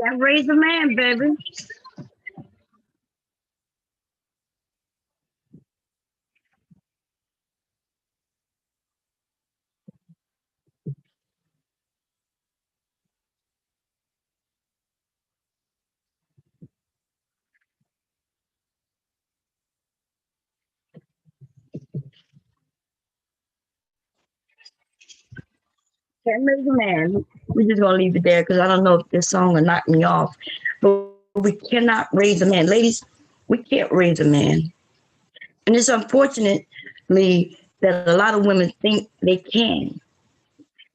Can't raise a man, baby. Can't raise a man. We're just gonna leave it there because I don't know if this song will knock me off. But we cannot raise a man. Ladies, we can't raise a man. And it's unfortunately that a lot of women think they can,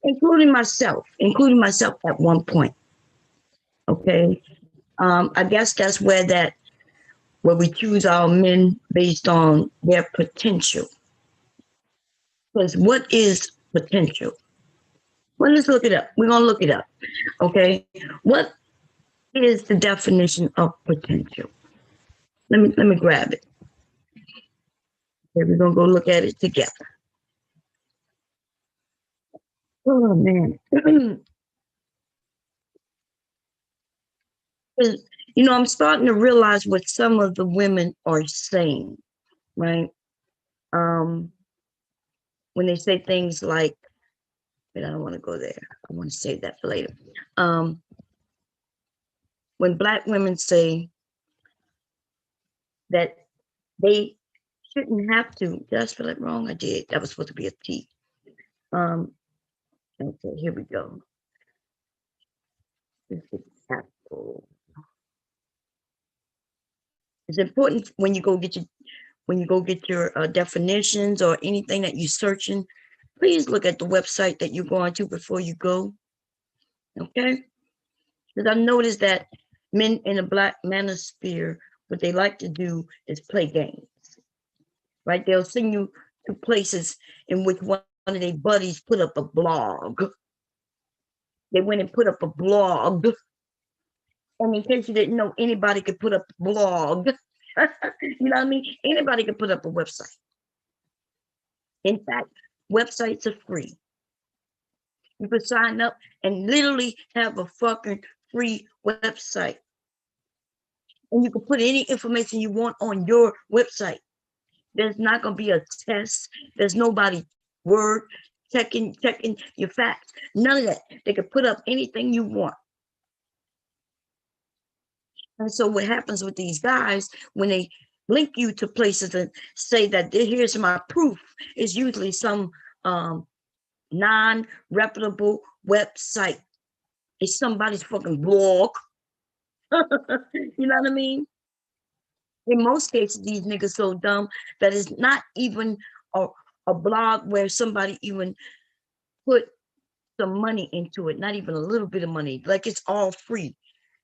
including myself at one point. Okay. I guess that's where we choose our men based on their potential. Because what is potential? Well, let's look it up. We're gonna look it up. Okay. What is the definition of potential? Let me grab it. Okay, we're gonna go look at it together. Oh man. I'm starting to realize what some of the women are saying, right? Um, when they say things like, but I don't want to go there. I want to save that for later. Um, when Black women say that they shouldn't have to, did I spell it wrong? I did. That was supposed to be a T. Okay, here we go. This is Apple. It's important when you go get your definitions or anything that you're searching. Please look at the website that you're going to before you go. Okay, because I've noticed that men in the Black manosphere, what they like to do is play games, right? They'll send you to places in which one of their buddies put up a blog. They went and put up a blog. And in case you didn't know, anybody could put up a blog. You know what I mean? Anybody could put up a website. In fact, websites are free. You could sign up and literally have a fucking free website. And you can put any information you want on your website. There's not going to be a test. There's nobody word checking your facts. None of that. They could put up anything you want. And so what happens with these guys when they link you to places and say that here's my proof is usually some non-reputable website. It's somebody's fucking blog. You know what I mean? In most cases, these niggas so dumb that it's not even a blog where somebody even put some money into it, not even a little bit of money. Like it's all free.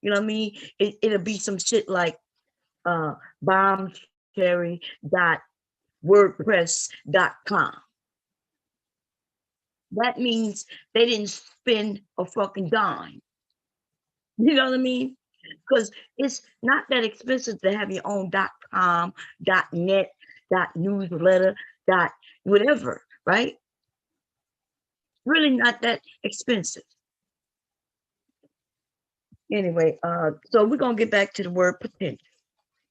You know what I mean? It'll be some shit like bombcherry.wordpress.com. That means they didn't spend a fucking dime. You know what I mean? Because it's not that expensive to have your own .com, .net, .newsletter, whatever, right? Really not that expensive. Anyway, so we're gonna get back to the word potential.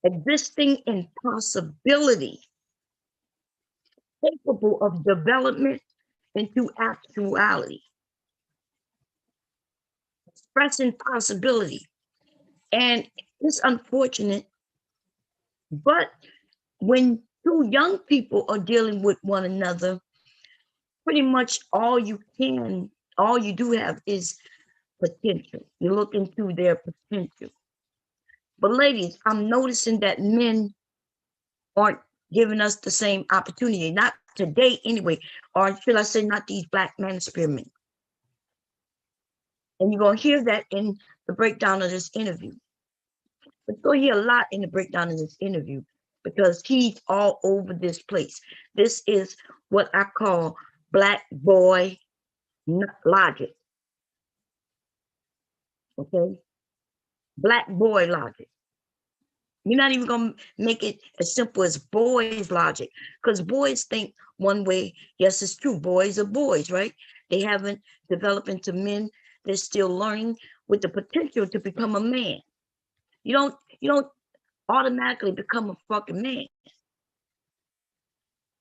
Existing in possibility, capable of development into actuality, expressing possibility. And it's unfortunate, but when two young people are dealing with one another, pretty much all you do have is potential. You look into their potential. But ladies, I'm noticing that men aren't giving us the same opportunity, not today anyway, or should I say not these black manosphere men. And you're going to hear that in the breakdown of this interview. But you'll hear a lot in the breakdown of this interview because he's all over this place. This is what I call black boy logic. Okay? Black boy logic. You're not even going to make it as simple as boys logic because boys think one way. Yes, it's true. Boys are boys, right? They haven't developed into men. They're still learning with the potential to become a man. You don't automatically become a fucking man,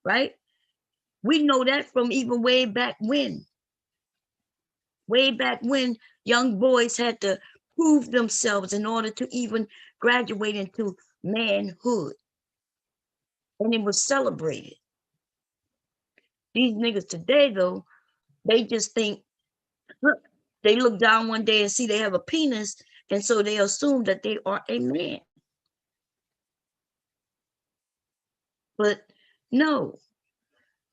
right? We know that from even way back when young boys had to prove themselves in order to even graduate into manhood. And it was celebrated. These niggas today, though, they just think, look, they look down one day and see they have a penis, and so they assume that they are a man. But no,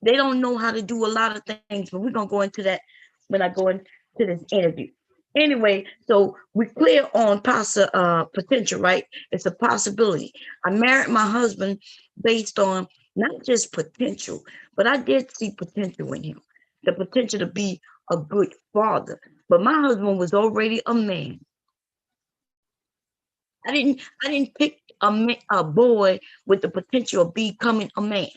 they don't know how to do a lot of things, but we're going to go into that when I go into this interview. Anyway, so we're clear on potential, right? It's a possibility. I married my husband based on not just potential, but I did see potential in him, the potential to be a good father. But my husband was already a man. I didn't pick a boy with the potential of becoming a man.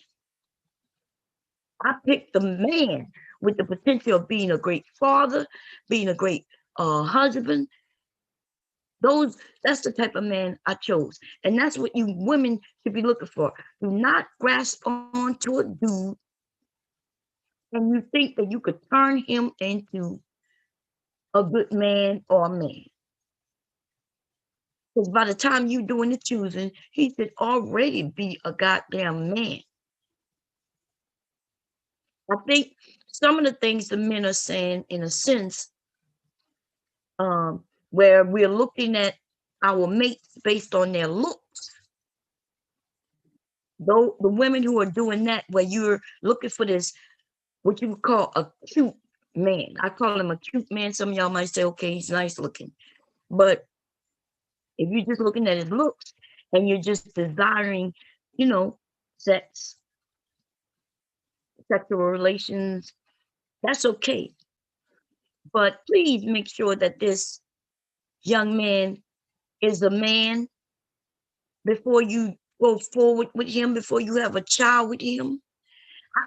I picked the man with the potential of being a great father, being a great husband. That's the type of man I chose. And that's what you women should be looking for. Do not grasp on to a dude and you think that you could turn him into a good man or a man. Because by the time you're doing the choosing, he should already be a goddamn man. I think some of the things the men are saying, in a sense, where we're looking at our mates based on their looks. Though the women who are doing that, where you're looking for this, what you would call a cute man. I call him a cute man. Some of y'all might say, okay, he's nice looking. But if you're just looking at his looks and you're just desiring, sex, sexual relations, that's okay. But please make sure that this young man is a man before you go forward with him, before you have a child with him.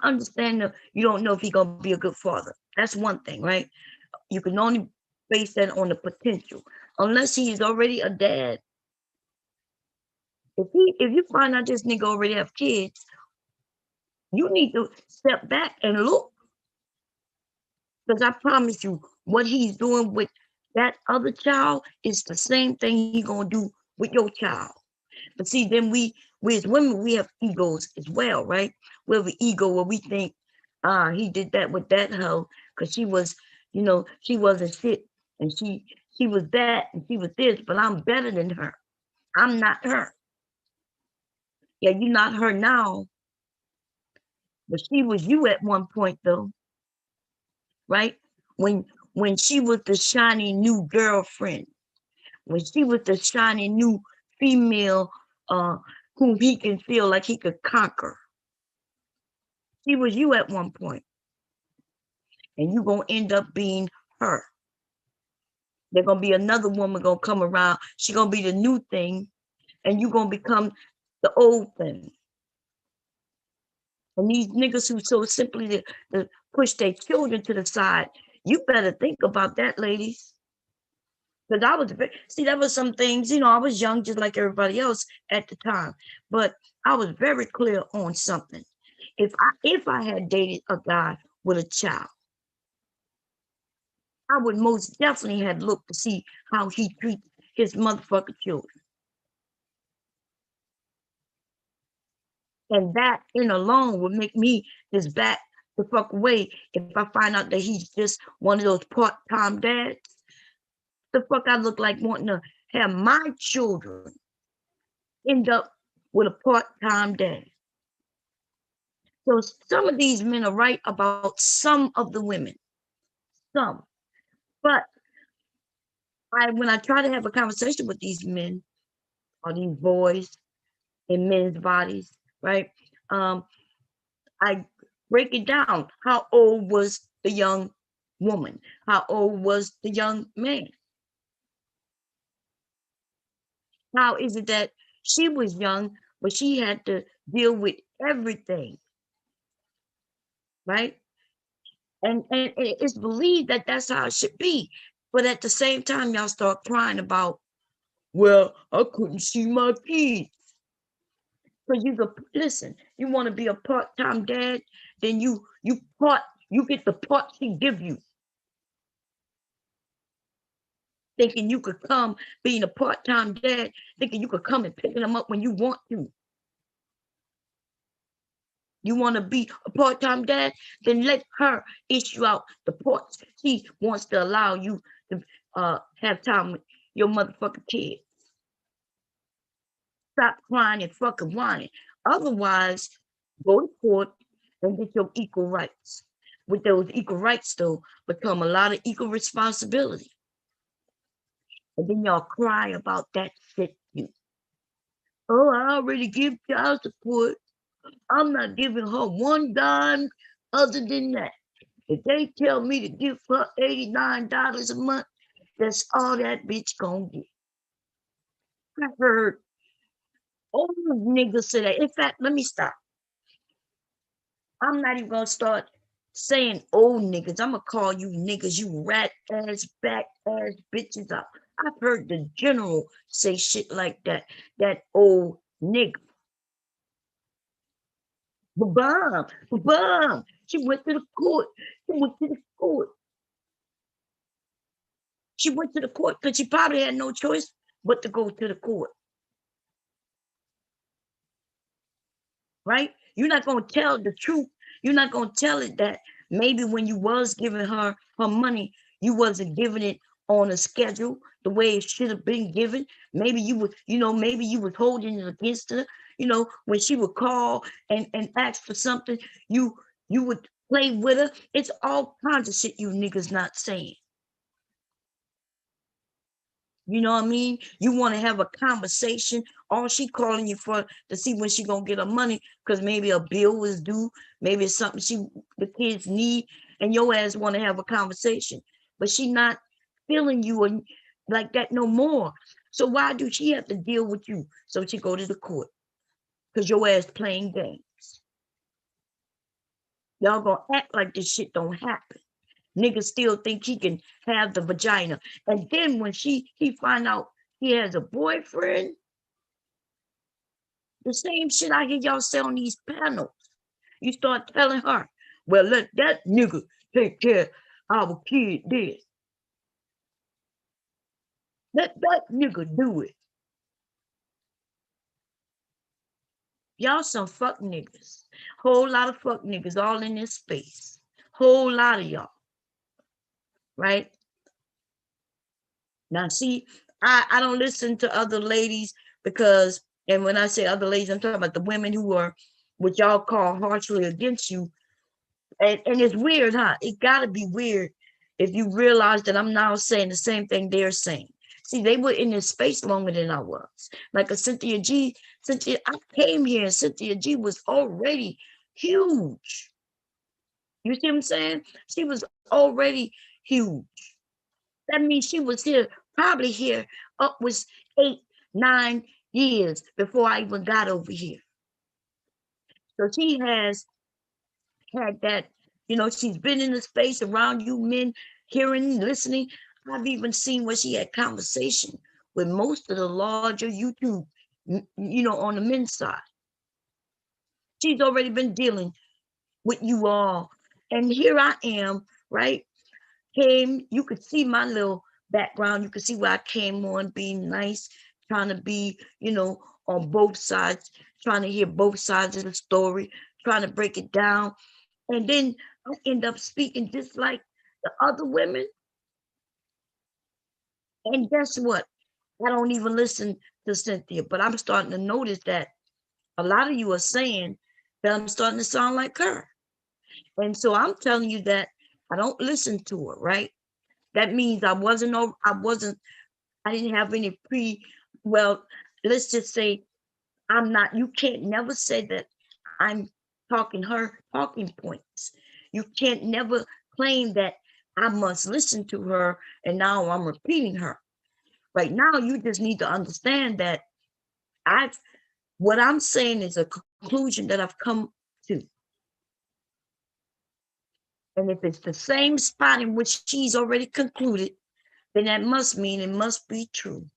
I understand that you don't know if he's going to be a good father. That's one thing, right? You can only base that on the potential. Unless he is already a dad. If you find out this nigga already have kids, you need to step back and look. Because I promise you, what he's doing with that other child is the same thing he's going to do with your child. But see, then we as women, we have egos as well, right? We have an ego where we think, he did that with that hoe because she was, she wasn't shit. And she was that and she was this, but I'm better than her. I'm not her. Yeah, you're not her now, but she was you at one point though, right? When she was the shiny new girlfriend, when she was the shiny new female whom he can feel like he could conquer. She was you at one point, and you're going to end up being her. There's going to be another woman going to come around. She's going to be the new thing, and you're going to become the old thing. And these niggas who so simply to push their children to the side, you better think about that, ladies. Because that was some things, I was young just like everybody else at the time, but I was very clear on something. If I had dated a guy with a child, I would most definitely have looked to see how he treats his motherfucking children. And that in alone would make me just back the fuck away if I find out that he's just one of those part-time dads. The fuck I look like wanting to have my children end up with a part-time dad. So some of these men are right about some of the women, some. But when I try to have a conversation with these men or these boys in men's bodies, right? I break it down. How old was the young woman? How old was the young man? How is it that she was young, but she had to deal with everything, right? And it's believed that that's how it should be. But at the same time, y'all start crying about, well, I couldn't see my kids. Because you could listen, you want to be a part-time dad, then you get the part she give you. Thinking you could come being a part-time dad, thinking you could come and pick them up when you want to. You want to be a part-time dad? Then let her issue out the parts she wants to allow you to have time with your motherfucking kids. Stop crying and fucking whining. Otherwise, go to court and get your equal rights. With those equal rights, though, become a lot of equal responsibility. And then y'all cry about that shit too. Oh, I already give child support. I'm not giving her one dime other than that. If they tell me to give her $89 a month, that's all that bitch gonna get. I heard old niggas say that. In fact, let me stop. I'm not even gonna start saying old niggas. I'm gonna call you niggas, you rat ass, back ass bitches up. I've heard the general say shit like that. That old nigga. Ba-bum, ba-bum. She went to the court. She went to the court. She went to the court because she probably had no choice but to go to the court. Right? You're not gonna tell the truth. You're not gonna tell it that maybe when you was giving her money, you wasn't giving it on a schedule the way it should have been given. Maybe you would, maybe you was holding it against her. When she would call and ask for something, you would play with her. It's all kinds of shit you niggas not saying. You know what I mean? You want to have a conversation. All she calling you for to see when she gonna get her money, because maybe a bill was due, maybe it's something the kids need, and your ass want to have a conversation. But she not feeling you like that no more. So why do she have to deal with you? So she go to the court because your ass playing games. Y'all gonna act like this shit don't happen. Niggas still think he can have the vagina. And then when he find out he has a boyfriend, the same shit I hear y'all say on these panels. You start telling her, well, let that nigga take care of our kid this. Let that nigga do it. Y'all some fuck niggas. Whole lot of fuck niggas all in this space. Whole lot of y'all. Right? Now, see, I don't listen to other ladies because, and when I say other ladies, I'm talking about the women who are what y'all call harshly against you. And it's weird, huh? It gotta be weird if you realize that I'm now saying the same thing they're saying. See, they were in this space longer than I was. Like a Cynthia G. I came here and Cynthia G was already huge. You see what I'm saying? She was already huge. That means she was here, probably here, upwards 8, 9 years before I even got over here. So she has had that, she's been in the space around you men, hearing, listening. I've even seen where she had conversation with most of the larger YouTube, on the men's side. She's already been dealing with you all. And here I am, right? You could see my little background. You could see where I came on being nice, trying to be, on both sides, trying to hear both sides of the story, trying to break it down. And then I end up speaking just like the other women. And guess what? I don't even listen to Cynthia, but I'm starting to notice that a lot of you are saying that I'm starting to sound like her. And so I'm telling you that I don't listen to her, right? That means I didn't have any well, let's just say I'm not, you can't never say that I'm talking her talking points. You can't never claim that I must listen to her and now I'm repeating her. Right now, you just need to understand that I've, what I'm saying is a conclusion that I've come to. And if it's the same spot in which she's already concluded, then that must mean it must be true.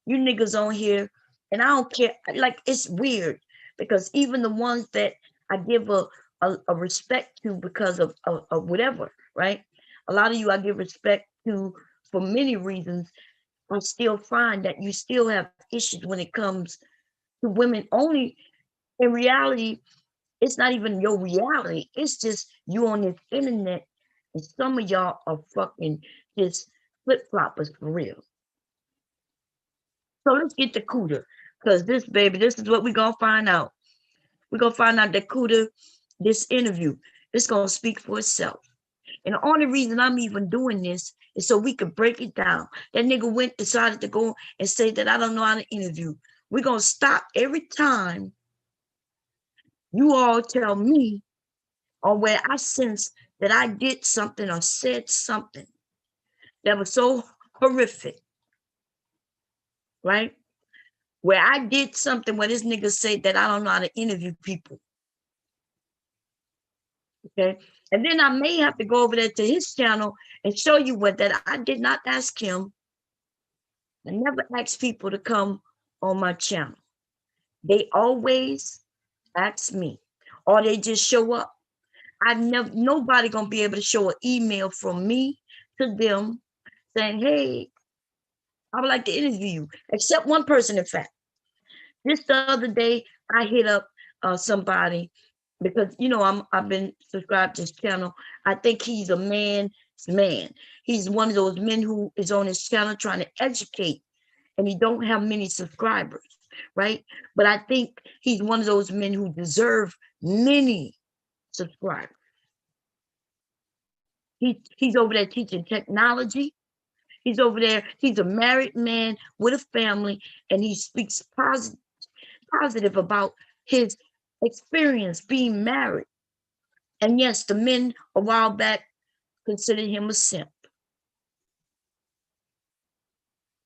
You niggas on here, and I don't care. Like, it's weird because even the ones that I give a respect to because of whatever, right? A lot of you I give respect to for many reasons. I still find that you still have issues when it comes to women only. In reality, it's not even your reality. It's just you on this internet, and some of y'all are fucking just flip floppers for real. So let's get to Cuda, because this baby, this is what we're gonna find out. We're gonna find out that Cuda, this interview, it's gonna speak for itself. And the only reason I'm even doing this is so we could break it down. That nigga decided to go and say that I don't know how to interview. We're gonna stop every time you all tell me or where I sense that I did something or said something that was so horrific, right? Where I did something where this nigga said that I don't know how to interview people. Okay. And then I may have to go over there to his channel and show you what that I did not ask him. I never ask people to come on my channel. They always ask me, or they just show up. I never nobody gonna be able to show an email from me to them saying, hey, I would like to interview you, except one person, in fact. Just the other day, I hit up somebody because I've been subscribed to his channel. I think he's a man's man. He's one of those men who is on his channel trying to educate, and he don't have many subscribers, right? But I think he's one of those men who deserve many subscribers. He's over there teaching technology. He's over there. He's a married man with a family, and he speaks positive about his experience being married. And yes, the men a while back considered him a simp.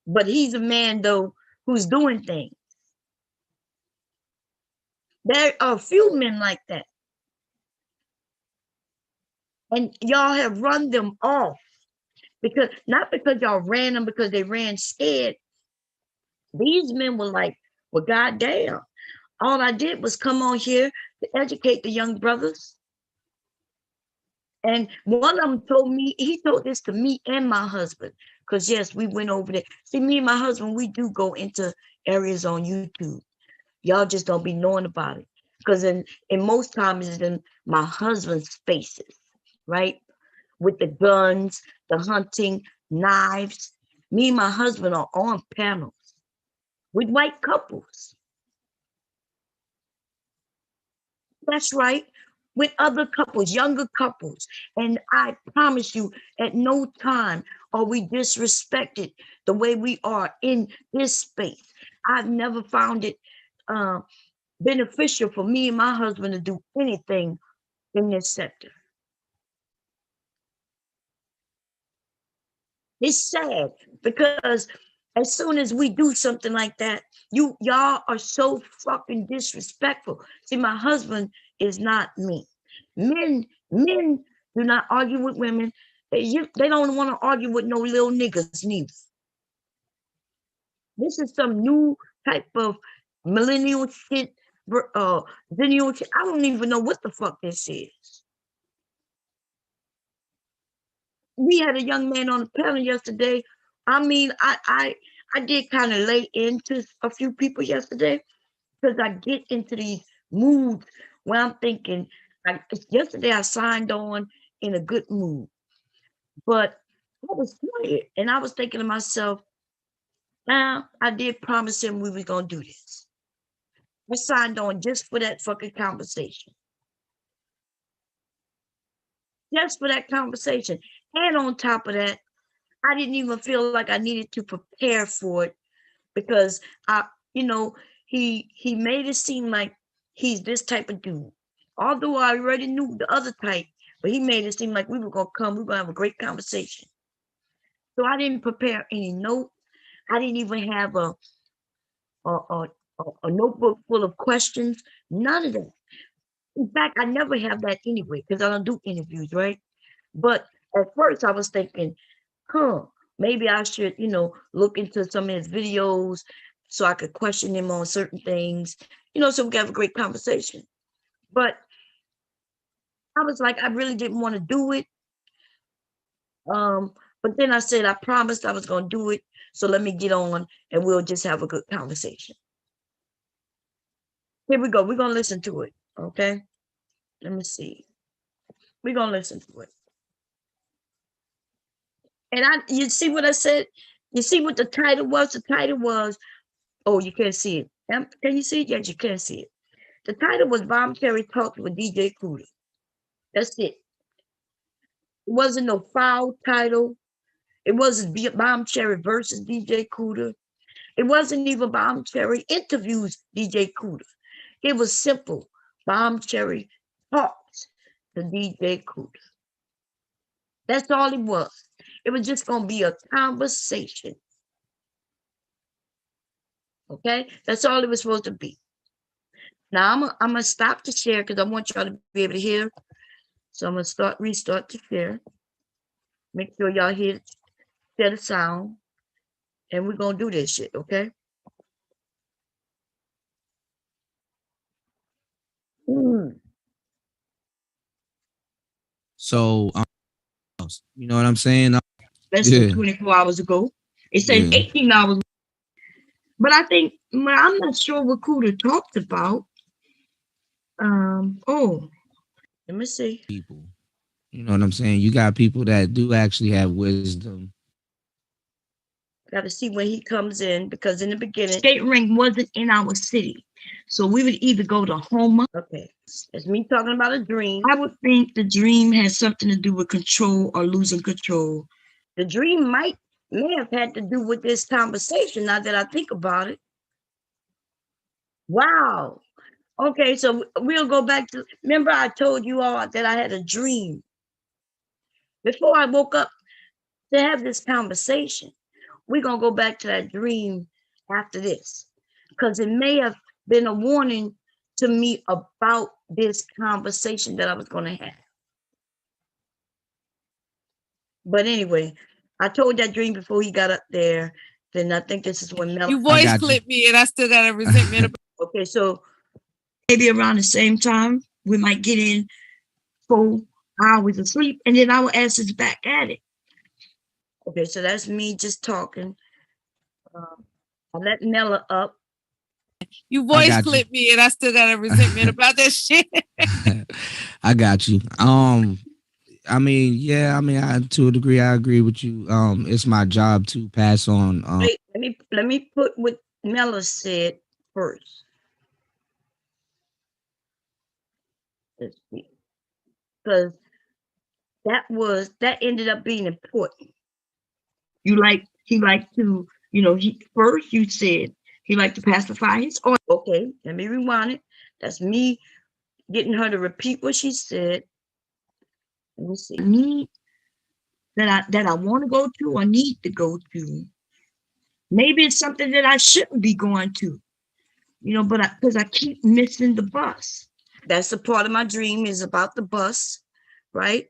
But he's a man, though, who's doing things. There are a few men like that. And y'all have run them off. Because not because y'all ran them because they ran scared. These men were like, well, goddamn. All I did was come on here to educate the young brothers. And one of them told me, he told this to me and my husband, because yes, we went over there. See, me and my husband, we do go into areas on YouTube. Y'all just don't be knowing about it. Because in most times it's in my husband's spaces, right? With the guns, the hunting, knives. Me and my husband are on panels with white couples. That's right. With other couples, younger couples. And I promise you, at no time are we disrespected the way we are in this space. I've never found it uh, beneficial for me and my husband to do anything in this sector. It's sad because as soon as we do something like that, y'all are so fucking disrespectful. See, my husband is not me. Men do not argue with women. They don't want to argue with no little niggas neither. This is some new type of millennial shit, millennial shit. I don't even know what the fuck this is. We had a young man on the panel yesterday. I mean, I did kind of lay into a few people yesterday because I get into these moods where I'm thinking. Like yesterday, I signed on in a good mood, but I was quiet, and I was thinking to myself, now I did promise him we was gonna do this. I signed on just for that fucking conversation. Just for that conversation. And on top of that, I didn't even feel like I needed to prepare for it because I, you know, he made it seem like he's this type of dude. Although I already knew the other type, but he made it seem like we were gonna come, we were gonna have a great conversation. So I didn't prepare any notes. I didn't even have a, a, a notebook full of questions. None of that. In fact, I never have that anyway because I don't do interviews, right? But at first I was thinking, huh, maybe I should, look into some of his videos so I could question him on certain things, so we can have a great conversation. But I was like, I really didn't want to do it. But then I said, I promised I was going to do it. So let me get on and we'll just have a good conversation. Here we go. We're going to listen to it. Okay. Let me see. We're going to listen to it. And you see what I said? You see what the title was? The title was, oh, you can't see it. Can you see it? Yes, you can see it. The title was Voluntary Talks with DJ Cuda. That's it. It wasn't no foul title. It wasn't Bomb Cherry versus DJ Cuda. It wasn't even Bomb Cherry interviews DJ Cuda. It was simple. Bomb Cherry talks to DJ Cuda. That's all it was. It was just going to be a conversation. Okay? That's all it was supposed to be. Now I'm going to stop the share because I want y'all to be able to hear. So I'm going to restart the share. Make sure y'all hear the sound. And we're going to do this shit, okay? So, you know what I'm saying? Less than 24 hours ago. It said 18 hours. But I think, I'm not sure what Cuda talked about. Let me see. People. You know what I'm saying? You got people that do actually have wisdom. Got to see when he comes in because in the beginning, skate rink wasn't in our city. So we would either go to Homa. Okay. It's me talking about a dream. I would think the dream has something to do with control or losing control. The dream may have had to do with this conversation now that I think about it. Wow. Okay, so we'll go back to, remember I told you all that I had a dream before I woke up to have this conversation. We're going to go back to that dream after this because it may have been a warning to me about this conversation that I was going to have. But anyway, I told that dream before he got up there. Then I think this is when you voice clipped me and I still got a resentment about. Okay, so maybe around the same time, we might get in 4 hours of sleep and then our ass is back at it. Okay, so that's me just talking. I let Nella up. You voice clipped me and I still got a resentment about that shit. I got you. I mean, yeah, I mean, to a degree, I agree with you. It's my job to pass on. Wait, let me put what Nella said first. Let's see, because that ended up being important. He liked to, first you said he liked to pacify his audience. Okay, let me rewind it. That's me getting her to repeat what she said. Let me see. Need that I want to go to or need to go to. Maybe it's something that I shouldn't be going to, but because I keep missing the bus. That's a part of my dream is about the bus, right?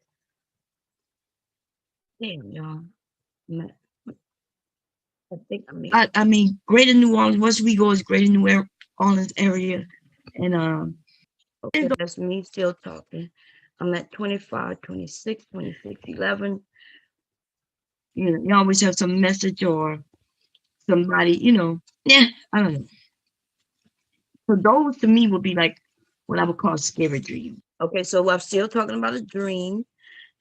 Damn, y'all. I mean, Greater New Orleans. Once we go is Greater New Orleans area, and okay, that's me still talking. I'm at 25, 26, 26, 11. You always have some message or somebody, yeah, I don't know. So those to me would be like what I would call scary dream. Okay, so I'm still talking about a dream.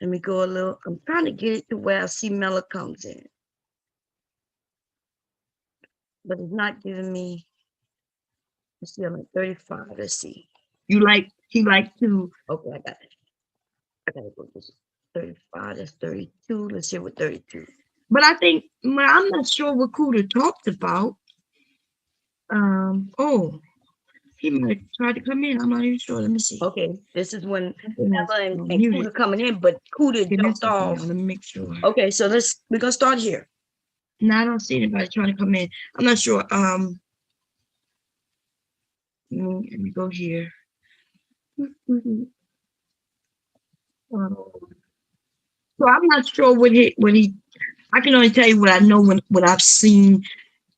Let me go a little. I'm trying to get it to where I see Mela comes in. But it's not giving me. Let's see, I'm at 35. Let's see. He like to. Okay, I got it. I gotta go this 35. That's 32. Let's see what 32. But I think I'm not sure what Cuda talked about. Oh, he might try to come in. I'm not even sure. Let me see. Okay, this is when Mela and Cuda coming in, but Cuda jumped off. Let me make sure. Okay, so we're gonna start here. No, I don't see anybody trying to come in. I'm not sure. Let me go here. So I'm not sure what he. I can only tell you what I know when I've seen,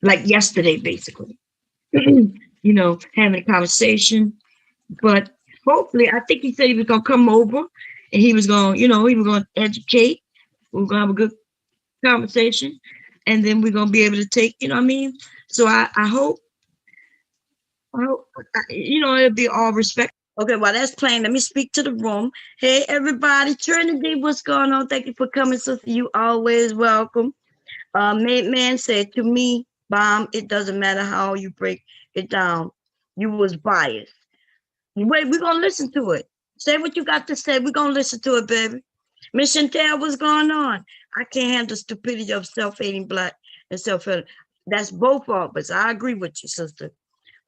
like yesterday, basically. Having a conversation. But hopefully, I think he said he was gonna come over and he was gonna, he was gonna educate. We are gonna have a good conversation, and then we're gonna be able to take, you know what I mean. So I hope, it'll be all respect. Okay, while that's playing, let me speak to the room. Hey, everybody, Trinity, what's going on? Thank you for coming, sister. You always welcome. Made man said to me, Bomb, it doesn't matter how you break it down. You was biased. Wait, we're gonna listen to it. Say what you got to say. We're gonna listen to it, baby. Miss Chantel, what's going on? I can't handle stupidity of self-hating black and self-hating. That's both of us. I agree with you, sister.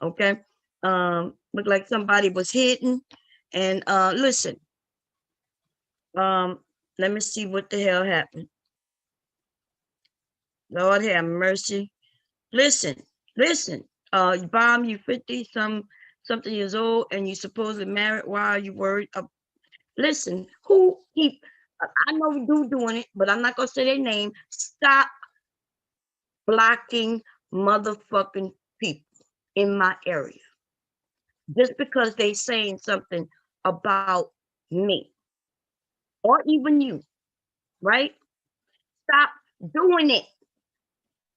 Okay. Look like somebody was hitting. And listen. Let me see what the hell happened. Lord have mercy. Listen. Bomb, you 50 something years old and you supposedly married. Why are you worried? Listen, I know we doing it, but I'm not gonna say their name. Stop blocking motherfucking people in my area. Just because they saying something about me or even you, right? Stop doing it.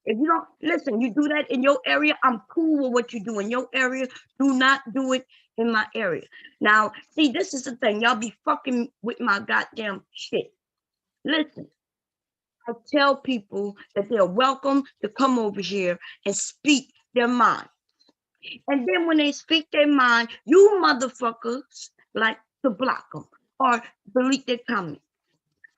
If you don't listen, you do that in your area, I'm cool with what you do in your area. Do not do it in my area. Now, see, this is the thing. Y'all be fucking with my goddamn shit. Listen, I tell people that they're welcome to come over here and speak their mind. And then when they speak their mind, you motherfuckers like to block them or delete their comments.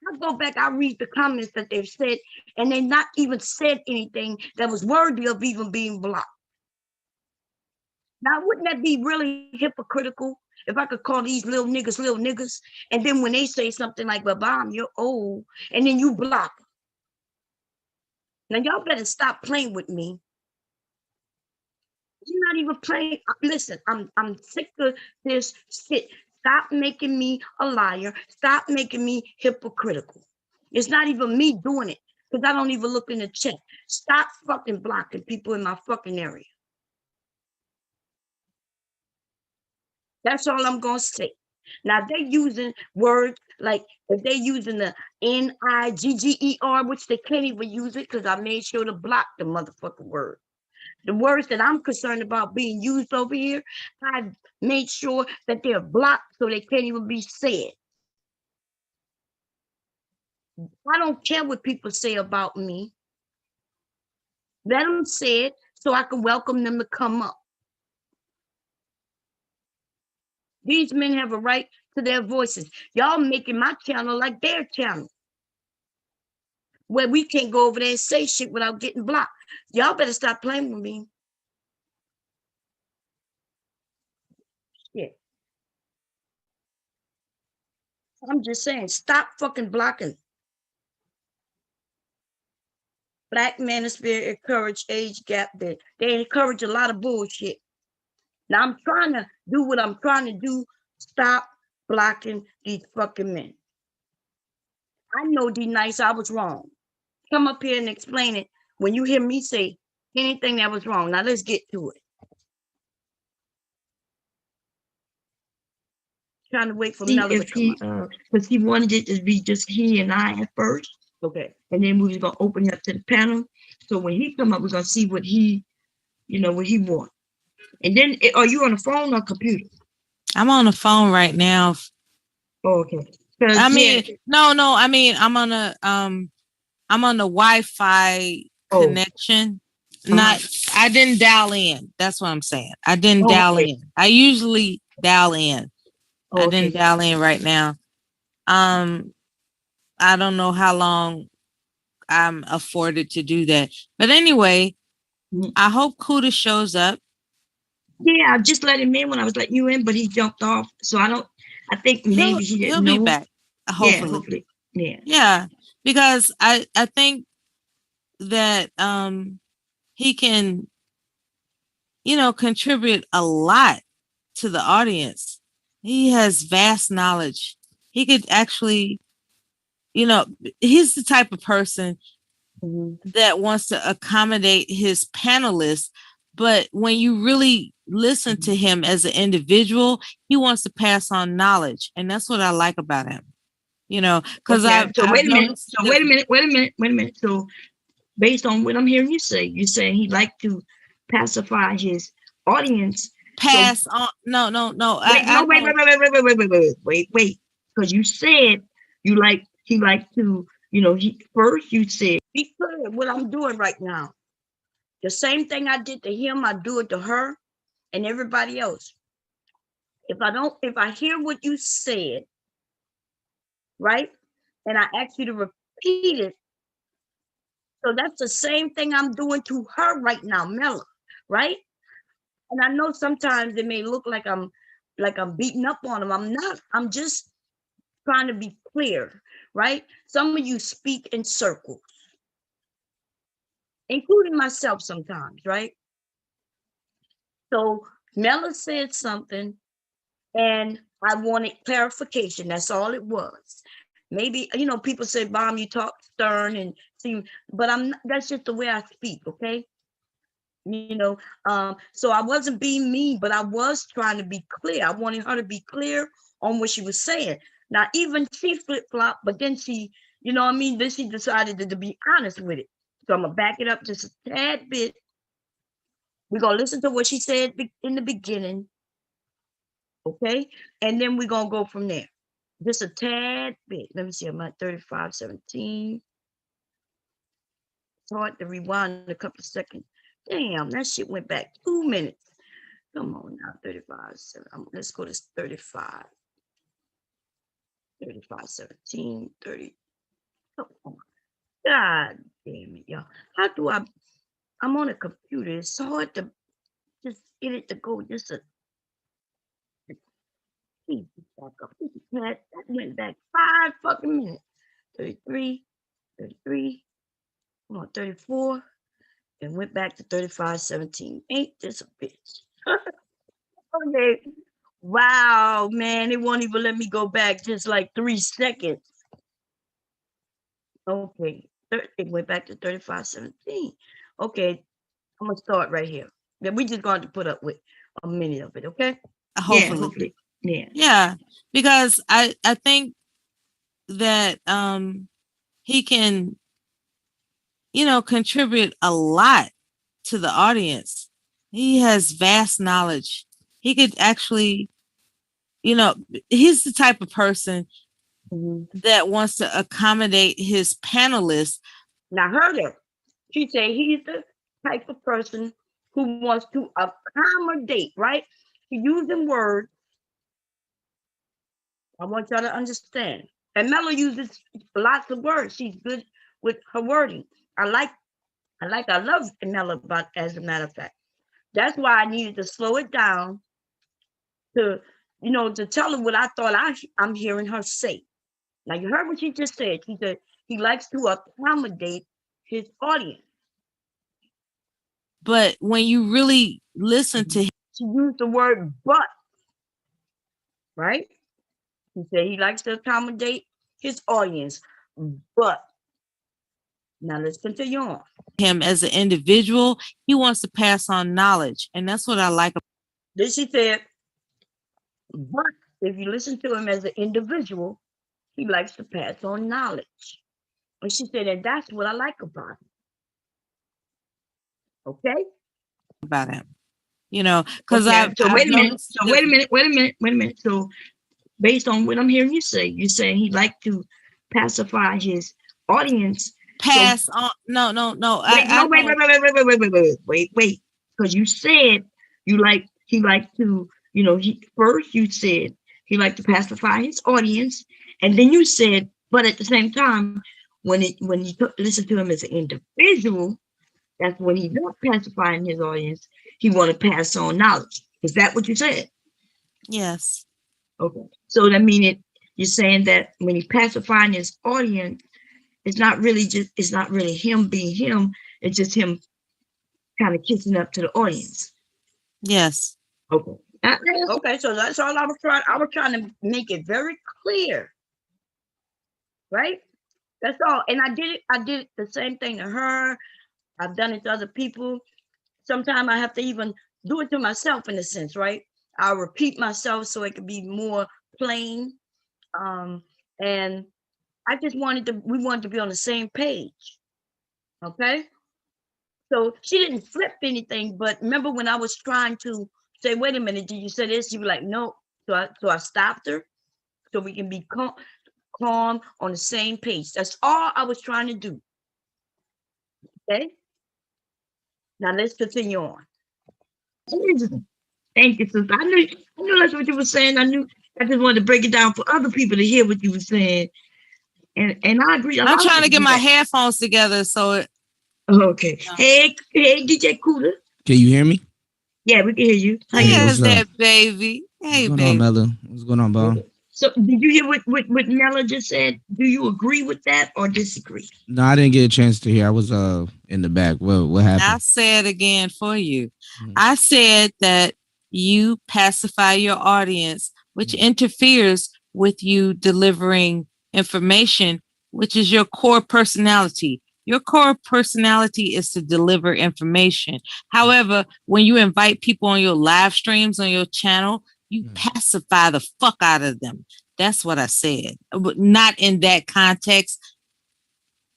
I go back, I read the comments that they've said, and they not even said anything that was worthy of even being blocked. Now, wouldn't that be really hypocritical if I could call these little niggas, and then when they say something like, well, Bomb, you're old, and then you block them. Now, y'all better stop playing with me. You're not even playing. Listen, I'm sick of this shit. Stop making me a liar. Stop making me hypocritical. It's not even me doing it because I don't even look in the chat. Stop fucking blocking people in my fucking area. That's all I'm going to say. Now, they're using words like if they're using the Nigger, which they can't even use it because I made sure to block the motherfucking word. The words that I'm concerned about being used over here, I've made sure that they're blocked so they can't even be said. I don't care what people say about me. Let them say it so I can welcome them to come up. These men have a right to their voices. Y'all making my channel like their channel, where we can't go over there and say shit without getting blocked. Y'all better stop playing with me. Shit. I'm just saying, stop fucking blocking. Black manosphere encourage age gap. They encourage a lot of bullshit. Now I'm trying to do what I'm trying to do. Stop blocking these fucking men. I know D-Nice, I was wrong. Come up here and explain it when you hear me say anything that was wrong. Now let's get to it. Trying to wait for Mela to come up. Because he wanted it to be just he and I at first. Okay. And then we was going to open it up to the panel. So when he come up, we're going to see what he, what he wants. And then, are you on the phone or computer? I'm on the phone right now. Oh, okay. I Yeah. mean, no. I mean, I'm on the Wi-Fi Oh, connection. Not, I didn't dial in. That's what I'm saying. I didn't dial okay. in. I usually dial in. I didn't Okay. dial in right now. I don't know how long I'm afforded to do that. But anyway, I hope Cuda shows up. Yeah, I just let him in when I was letting you in, but he jumped off. So I think maybe he He'll didn't be know. back. Yeah, Hopefully. hopefully. Yeah. Yeah. Because I think that he can, contribute a lot to the audience. He has vast knowledge. He could actually, he's the type of person that wants to accommodate his panelists. But when you really listen to him as an individual, he wants to pass on knowledge. And that's what I like about him, because So I've wait a minute. noticed So wait a minute. So based on what I'm hearing you say, you're saying he like to pacify his audience. pass on. No. Wait, no, wait. Because you said he likes to, first you said, be clear what I'm doing right now. The same thing I did to him, I do it to her and everybody else. If I hear what you said, right, and I ask you to repeat it, so that's the same thing I'm doing to her right now, Mella, right? And I know sometimes it may look like I'm beating up on him. I'm not. I'm just trying to be clear, right? Some of you speak in circles, including myself sometimes, right? So Mella said something and I wanted clarification. That's all it was. Maybe, people say, Mom, you talk stern and seem, but that's just the way I speak, okay? So I wasn't being mean, but I was trying to be clear. I wanted her to be clear on what she was saying. Now, even she flip-flopped, but then she, then she decided to be honest with it. So I'm gonna back it up just a tad bit. We're gonna listen to what she said in the beginning, okay? And then we're gonna go from there. Just a tad bit. Let me see, I'm at 35:17. It's hard to rewind a couple of seconds. Damn, that shit went back 2 minutes. Come on now, 35. Let's go to 35. 35:17, 30. Come on. God damn it, y'all. How do I'm on a computer. It's so hard to just get it to go just a back up. That went back 5 fucking minutes. 33, 33, come on, 34, and went back to 35:17. Ain't this a bitch? Okay. Wow, man, it won't even let me go back just like 3 seconds. Okay, it went back to 35:17. Okay, I'm gonna start right here. Then we just going to put up with a minute of it, okay? Hopefully. Yeah. Yeah, because I think that he can, contribute a lot to the audience. He has vast knowledge. He could actually, he's the type of person that wants to accommodate his panelists. Now, heard her. She said he's the type of person who wants to accommodate, right? She using words. I want y'all to understand. And Melo uses lots of words. She's good with her wording. I love Melo, but as a matter of fact. That's why I needed to slow it down to, to tell her what I thought I'm hearing her say. Now, you heard what she just said. She said he likes to accommodate his audience. But when you really listen to him, she used the word but, right? He said he likes to accommodate his audience, but. Now let's continue on. Him as an individual, he wants to pass on knowledge. And that's what I like. Then she said, but if you listen to him as an individual, he likes to pass on knowledge. And she said, and that's what I like about him. Okay? About him. Because so wait a minute. So wait a minute. So based on what I'm hearing you say, you're saying he liked to pacify his audience. So Pass on. No. wait, no, I wait, don't. wait, wait, wait, wait, wait, wait, wait, wait, wait. Because you said he liked to, he first you said he liked to pacify his audience, and then you said, but at the same time, when you listen to him as an individual, that's when he's not pacifying his audience. He want to pass on knowledge. Is that what you said? Yes. Okay. So that mean you're saying that when he's pacifying his audience, it's not really him being him. It's just him kind of kissing up to the audience. Yes. Okay. Okay, so that's all I was trying. I was trying to make it very clear, right? That's all. And I did it. I did the same thing to her. I've done it to other people. Sometimes I have to even do it to myself in a sense, right? I'll repeat myself so it could be more plain. And we wanted to be on the same page. Okay. So she didn't flip anything, but remember when I was trying to say, wait a minute, did you say this? She was like, no. So I stopped her so we can be calm on the same page. That's all I was trying to do. Okay. Now let's continue on. Thank you, sister. I knew that's what you were saying. I just wanted to break it down for other people to hear what you were saying. And I agree. A I'm lot of trying to people get do my that. headphones together so it. Okay. Hey, DJ Cuda. Can you hear me? Yeah, we can hear you. How you Hey, Yes, what's doing? up? that baby. What's Hey, going on, baby. Mella? What's going on, bro? Okay. So did you hear what Nella just said? Do you agree with that or disagree? No, I didn't get a chance to hear. I was in the back. What I'll happened? say it again for you. Mhm. I said that you pacify your audience, which Mhm. interferes with you delivering information, which is your core personality. Your core personality is to deliver information. However, when you invite people on your live streams on your channel, you Mhm. pacify the fuck out of them. That's what I said, but not in that context.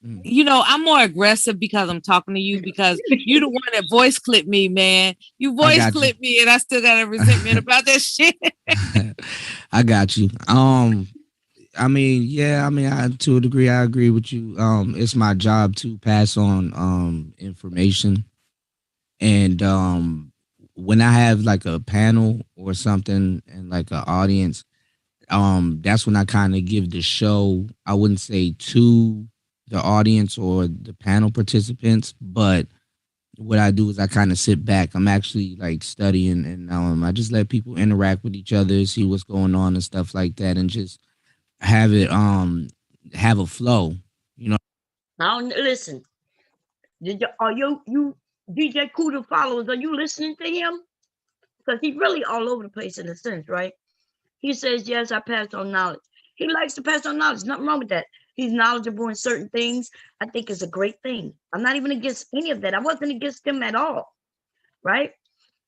Mhm. I'm more aggressive because I'm talking to you because you the one that voice clipped me, man. You I voice got you. clipped me and I still got a resentment about that shit. I got you. I mean, yeah, I mean, to a degree, I agree with you. It's my job to pass on information, and when I have like a panel or something and like an audience, that's when I kind of give the show. I wouldn't say to the audience or the panel participants, but what I do is I kind of sit back. I'm actually like studying, and I just let people interact with each other, see what's going on and stuff like that, and just have it have a flow. You know. Now listen. Are you DJ Cuda followers? Are you listening to him? Because he's really all over the place in a sense, right? He says, yes, I pass on knowledge. He likes to pass on knowledge. Nothing wrong with that. He's knowledgeable in certain things. I think it's a great thing. I'm not even against any of that. I wasn't against him at all, right?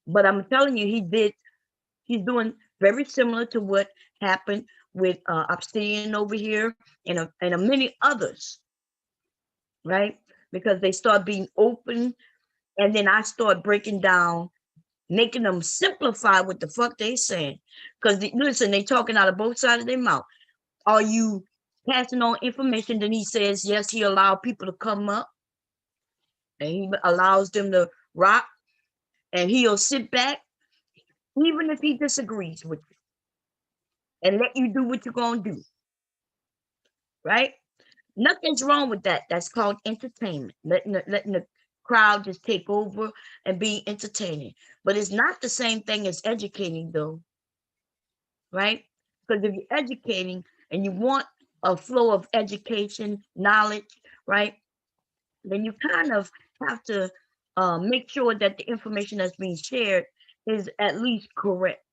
But I'm telling you, he's doing very similar to what happened with Obsidian over here and many others, right? Because they start being open, and then I start breaking down, making them simplify what the fuck they saying. Because listen, they talking out of both sides of their mouth. Are you passing on information? Then he says, yes, he allowed people to come up and he allows them to rock, and he'll sit back, even if he disagrees with you, and let you do what you're going to do, right? Nothing's wrong with that. That's called entertainment. Letting the crowd just take over and be entertaining. But it's not the same thing as educating, though, right? Because if you're educating and you want a flow of education, knowledge, right, then you kind of have to make sure that the information that's being shared is at least correct.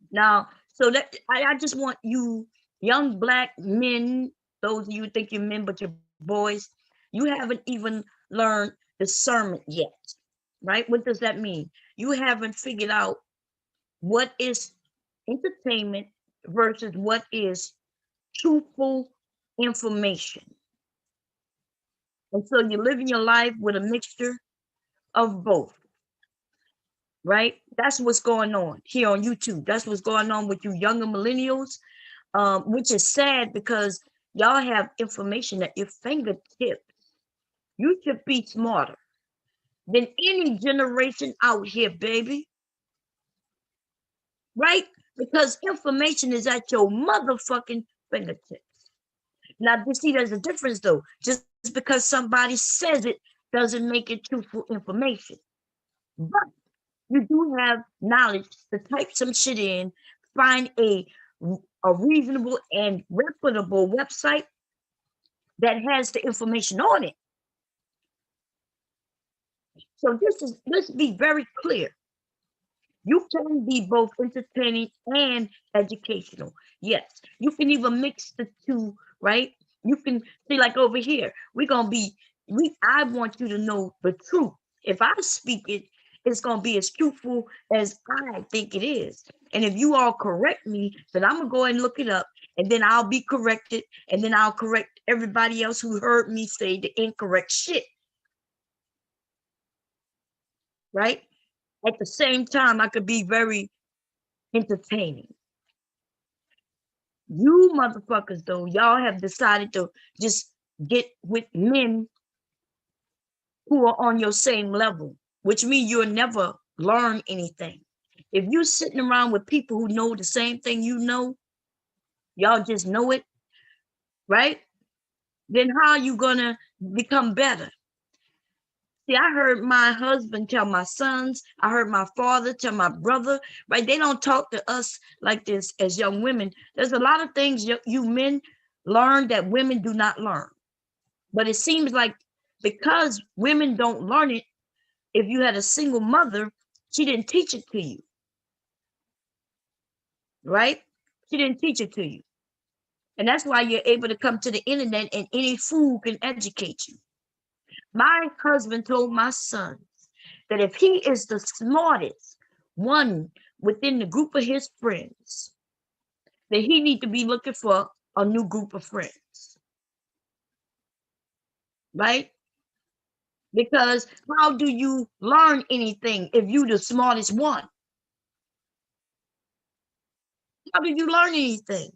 Now, so that I just want you, young black men, those of you who think you're men but you're boys, you haven't even learned discernment yet, right? What does that mean? You haven't figured out what is entertainment versus what is truthful information. And so you're living your life with a mixture of both. right? That's what's going on here on YouTube. That's what's going on with you younger millennials, which is sad because y'all have information at your fingertips. You should be smarter than any generation out here, baby, right? Because information is at your motherfucking fingertips. Now, you see, there's a difference though. Just because somebody says it doesn't make it truthful information. But you do have knowledge to type some shit in, find a reasonable and reputable website that has the information on it. So let's be very clear. You can be both entertaining and educational. Yes, you can even mix the two, right? You can see, like over here, I want you to know the truth. If I speak it, it's gonna be as truthful as I think it is. And if you all correct me, then I'm gonna go and look it up, and then I'll be corrected, and then I'll correct everybody else who heard me say the incorrect shit, right? At the same time, I could be very entertaining. You motherfuckers, though, y'all have decided to just get with men who are on your same level, which means you'll never learn anything. If you're sitting around with people who know the same thing you know, y'all just know it, right? Then how are you gonna become better? See, I heard my husband tell my sons, I heard my father tell my brother, right? They don't talk to us like this as young women. There's a lot of things you men learn that women do not learn. But it seems like because women don't learn it, if you had a single mother, she didn't teach it to you, right? She didn't teach it to you. And that's why you're able to come to the internet and any fool can educate you. My husband told my sons that if he is the smartest one within the group of his friends, that he need to be looking for a new group of friends, right? Because how do you learn anything if you the smartest one? How do you learn anything?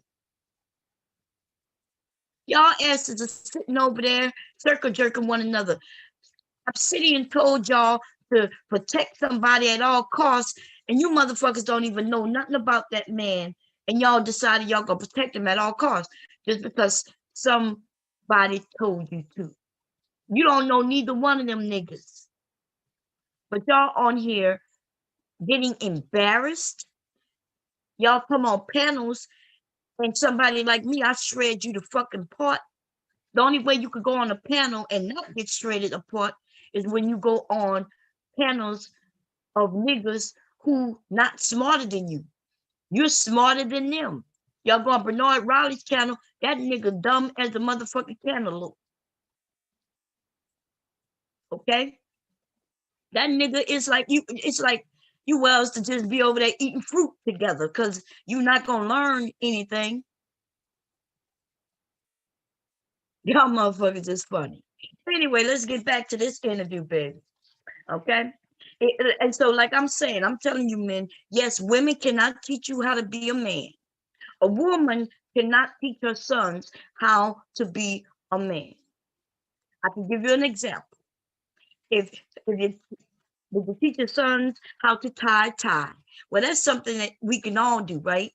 Y'all asses are sitting over there circle jerking one another. Obsidian told y'all to protect somebody at all costs, and you motherfuckers don't even know nothing about that man, and y'all decided y'all gonna protect him at all costs just because somebody told you to. You don't know neither one of them niggas, but y'all on here getting embarrassed. Y'all come on panels, and somebody like me, I shred you the fucking part. The only way you could go on a panel and not get shredded apart is when you go on panels of niggas who not smarter than you. You're smarter than them. Y'all go on Bernard Riley's channel, that nigga dumb as a motherfucking cantaloupe. Okay? That nigga is like you, it's like you wells to just be over there eating fruit together because you're not gonna learn anything. Y'all motherfuckers is funny. Anyway, let's get back to this interview, baby. Okay? And so, like I'm saying, I'm telling you, men, yes, women cannot teach you how to be a man. A woman cannot teach her sons how to be a man. I can give you an example. If you teach your sons how to tie a tie, well, that's something that we can all do, right?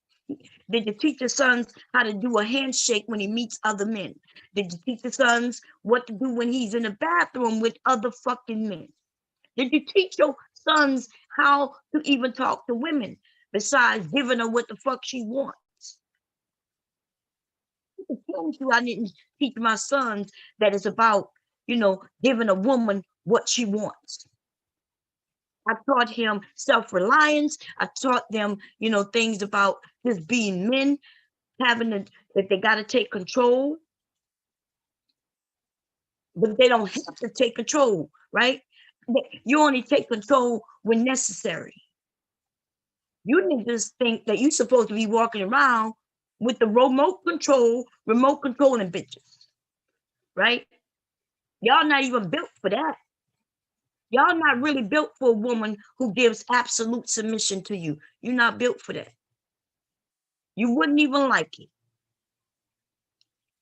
Did you teach your sons how to do a handshake when he meets other men? Did you teach your sons what to do when he's in the bathroom with other fucking men? Did you teach your sons how to even talk to women besides giving her what the fuck she wants? I told you I didn't teach my sons that it's about, giving a woman what she wants. I taught him self-reliance. I taught them, things about just being men, that they got to take control, but they don't have to take control, right? You only take control when necessary. You niggas think that you're supposed to be walking around with the remote controlling bitches, right? Y'all not even built for that. Y'all not really built for a woman who gives absolute submission to you. You're not built for that. You wouldn't even like it.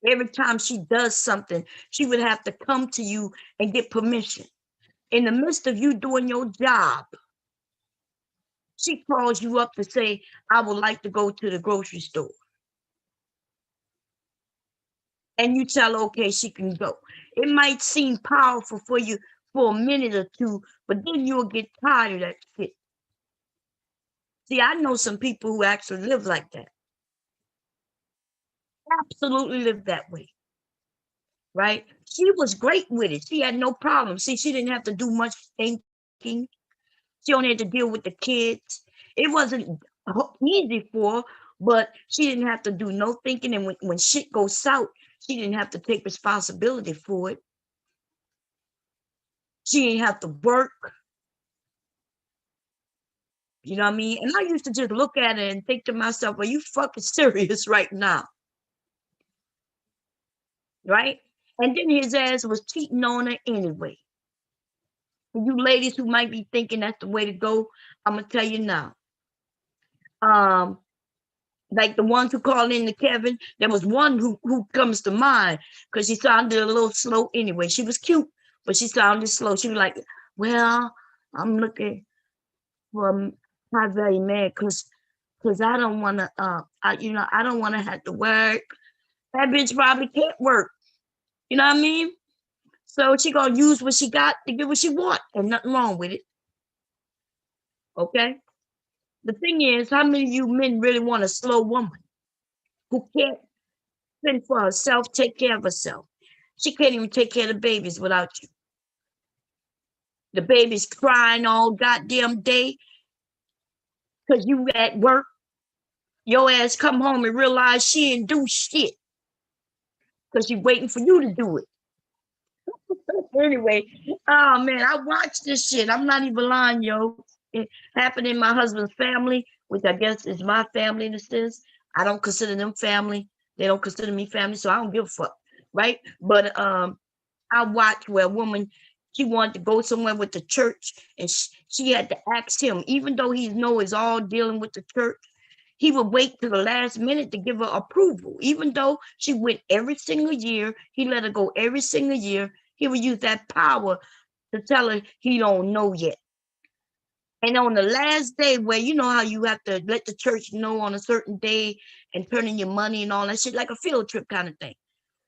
Every time she does something, she would have to come to you and get permission. In the midst of you doing your job, she calls you up to say, I would like to go to the grocery store. And you tell her, okay, she can go. It might seem powerful for you for a minute or two, but then you'll get tired of that shit. See, I know some people who actually live like that. Absolutely live that way. Right? She was great with it. She had no problem. See, she didn't have to do much thinking. She only had to deal with the kids. It wasn't easy for her, but she didn't have to do no thinking. And when shit goes south, she didn't have to take responsibility for it. She didn't have to work. You know what I mean? And I used to just look at it and think to myself, are you fucking serious right now? Right? And then his ass was cheating on her anyway. For you ladies who might be thinking that's the way to go, I'm gonna tell you now. Um, like the ones who call in to Kevin, there was one who comes to mind because she sounded a little slow anyway. She was cute, but she sounded slow. She was like, well, I'm looking for my very man because I don't want to I don't want to have to work. That bitch probably can't work. You know what I mean? So she gonna use what she got to get what she want, and nothing wrong with it. Okay. The thing is, how many of you men really want a slow woman who can't fend for herself, take care of herself? She can't even take care of the babies without you. The baby's crying all goddamn day because you at work. Your ass come home and realize she didn't do shit because she's waiting for you to do it. Anyway, oh man, I watched this shit. I'm not even lying, yo. It happened in my husband's family, which I guess is my family in a sense. I don't consider them family. They don't consider me family, so I don't give a fuck, right? But I watched where a woman, she wanted to go somewhere with the church, and she had to ask him, even though he know it's all dealing with the church, he would wait to the last minute to give her approval. Even though she went every single year, he let her go every single year. He would use that power to tell her he don't know yet. And on the last day, where you know how you have to let the church know on a certain day and turn in your money and all that shit, like a field trip kind of thing,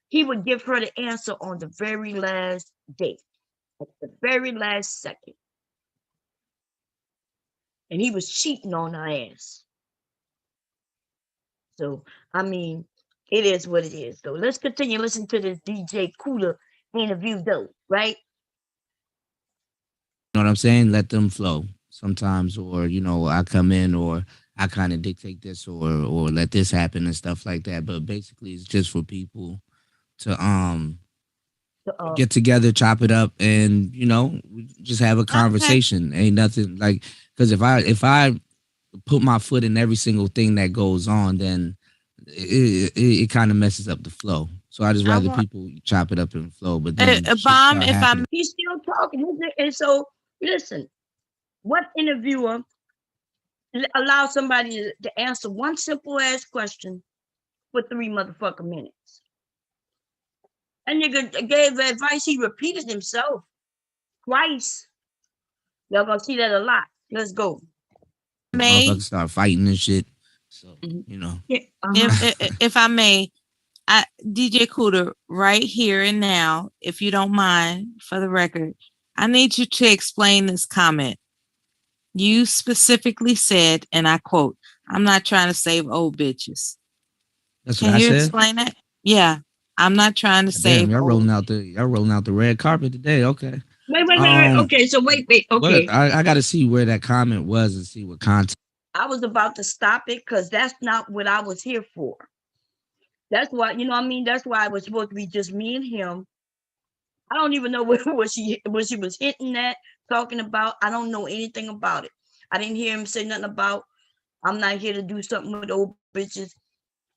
he would give her the answer on the very last day, at the very last second. And he was cheating on her ass. So, I mean, it is what it is. So let's continue listening to this DJ Cuda interview, though, right? You know what I'm saying? Let them flow sometimes, or I come in, or I kind of dictate this, or let this happen and stuff like that. But basically, it's just for people to So, get together, chop it up, and just have a Okay. conversation. Ain't nothing like, because if I put my foot in every single thing that goes on, then it kind of messes up the flow. So I just I rather want people chop it up and flow. But then a shit bomb start if I'm happening. he's still talking. And so, listen, what interviewer allow somebody to answer one simple ass question for 3 motherfucking minutes? And nigga gave advice. He repeated himself twice. Y'all gonna see that a lot. Let's go. may Motherfuckers start fighting and shit. So Mhm. you know. Yeah, uh-huh. if I may, DJ Cuda, right here and now, if you don't mind, for the record, I need you to explain this comment. You specifically said, and I quote, "I'm not trying to save old bitches." That's what Can I you said. explain that? Yeah, I'm not trying to Damn, save y'all old. rolling out the red carpet today. Okay. Wait. Um, Okay, so wait. but Okay. I got to see where that comment was and see what content. I was about to stop it because that's not what I was here for. That's why, you know what I mean? That's why it was supposed to be just me and him. I don't even know what she was hitting at, talking about. I don't know anything about it. I didn't hear him say nothing about I'm not here to do something with old bitches.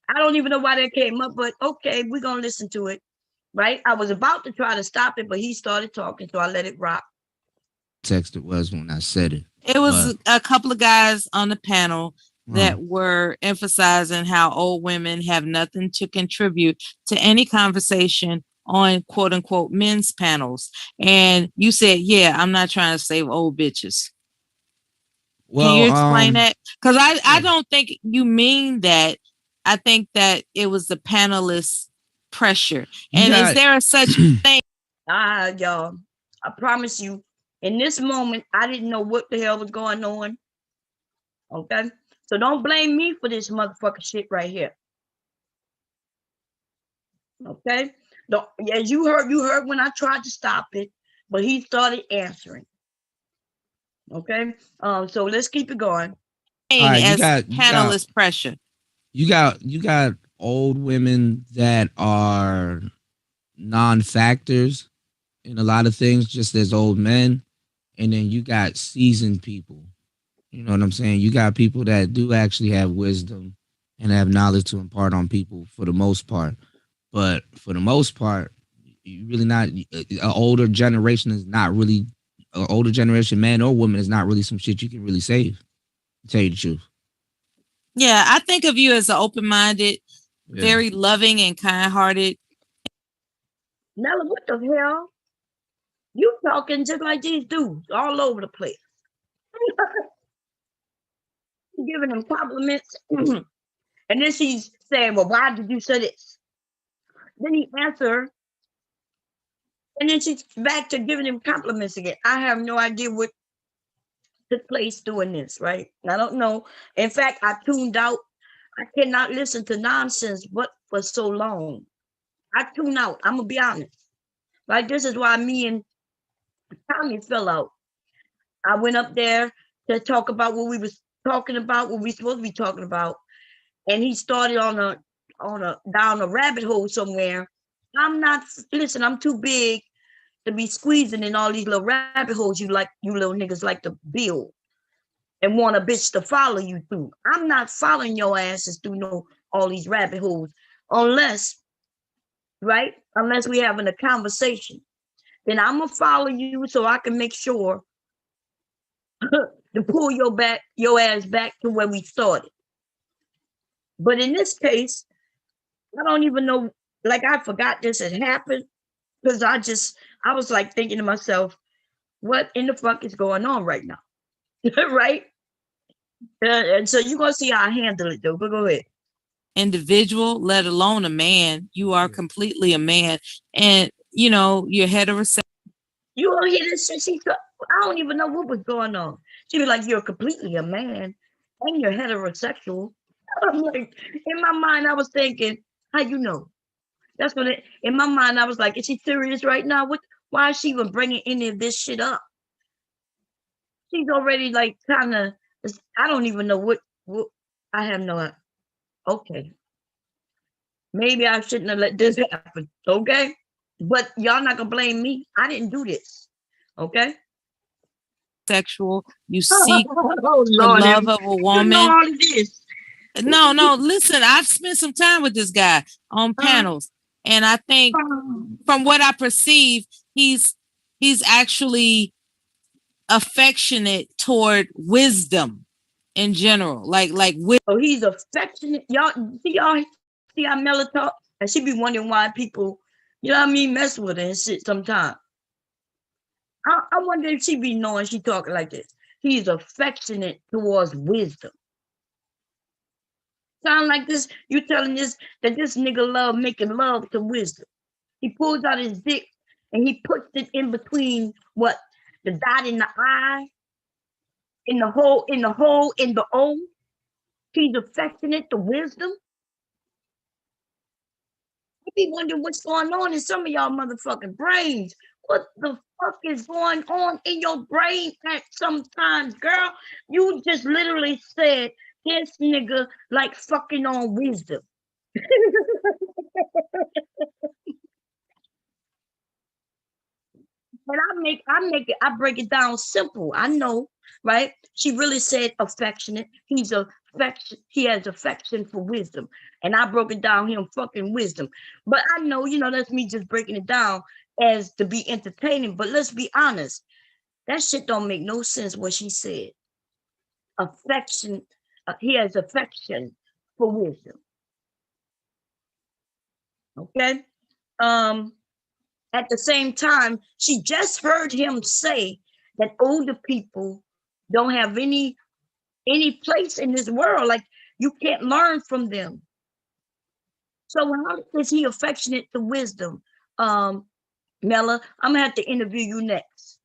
I don't even know why that came up, but okay, we're gonna listen to it. Right? I was about to try to stop it, but he started talking, so I let it rock. text it was when I said it. It was But a couple of guys on the panel uh, that were emphasizing how old women have nothing to contribute to any conversation on quote unquote men's panels. And you said, yeah, I'm not trying to save old bitches. Can well, you explain that? Because I yeah, don't think you mean that. I think that it was the panelists' pressure. you And is got. there such thing? Y'all, I promise you, in this moment, I didn't know what the hell was going on. Okay? So don't blame me for this motherfucker shit right here. Okay? Don't, as you heard when I tried to stop it, but he started answering. Okay? So let's keep it going. All right, As panelist pressure. you got old women that are non-factors in a lot of things, just as old men, and then you got seasoned people. You know what I'm saying? You got people that do actually have wisdom and have knowledge to impart on people for the most part. But for the most part, you really not an older generation is not really an older generation, man or woman, is not really some shit you can really save. To tell you the truth. Yeah, I think of you as an open-minded, Yeah. very loving and kind-hearted. Nella, what the hell? You talking just like these dudes all over the place. Giving them compliments. And then she's saying, well, why did you say this? Then he answered, and then she's back to giving him compliments again. I have no idea what took place doing this, right? I don't know. In fact, I tuned out. I cannot listen to nonsense but for so long. I tune out. I'm gonna be honest. Like this is why me and Tommy fell out. I went up there to talk about what we was talking about, what we supposed to be talking about, and he started on a down a rabbit hole somewhere. I'm not listen. I'm too big to be squeezing in all these little rabbit holes you little niggas like to build and want a bitch to follow you through. I'm not following your asses through no all these rabbit holes unless right unless we having a conversation. Then I'm gonna follow you so I can make sure to pull your ass back to where we started. But in this case, I don't even know. Like I forgot this had happened because I was like thinking to myself, what in the fuck is going on right now? Right? And so you're gonna see how I handle it though. But go ahead. Individual, let alone a man. You are completely a man, and you're heterosexual. You don't hear this shit. I don't even know what was going on. She was like, "You're completely a man, and you're heterosexual." I'm like, in my mind, I was thinking, "How you know?" That's what in my mind I was like, "Is she serious right now? What? Why is she even bringing any of this shit up?" She's already like kind of. I don't even know what. I have no. Okay, maybe I shouldn't have let this happen. Okay, but y'all not gonna blame me. I didn't do this. Okay. You seek Oh the Lord, love of a you know woman. all of this. No, listen, I've spent some time with this guy on panels, and I think from what I perceive, he's actually affectionate toward wisdom in general. Like Oh, he's affectionate. Y'all see how Mela talk? And she be wondering why people, you know what I mean, mess with her and shit sometimes. I wonder if she be knowing she talking like this. He's affectionate towards wisdom. Sound like this, you telling this that this nigga love making love to wisdom. He pulls out his dick and he puts it in between what? The dot in the I, in the O. He's affectionate to wisdom. I be wondering what's going on in some of y'all motherfucking brains. What the fuck is going on in your brain at sometimes, girl? You just literally said this nigga like fucking on wisdom. But I break it down simple. I know, right? She really said affectionate. He has affection for wisdom. And I broke it down him fucking wisdom. But I know, that's me just breaking it down as to be entertaining. But let's be honest. That shit don't make no sense what she said. Affection, he has affection for wisdom. Okay. Um, at the same time, she just heard him say that older people don't have any place in this world. Like you can't learn from them. So how is he affectionate to wisdom? Mela, I'm gonna have to interview you next.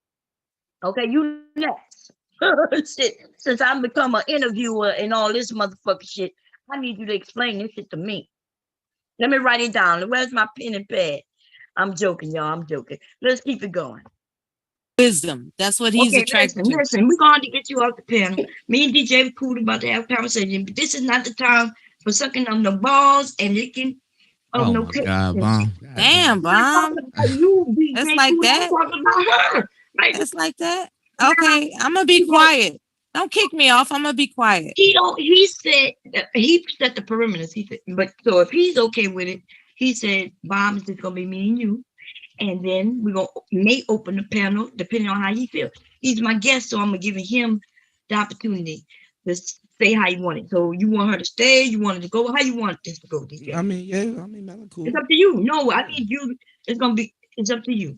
Okay, you next. Shit. Since I've become an interviewer and all this motherfucker shit, I need you to explain this shit to me. Let me write it down. Where's my pen and pad? I'm joking, y'all. I'm joking. Let's keep it going. Wisdom. That's what he's Okay, attracted to. listen. We're going to get you off the panel. Me and DJ Cuda about to have a conversation, but this is not the time for sucking on the balls and licking of Oh no my cake. God, Bomb. God Damn, I'm not Bomb. talking about you, That's DJ like Cuda. I'm that. talking about her. Right That's like that. now, Okay, I'm gonna be he don't- quiet. Don't kick me off. I'm gonna be quiet. he don't. He said that he set the perimeters. He said, but so if he's okay with it, he said, "Bomb, it's just gonna be me and you." And then we're gonna may open the panel depending on how he feels. He's my guest, so I'm gonna give him the opportunity to say how you want it. So you want her to stay? You want it to go? How you want this to go, DJ? I mean, yeah, I mean, Mela, cool. It's up to you. No, I need you. It's gonna be. It's up to you.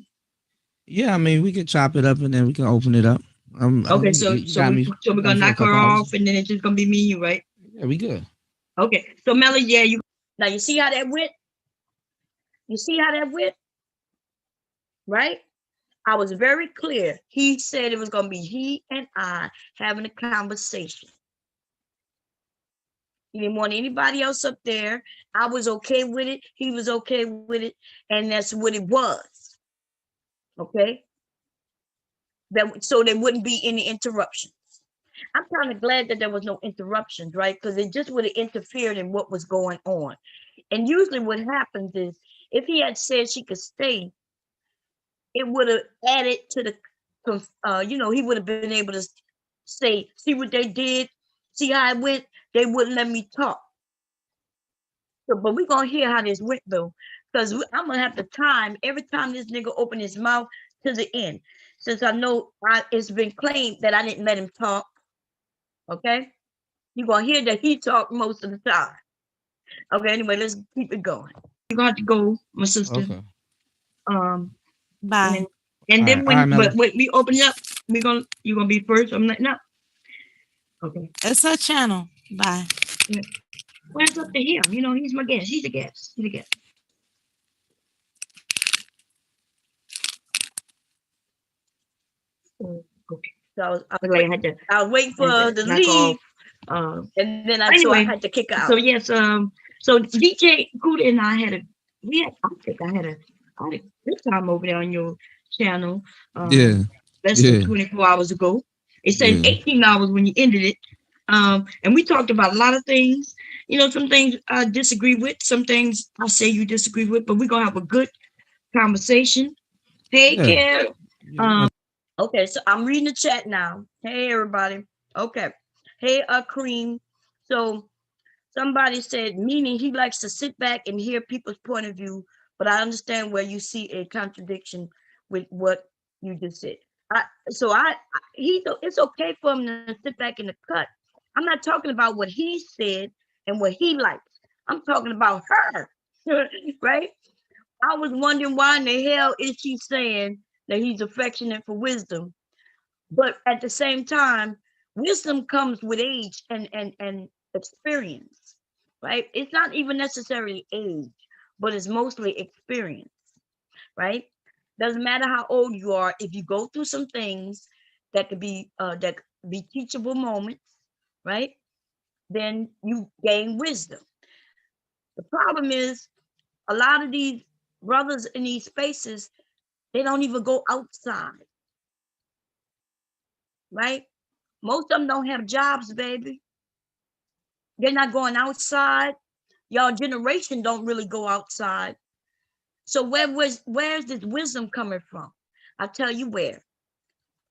Yeah, I mean, we can chop it up and then we can open it up. Okay, You got me. so You we're got me gonna for a knock her couple hours. off, and then it's just gonna be me and you, right? Yeah, we good. Okay. So Melly, yeah, you now you see how that went. You see how that went, right? I was very clear. He said it was gonna be he and I having a conversation. He didn't want anybody else up there. I was okay with it. He was okay with it. And that's what it was. Okay. That so there wouldn't be any interruptions. I'm kind of glad that there was no interruptions, right? Because it just would have interfered in what was going on. And usually what happens is if he had said she could stay, it would have added to the he would have been able to say, see what they did, see how it went. They wouldn't let me talk. So, but we're gonna hear how this went though, because I'm gonna have to time every time this nigga open his mouth to the end. Since I know it's been claimed that I didn't let him talk. Okay, you're gonna hear that he talked most of the time. Okay, anyway, let's keep it going. You're gonna have to go, my sister. Okay. Um, Bye. and then All right, Mela. but when we open it up, you're gonna be first. I'm letting up. Okay. It's her channel. Bye. Yeah. Well, it's up to him. You know, he's my guest. He's a guest. He's a guest. Okay. So I was waiting for her to leave. And then I had to kick her out. So yes, so DJ Cuda and I had a I had a good time over there on your channel. Yeah. Less than 24 hours ago. It said 18 hours when you ended it. And we talked about a lot of things. You know, some things I disagree with, some things I say you disagree with, but we're gonna have a good conversation. Hey, Kim. Okay, so I'm reading the chat now. Hey, everybody. Okay. Hey, Cream. So somebody said, meaning he likes to sit back and hear people's point of view, but I understand where you see a contradiction with what you just said. It's okay for him to sit back in the cut. I'm not talking about what he said and what he likes. I'm talking about her, right? I was wondering why in the hell is she saying that he's affectionate for wisdom, but at the same time, wisdom comes with age and experience, right? It's not even necessarily age, but it's mostly experience, right? Doesn't matter how old you are, if you go through some things that could be teachable moments, right? Then you gain wisdom. The problem is a lot of these brothers in these spaces, they don't even go outside, right? Most of them don't have jobs, baby. They're not going outside. Y'all generation don't really go outside. So where's this wisdom coming from? I'll tell you where.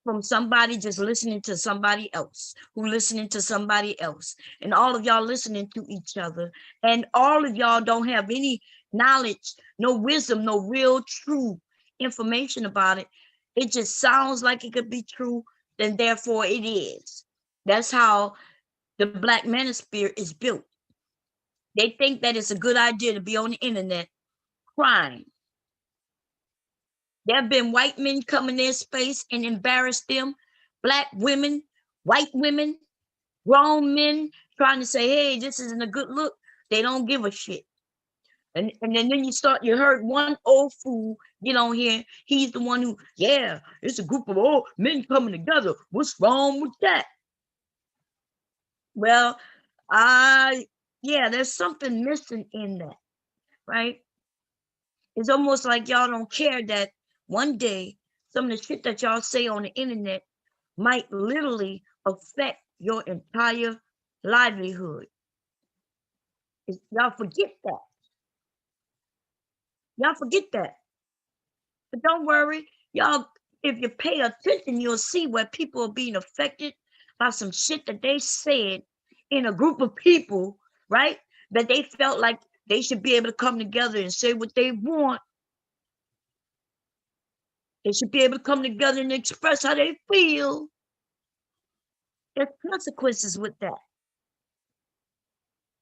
From somebody just listening to somebody else, who listening to somebody else. And all of y'all listening to each other. And all of y'all don't have any knowledge, no wisdom, no real true information about it. It just sounds like it could be true, then therefore it is. That's how the black manosphere is built. They think that it's a good idea to be on the internet crying. There have been white men come in their space and embarrass them, black women, white women, grown men trying to say, hey, this isn't a good look. They don't give a shit. And then you heard one old fool get on here. He's the one who, yeah, it's a group of old men coming together. What's wrong with that? Well, yeah, there's something missing in that, right? It's almost like y'all don't care that one day some of the shit that y'all say on the internet might literally affect your entire livelihood. Y'all forget that. Y'all forget that. But don't worry, y'all, if you pay attention, you'll see where people are being affected by some shit that they said in a group of people, right? That they felt like they should be able to come together and say what they want. They should be able to come together and express how they feel. There's consequences with that.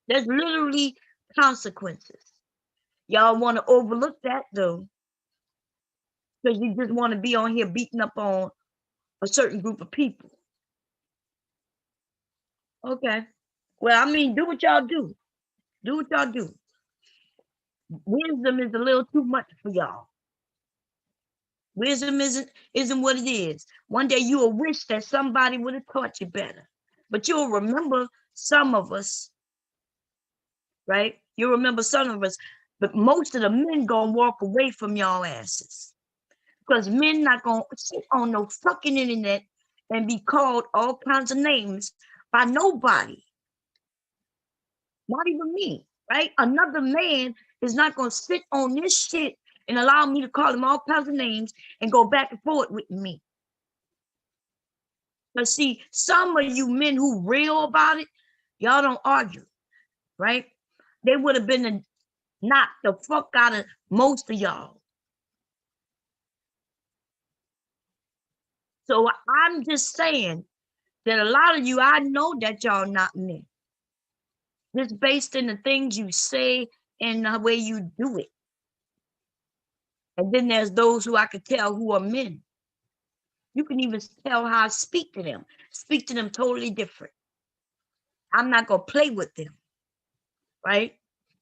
There's literally consequences. Y'all want to overlook that though, because you just want to be on here beating up on a certain group of people. Okay. Well, I mean, do what y'all do. Do what y'all do. Wisdom is a little too much for y'all. Wisdom isn't what it is. One day you will wish that somebody would have taught you better. But you'll remember some of us, right? You'll remember some of us, but most of the men gonna walk away from y'all asses. Because men not gonna sit on no fucking internet and be called all kinds of names by nobody. Not even me, right? Another man is not gonna sit on this shit and allow me to call him all kinds of names and go back and forth with me. But see, some of you men who real about it, y'all don't argue, right? They would have been knocked the fuck out of most of y'all. So I'm just saying that a lot of you, I know that y'all not men. Just based in the things you say and the way you do it. And then there's those who I could tell who are men. You can even tell how I speak to them. Speak to them totally different. I'm not going to play with them, right?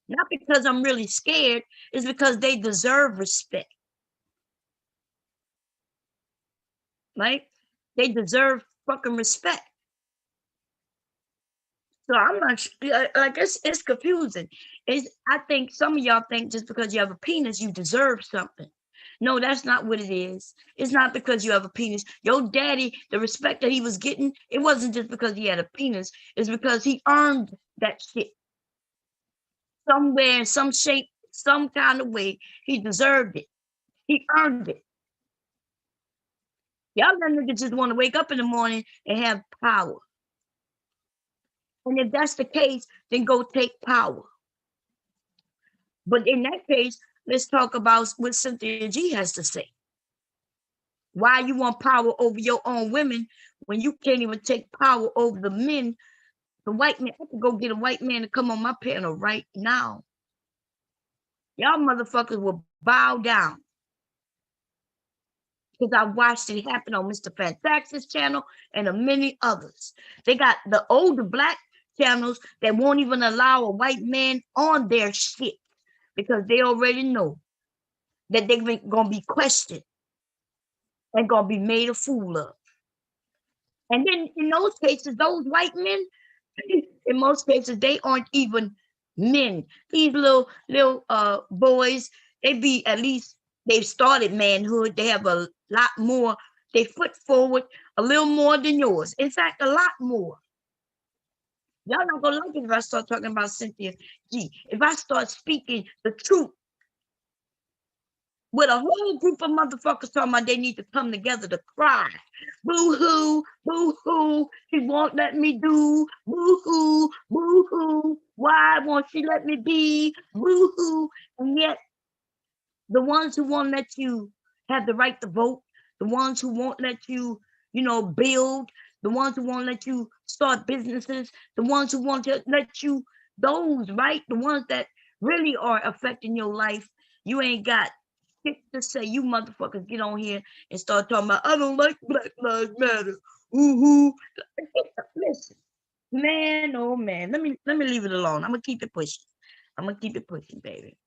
Not because I'm really scared. It's because they deserve respect, right? They deserve fucking respect. So I'm not, like, it's confusing. I think some of y'all think just because you have a penis, you deserve something. No, that's not what it is. It's not because you have a penis. Your daddy, the respect that he was getting, it wasn't just because he had a penis. It's because he earned that shit. Somewhere, in some shape, some kind of way, he deserved it. He earned it. Y'all niggas just want to wake up in the morning and have power. And if that's the case, then go take power. But in that case, let's talk about what Cynthia G has to say. Why you want power over your own women when you can't even take power over the men, the white man. I could go get a white man to come on my panel right now. Y'all motherfuckers will bow down. Because I watched it happen on Mr. Fantax's channel and many others. They got the older black channels that won't even allow a white man on their shit because they already know that they're going to be questioned and going to be made a fool of. And then in those cases, those white men, in most cases, they aren't even men. These little boys, they be at least, they've started manhood. They have a lot more, they foot forward a little more than yours. In fact, a lot more. Y'all not gonna like it if I start talking about Cynthia G. If I start speaking the truth with a whole group of motherfuckers talking about they need to come together to cry. Boo-hoo, boo-hoo, she won't let me do. Boo-hoo, boo-hoo, why won't she let me be? Boo-hoo. And yet, the ones who won't let you have the right to vote, the ones who won't let you, build, the ones who won't let you start businesses, the ones who want to let you, those, right? The ones that really are affecting your life. You ain't got shit to say. You motherfuckers get on here and start talking about, I don't like Black Lives Matter. Ooh, listen, man, oh man, let me leave it alone. I'm gonna keep it pushing. I'm gonna keep it pushing, baby.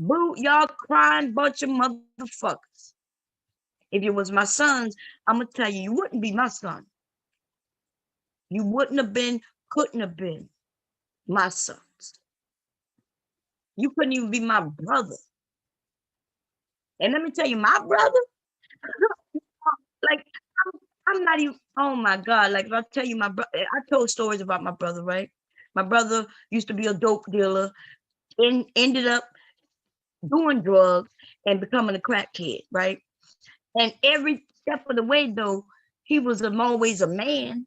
Boo, y'all crying bunch of motherfuckers. If it was my sons, I'm gonna tell you, you wouldn't be my son. You wouldn't have been, couldn't have been my sons. You couldn't even be my brother. And let me tell you, my brother, like, I'm not even, oh my God, like if I tell you my brother, I told stories about my brother, right? My brother used to be a dope dealer and ended up doing drugs and becoming a crack kid, right? And every step of the way, though, he was always a man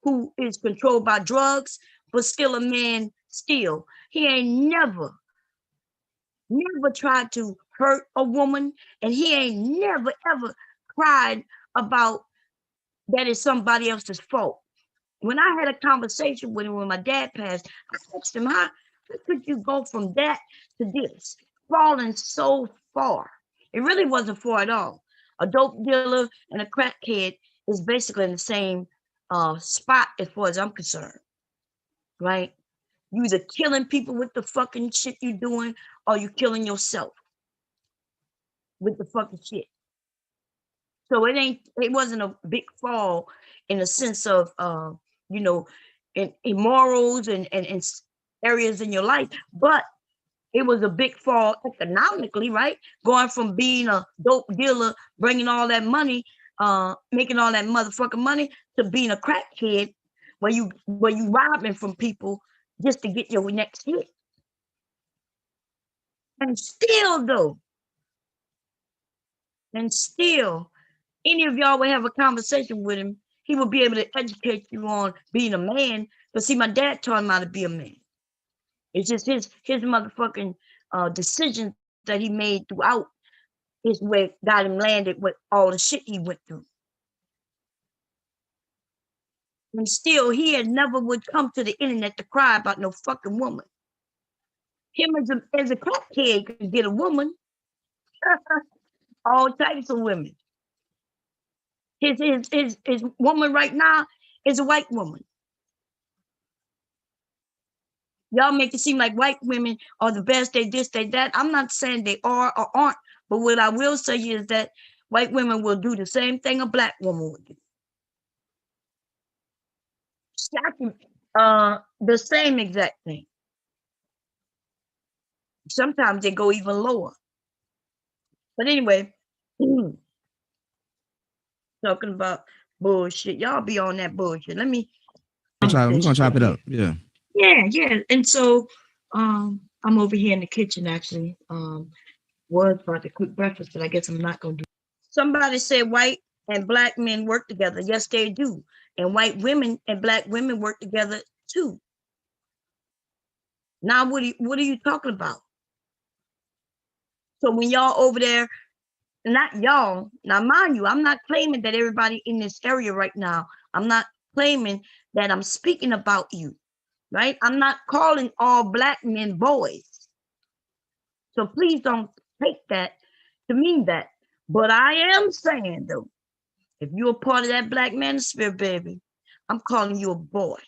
who is controlled by drugs, but still a man still. He ain't never tried to hurt a woman, and he ain't never, ever cried about that is somebody else's fault. When I had a conversation with him when my dad passed, I asked him, how could you go from that to this, falling so far? It really wasn't far at all. A dope dealer and a crackhead is basically in the same spot as far as I'm concerned, right? You either killing people with the fucking shit you doing, or you killing yourself with the fucking shit. So it wasn't a big fall in the sense of you know, in morals and areas in your life, but it was a big fall economically, right? Going from being a dope dealer, bringing all that money, making all that motherfucking money, to being a crackhead where you robbing from people just to get your next hit. And still though, and still, any of y'all would have a conversation with him, he would be able to educate you on being a man. But see, my dad taught him how to be a man. It's just his motherfucking decisions that he made throughout is what got him landed with all the shit he went through. And still, he had never would come to the internet to cry about no fucking woman. Him as a crack kid could get a woman, all types of women. His woman right now is a white woman. Y'all make it seem like white women are the best, they this, they that. I'm not saying they are or aren't, but what I will say is that white women will do the same thing a black woman would do. The same exact thing. Sometimes they go even lower. But anyway, talking about bullshit. Y'all be on that bullshit. Let me. We're gonna chop it up. Yeah. Yeah. And so I'm over here in the kitchen actually. Was about to cook breakfast, but I guess I'm not gonna do. Somebody said white and black men work together. Yes, they do. And white women and black women work together too. Now, what are you talking about? So when y'all over there, not y'all, now mind you, I'm not claiming that everybody in this area right now, I'm not claiming that I'm speaking about you, right? I'm not calling all black men boys. So please don't take that to mean that. But I am saying though, if you're a part of that black manosphere, baby, I'm calling you a boy.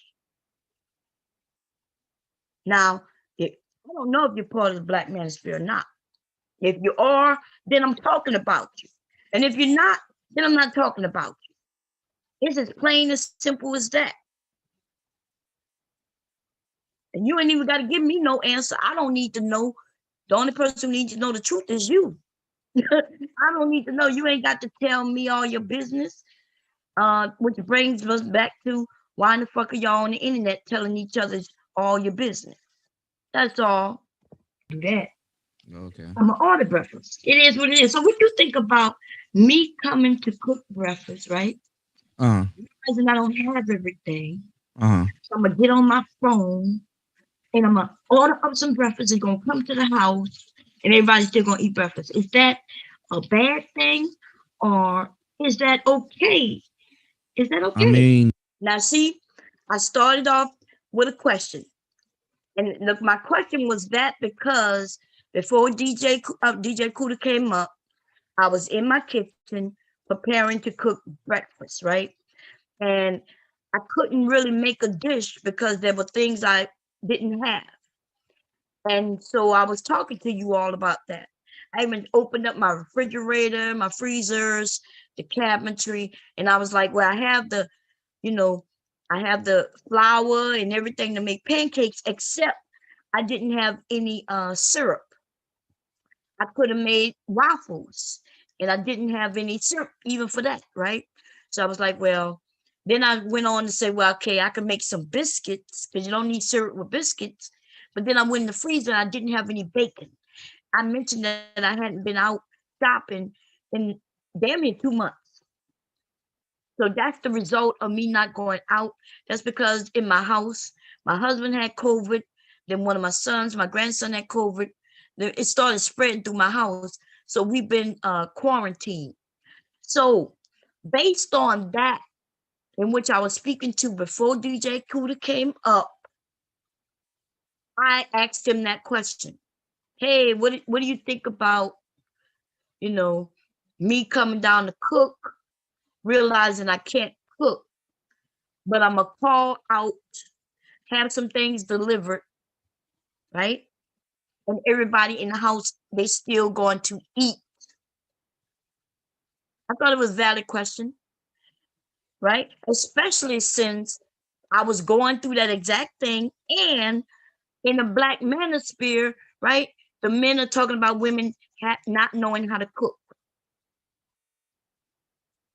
Now, I don't know if you're part of the black manosphere or not. If you are, then I'm talking about you. And if you're not, then I'm not talking about you. It's as plain as simple as that. And you ain't even got to give me no answer. I don't need to know. The only person who needs to know the truth is you. I don't need to know. You ain't got to tell me all your business. Which brings us back to why in the fuck are y'all on the internet telling each other all your business? That's all. Do that. Okay. I'm gonna order breakfast. It is what it is. So what you think about me coming to cook breakfast, right? Because I don't have everything. So I'm gonna get on my phone and I'm gonna order up some breakfast. It's gonna come to the house and everybody's still gonna eat breakfast. Is that a bad thing Or is that okay? Is that I okay? mean, Now, see, I started off with a question. And look, my question was that because before DJ Cuda came up, I was in my kitchen preparing to cook breakfast, right? And I couldn't really make a dish because there were things I didn't have. And so I was talking to you all about that. I even opened up my refrigerator, my freezers, the cabinetry, and I was like, well, you know, I have the flour and everything to make pancakes, except I didn't have any syrup. I could have made waffles and I didn't have any syrup even for that, right? So I was like, well, then I went on to say, well, okay, I can make some biscuits because you don't need syrup with biscuits. But then I went in the freezer and I didn't have any bacon. I mentioned that I hadn't been out shopping in damn near 2 months. So that's the result of me not going out. That's because in my house, my husband had COVID. Then one of my sons, my grandson had COVID. It started spreading through my house. So we've been quarantined. So based on that, in which I was speaking to before DJ Cuda came up, I asked him that question. Hey, what do you think about, you know, me coming down to cook, realizing I can't cook, but I'm gonna call out, have some things delivered, right? And everybody in the house, they still going to eat. I thought it was a valid question, right? Especially since I was going through that exact thing. And in the Black manosphere, right? The men are talking about women not knowing how to cook.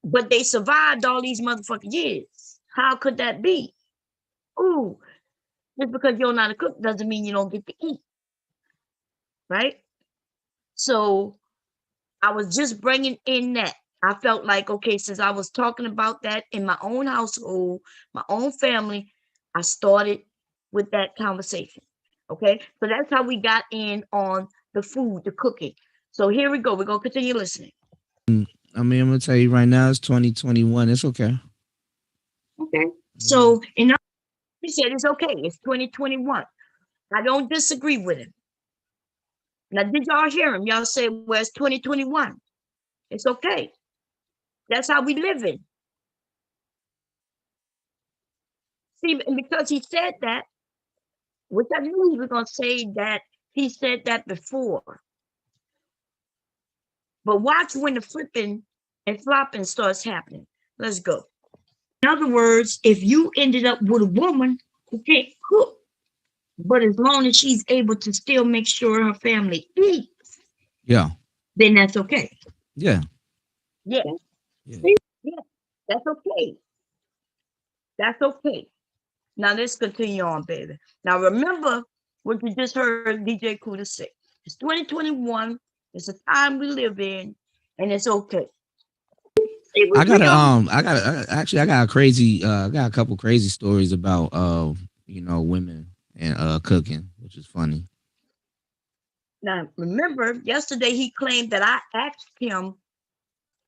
But they survived all these motherfucking years. How could that be? Ooh, just because you don't know how to cook doesn't mean you don't get to eat, right? So I was just bringing in that. I felt like, okay, since I was talking about that in my own household, my own family, I started with that conversation. Okay, so that's how we got in on the food, the cooking. So here we go. We're going to continue listening. I mean, I'm gonna tell you right now, it's 2021. It's okay. Okay, Yeah. so he said it's okay. It's 2021. I don't disagree with him. Now, did y'all hear him? Y'all say, well, it's 2021. It's okay. That's how we live in. See, and because he said that, which I knew he was going to say that he said that before. But watch when the flipping and flopping starts happening. Let's go. In other words, if you ended up with a woman who can't cook, but as long as she's able to still make sure her family eats, Yeah. then that's okay. Yeah. Yeah. Yeah. See? Yeah. That's okay. That's okay. Now let's continue on, baby. Now remember what you just heard DJ Kuda say. It's 2021. It's a time we live in, and it's okay. See, I got a crazy I got a couple crazy stories about women and cooking, which is funny. now remember yesterday he claimed that I asked him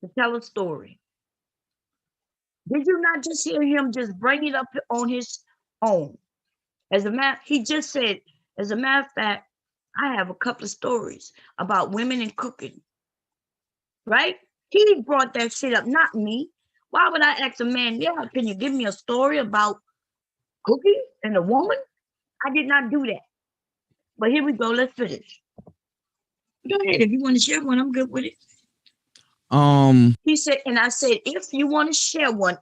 to tell a story. Did you not just hear him just bring it up on his own? He just said, as a matter of fact, I have a couple of stories about women and cooking, right? He brought that shit up, not me. Why would I ask a man, yeah, can you give me a story about cooking and a woman? I did not do that. But here we go. Let's finish. Go ahead. If you want to share one, I'm good with it. Um, He said, and I said, if you want to share one,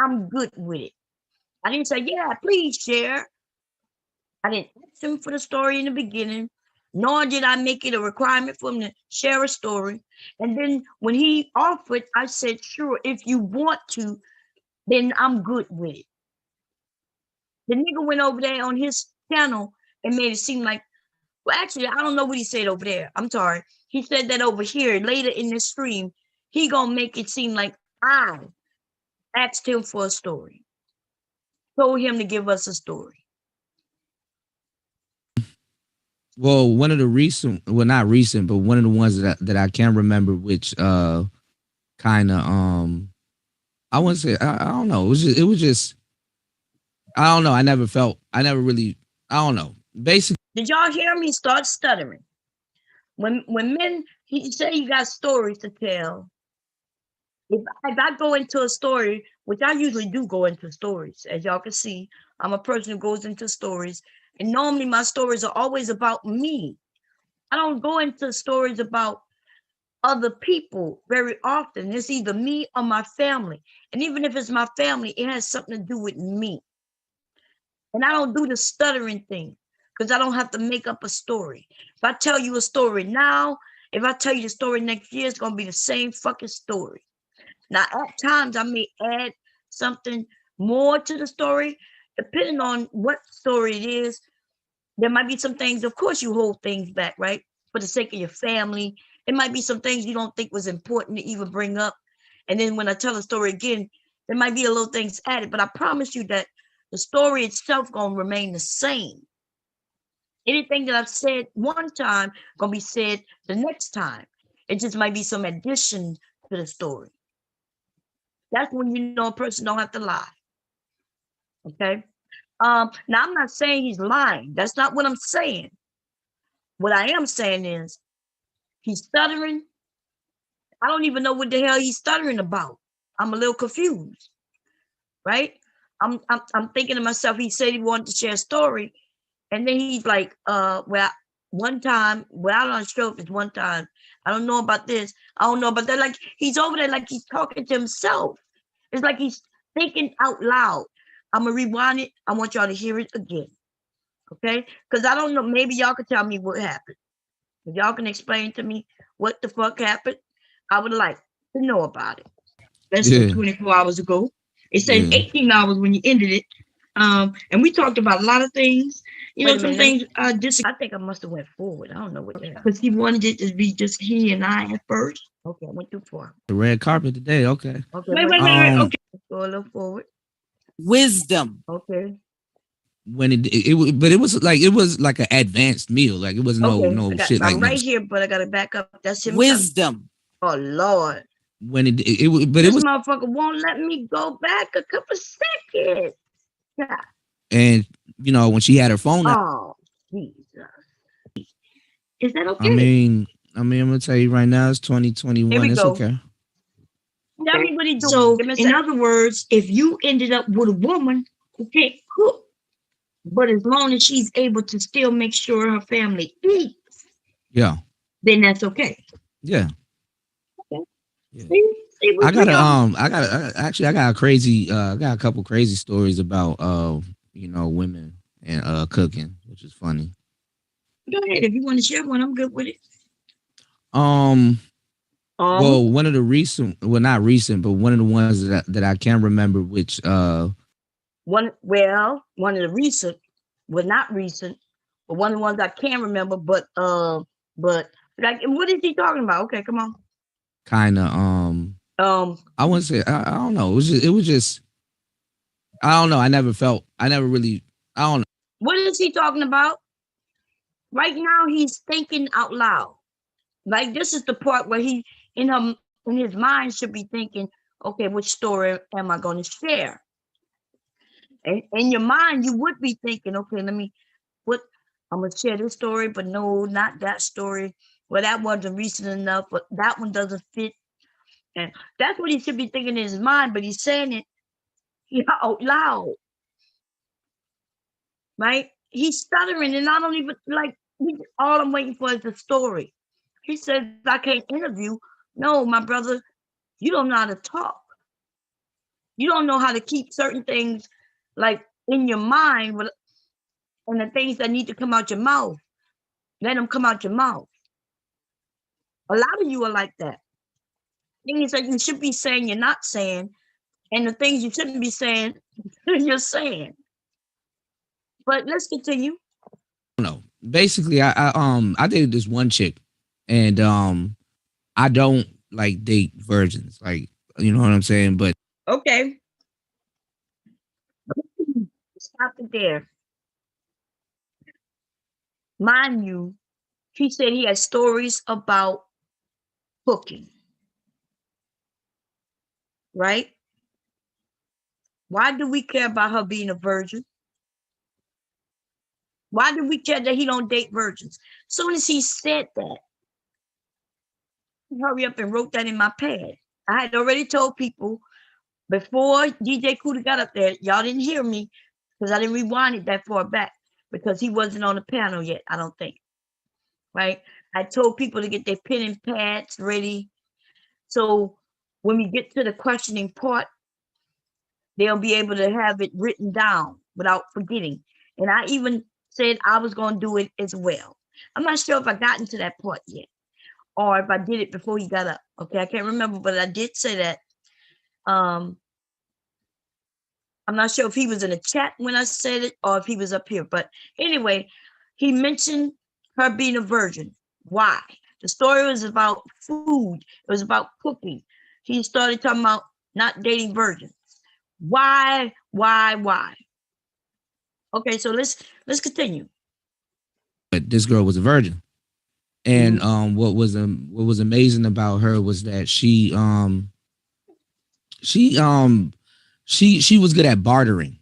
I'm good with it. I didn't say, yeah, please share. I didn't ask him for the story in the beginning, nor did I make it a requirement for him to share a story. And then when he offered, I said, sure, if you want to, then I'm good with it. The nigga went over there on his channel and made it seem like, well, actually, I don't know what he said over there. I'm sorry. He said that over here later in the stream, he gonna make it seem like I asked him for a story, told him to give us a story. Well, one of the recent, well, not recent, but one of the ones that I can remember, which kind of I wouldn't say I don't know. It was just I don't know. I never really I don't know. Basically, Did y'all hear me start stuttering? When men he say you got stories to tell. If I go into a story, which I usually do go into stories, as y'all can see, I'm a person who goes into stories, and normally my stories are always about me. I don't go into stories about other people very often. It's either me or my family. And even if it's my family, it has something to do with me. And I don't do the stuttering thing because I don't have to make up a story. If I tell you a story now, if I tell you the story next year, it's going to be the same fucking story. Now, at times, I may add something more to the story, depending on what story it is. There might be some things, of course, you hold things back, right? For the sake of your family. It might be some things you don't think was important to even bring up. And then when I tell a story again, there might be a little things added, but I promise you that the story itself gonna remain the same. Anything that I've said one time gonna be said the next time. It just might be some addition to the story. That's when you know a person don't have to lie. Okay. Now I'm not saying he's lying. That's not what I'm saying. What I am saying is he's stuttering. I don't even know what the hell he's stuttering about. I'm a little confused, right? I'm thinking to myself, he said he wanted to share a story, and then he's like, well, one time, well, I'm not sure if it's one time. I don't know about this. I don't know about that. Like he's over there, like he's talking to himself. It's like he's thinking out loud. I'm gonna rewind it. I want y'all to hear it again, okay? Because I don't know. Maybe y'all can tell me what happened. If y'all can explain to me what the fuck happened, I would like to know about it. Less than yeah, 24 hours ago. It says yeah. 18 hours when you ended it. And we talked about a lot of things. You know, some things I think I must have went forward. I don't know what that because he wanted it to be just he and I at first. Okay, I went too far. The red carpet today. Okay. Okay, wait. Okay, let's go a little forward. Wisdom. Okay. When but it was like an advanced meal. Like it was Okay, no shit like I'm no. right here, but I gotta back up. That's him. Wisdom. Oh Lord. When but it This was motherfucker won't let me go back a couple seconds. Yeah. and when she had her phone out. Oh, Jesus. Is that I okay? mean, I'm gonna tell you right now, it's Here 2021. we It's go. okay. Tell me what he do. So, in other words, if you ended up with a woman who can't cook, but as long as she's able to still make sure her family eats, Yeah, then that's okay. yeah, Okay. yeah. See, I got a crazy I got a couple crazy stories about women and cooking, which is funny. Go ahead if you want to share one. I'm good with it. Um, Um, well, one of the recent, well, not recent, but one of the ones that I can remember, which one of the recent, well, not recent, but one of the ones I can't remember. But like, what is he talking about? Okay, come on. kind of I wouldn't say I don't know. It was just I don't know. I never really I don't know. What is he talking about? Right now, he's thinking out loud. Like this is the part where he in his mind should be thinking, okay, which story am I going to share? And in your mind, you would be thinking, okay, let me what I'm gonna share this story, but no, not that story. Well, that wasn't recent enough, but that one doesn't fit. And that's what he should be thinking in his mind, but he's saying it out loud, right? He's stuttering, and I don't even like. All I'm waiting for is the story. He says I can't interview. No, my brother, you don't know how to talk. You don't know how to keep certain things like in your mind, and the things that need to come out your mouth. Let them come out your mouth. A lot of you are like that. Things that you should be saying, you're not saying, and the things you shouldn't be saying, you're saying. But let's continue. No. Basically, I dated this one chick, and I don't like date virgins, like you know what I'm saying. But Okay, stop it there. mind you, he said he had stories about cooking, right? Why do we care about her being a virgin? Why do we care that he don't date virgins? Soon as he said that, I hurry up and wrote that in my pad. I had already told people before DJ Cuda got up there, y'all didn't hear me because I didn't rewind it that far back because he wasn't on the panel yet, I don't think. Right? I told people to get their pen and pads ready. So when we get to the questioning part, they'll be able to have it written down without forgetting. And I even said I was going to do it as well. I'm not sure if I got into that part yet or if I did it before he got up. Okay, I can't remember, but I did say that. Um, I'm not sure if he was in the chat when I said it or if he was up here. But anyway, he mentioned her being a virgin. Why? The story was about food. It was about cooking. He started talking about not dating virgins. Why? Okay, so let's continue. But this girl was a virgin. And what was amazing about her was that she she was good at bartering.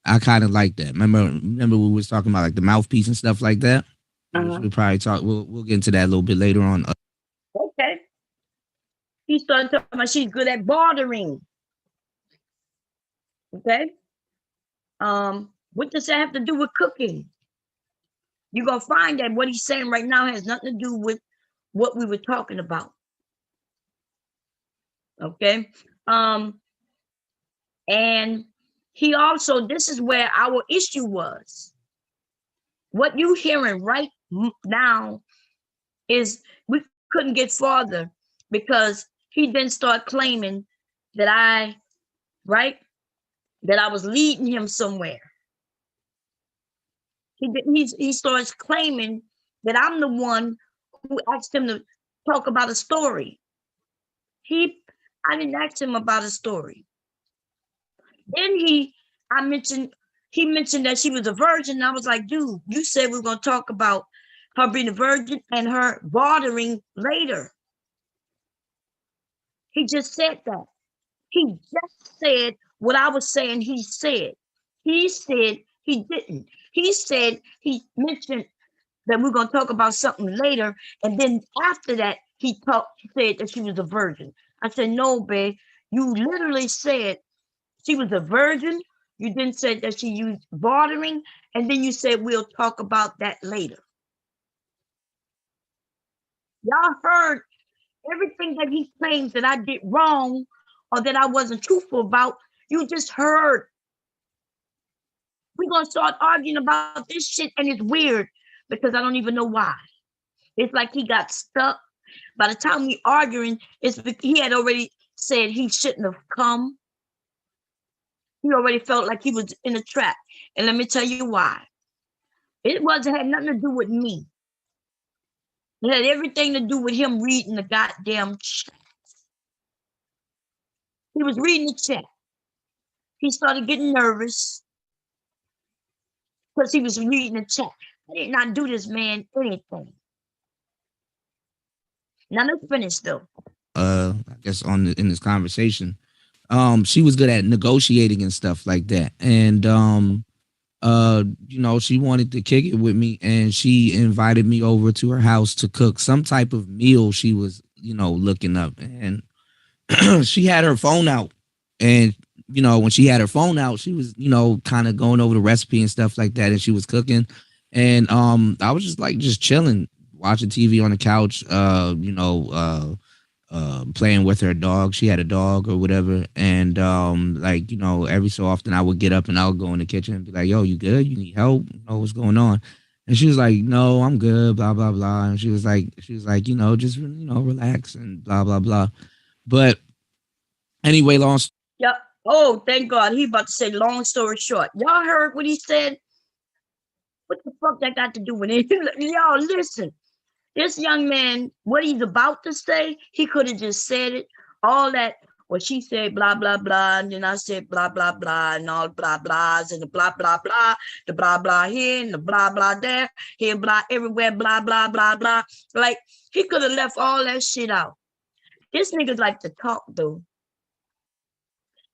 I kind of like that. Remember we was talking about like the mouthpiece and stuff like that. Which we'll probably talk. We'll get into that a little bit later on. Okay. He started talking about she's good at bartering. Okay. What does that have to do with cooking? You're gonna find that what he's saying right now has nothing to do with what we were talking about. Okay. And he also, this is where our issue was. What you hearing right now is we couldn't get farther because he then started claiming that I was leading him somewhere. He starts claiming that I'm the one who asked him to talk about a story. I didn't ask him about a story. Then he mentioned that she was a virgin. And I was like, dude, you said we were going to talk about her being a virgin and her bartering later. He just said that. He just said what I was saying he said. He said he didn't. He said he mentioned that we're going to talk about something later. And then after that, he said that she was a virgin. I said, no, babe, you literally said she was a virgin. You then said that she used bartering. And then you said, we'll talk about that later. Y'all heard everything that he claims that I did wrong or that I wasn't truthful about. You just heard. We're going to start arguing about this shit, and it's weird because I don't even know why. It's like he got stuck. By the time we arguing, he had already said he shouldn't have come. He already felt like he was in a trap. And let me tell you why. It had nothing to do with me. It had everything to do with him reading the goddamn chat. He was reading the chat. He started getting nervous because he was reading the chat. I did not do this man anything. Now let's finish though. I guess in this conversation, she was good at negotiating and stuff like that, and she wanted to kick it with me, and she invited me over to her house to cook some type of meal she was, looking up, and she had her phone out, and when she had her phone out, she was, kind of going over the recipe and stuff like that, and she was cooking, and I was just chilling, watching TV on the couch, playing with her dog. She had a dog or whatever. And every so often I would get up and I would go in the kitchen and be like, yo, you good? You need help? What's going on? And she was like, no, I'm good, blah, blah, blah. And she was like, just, relax and blah, blah, blah. But anyway, Yep. Oh, thank God. He about to say long story short. Y'all heard what he said? What the fuck that got to do with it? Y'all listen. This young man, what he's about to say, he could have just said it. All that Well, she said blah blah blah, and then I said blah blah blah, and all blah blahs, and the blah blah blah, the blah blah here, and the blah blah there, here blah everywhere, blah blah blah blah. Like he could have left all that shit out. This niggas like to talk though,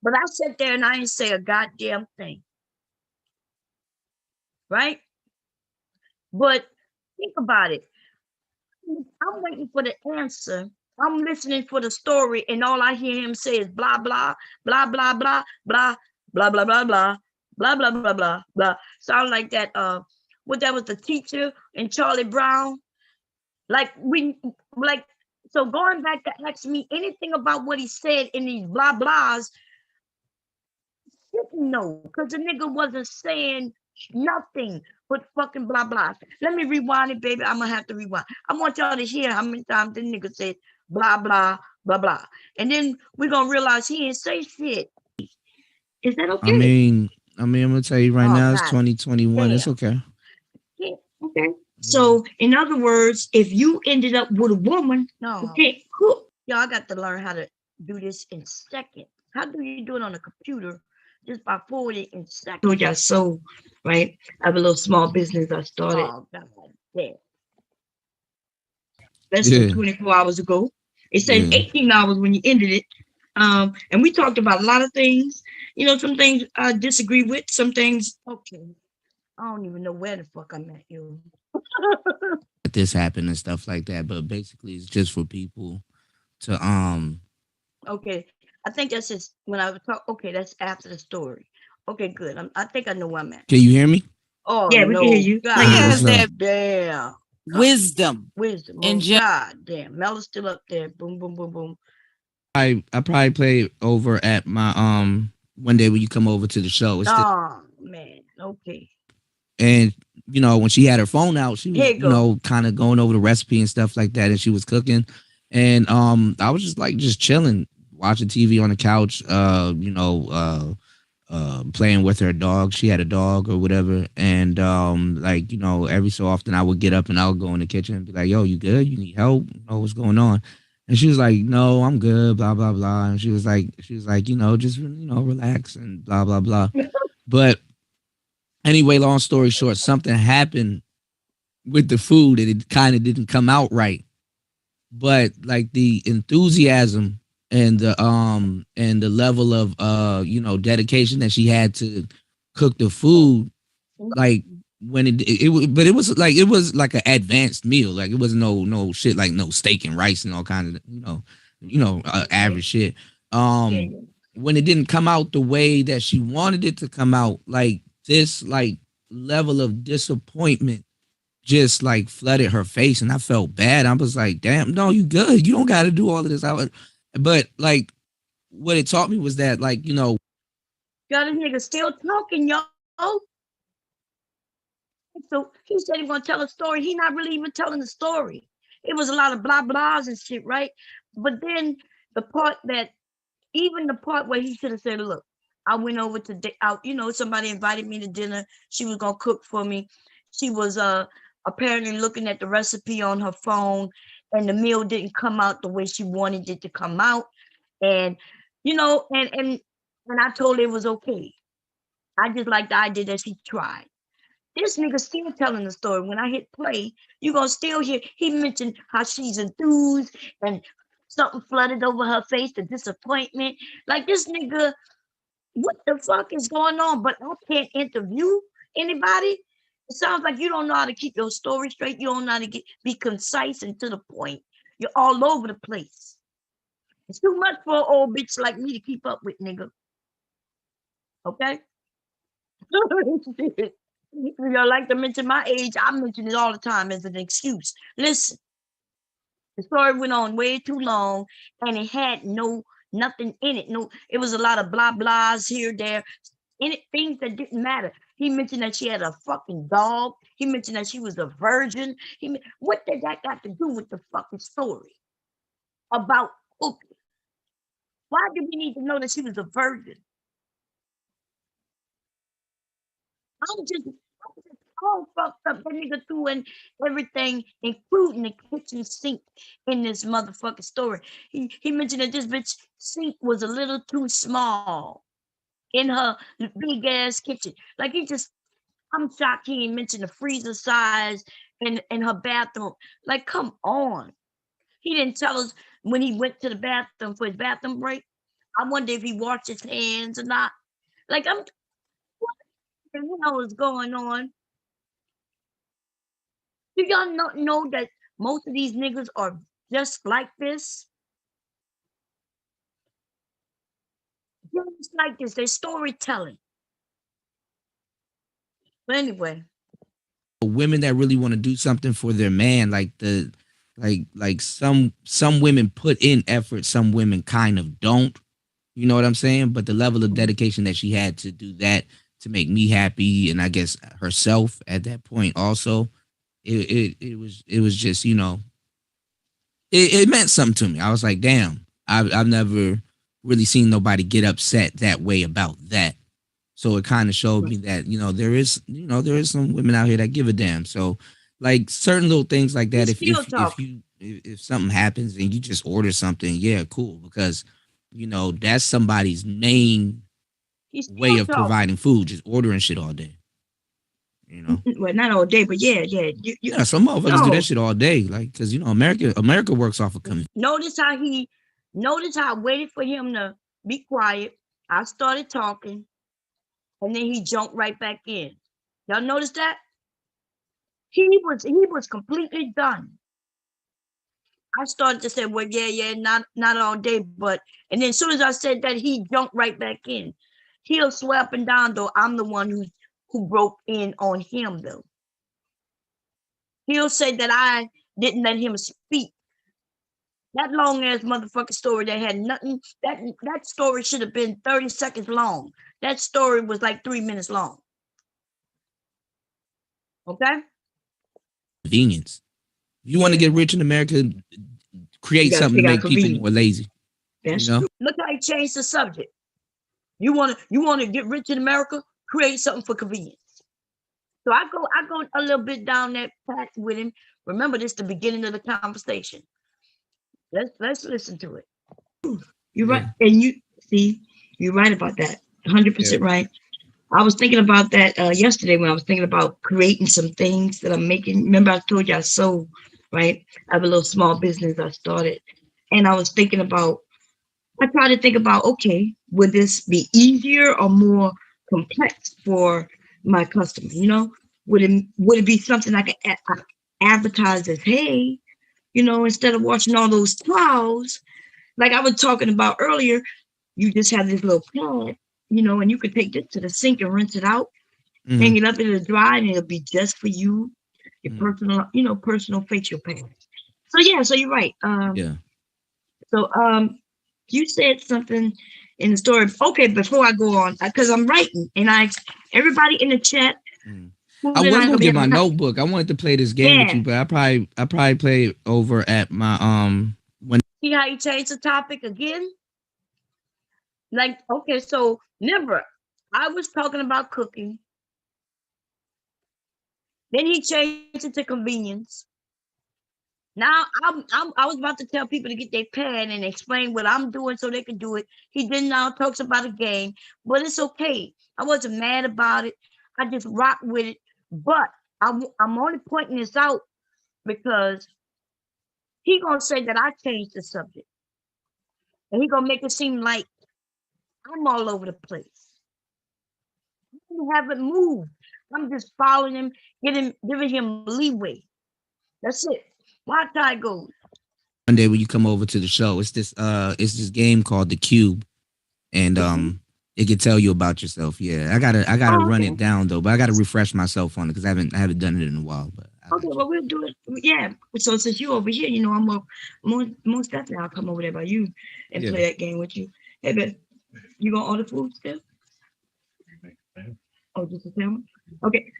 but I sat there and I didn't say a goddamn thing, right? But think about it. I'm waiting for the answer. I'm listening for the story, and all I hear him say is blah blah blah blah blah blah blah blah blah blah blah blah blah blah blah. Sound like that what that was the teacher in Charlie Brown. Like we like so going back to ask me anything about what he said in these blah blahs, didn't know because the nigga wasn't saying nothing but fucking blah blah. Let me rewind it, baby. I'm gonna have to rewind. I want y'all to hear how many times the nigga said blah blah blah blah, and then we're gonna realize he didn't say shit. Is that I okay? mean, I'm gonna tell you right Oh now, it's God 2021. It's damn. okay. Yeah, okay. So in other words, if you ended up with a woman who can't cook, y'all got to learn how to do this in seconds. How do you do it on a computer? Just by forwarding in seconds. Told y'all so, right? I have a little small business I started. Oh God damn. Less than Yeah, 24 hours ago. It said yeah. 18 hours when you ended it. And we talked about a lot of things. You know, some things I disagree with, some things. Okay. I don't even know where the fuck I'm at, you. Let this happen and stuff like that. But basically, it's just for people to Okay, I think that's just when I was talk. Okay, that's after the story. Okay, good. I think I know where I'm at. Can you hear me? Oh yeah, we can hear you. He All right, what's has up? that Damn. wisdom Wisdom. and Oh God damn. Mella's still up there. Boom, boom, boom, boom. I probably play it over at my one day when you come over to the show. It's Oh man. Okay. and when she had her phone out, she Here was you go. kind of going over the recipe and stuff like that, and she was cooking, and I was just chilling, watching TV on the couch, playing with her dog. She had a dog or whatever, and every so often I would get up and I would go in the kitchen and be like, "Yo, you good? You need help? What's going on?" And she was like, "No, I'm good." Blah blah blah. And she was like, just relax and blah blah blah. But anyway, long story short, something happened with the food and it kind of didn't come out right. But like the enthusiasm and the level of dedication that she had to cook the food, like when but it was like an advanced meal. Like it was no shit like no steak and rice and all kinds of average shit. Yeah, Um when it didn't come out the way that she wanted it to come out, like this like level of disappointment just like flooded her face, and I felt bad. I was like, damn, no, you good. You don't got to do all of this. But like what it taught me was that like, y'all, this nigga still talking, y'all. So he said he gonna tell a story. He not really even telling the story. It was a lot of blah blahs and shit, right? But then the part that even the part where he should have said, "Look, I went over to out. Somebody invited me to dinner. She was gonna cook for me. She was apparently looking at the recipe on her phone, and the meal didn't come out the way she wanted it to come out. And and I told her it was okay. I just like the idea that she tried. This nigga still telling the story. When I hit play, you gonna still hear he mentioned how she's enthused and something flooded over her face, the disappointment. Like this nigga, what the fuck is going on? But I can't interview anybody. It sounds like you don't know how to keep your story straight. You don't know how to be concise and to the point. You're all over the place. It's too much for an old bitch like me to keep up with, nigga. Okay? Y'all like to mention my age. I mention it all the time as an excuse. Listen, the story went on way too long and it had nothing in it. No, it was a lot of blah blahs here, there, in it, things that didn't matter. He mentioned that she had a fucking dog. He mentioned that she was a virgin. What did that got to do with the fucking story about cooking? Why do we need to know that she was a virgin? I'm just all fucked up. That nigga threw in everything, including the kitchen sink in this motherfucking story. He mentioned that this bitch sink was a little too small in her big ass kitchen. Like he just, I'm shocked he ain't mentioned the freezer size in her bathroom. Like, come on. He didn't tell us when he went to the bathroom for his bathroom break. I wonder if he washed his hands or not. Like, what the hell is going on? Do y'all not know that most of these niggas are just like this? Just like this. They're storytelling. But anyway. Women that really want to do something for their man, like some women put in effort, some women kind of don't. You know what I'm saying? But the level of dedication that she had to do that to make me happy, and I guess herself at that point also, it was just, you know, it meant something to me. I was like, damn, I've never really seen nobody get upset that way about that. So it kind of showed me that, you know, there is some women out here that give a damn. So like certain little things like that, if something happens and you just order something, yeah, cool, because you know that's somebody's main way of providing food, just ordering shit all day. You know, well, not all day, but yeah. Yeah, some motherfuckers do that shit all day, like because you know America works off of Notice how I waited for him to be quiet. I started talking, and then he jumped right back in. Y'all notice that? He was completely done. I started to say, well, yeah, not all day, but and then as soon as I said that, he jumped right back in. He'll swear up and down though I'm the one who broke in on him though. He'll say that I didn't let him speak. That long ass motherfucking story that had nothing. That story should have been 30 seconds long. That story was like 3 minutes long. Okay? convenience. If you want to get rich in America, create something to make people more lazy. That's true. Look how he changed the subject. You want to get rich in America? Create something for convenience. So I go a little bit down that path with him. Remember, this is the beginning of the conversation. Let's listen to it. You're right, and you see, you're right about that. 100% right. I was thinking about that yesterday when I was thinking about creating some things that I'm making. Remember, I told you I sold, right? I have a little small business I started, and I was thinking about. I try to think about, okay, would this be easier or more complex for my customer? You know, would it be something I could advertise as, hey, you know, instead of watching all those towels, like I was talking about earlier, you just have this little pad, you know, and you could take this to the sink and rinse it out, hang it up in the dry, and it'll be just for you, your personal facial pad. So yeah, so you're right. So you said something in the story. Okay, before I go on, because I'm writing, and everybody in the chat. I was gonna get my notebook. I wanted to play this game with you, but I probably play it over at my when. See how you changed the topic again? Like, okay, so remember, I was talking about cooking. Then he changed it to convenience. Now I was about to tell people to get their pen and explain what I'm doing so they can do it. He then now talks about a game, but it's okay. I wasn't mad about it. I just rocked with it. But I'm only pointing this out because he gonna say that I changed the subject, and he gonna make it seem like I'm all over the place. I haven't moved. I'm just following him, giving him leeway. That's it. Watch how it goes. One day when you come over to the show, it's this game called the Cube, and it can tell you about yourself. Yeah, I gotta run it down though, but I gotta refresh myself on it because I haven't done it in a while. But okay, well we'll do it. Yeah. So since you over here, you know, I'm most definitely I'll come over there by you and play that game with you. Hey, but you gonna order food still? Oh, just a sandwich? Okay.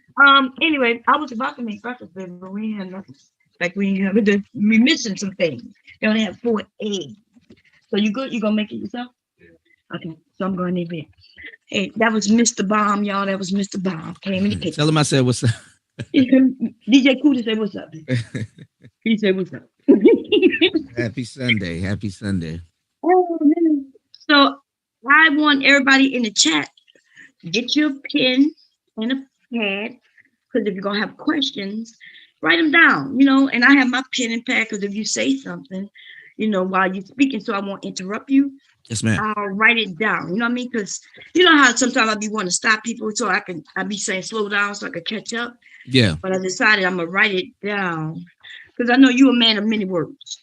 Anyway, I was about to make breakfast, baby, but we ain't had nothing. Like we missing some things. They only have 4 eggs. So you good? You gonna make it yourself? Yeah. Okay. So I'm going to bed. Hey, that was Mr. Bomb, y'all. That was Mr. Bomb. Came in the kitchen. Tell him I said what's up. DJ Cuda say what's up. He said what's up. Happy Sunday. Happy Sunday. Oh, man. So I want everybody in the chat, get your pen and a pad, because if you're gonna have questions, write them down, and I have my pen and pad because if you say something, while you're speaking, so I won't interrupt you, Yes, ma'am. I'll write it down. You know what I mean? Because you know how sometimes I be wanting to stop people so I be saying slow down so I can catch up. Yeah. But I decided I'm gonna write it down because I know you're a man of many words.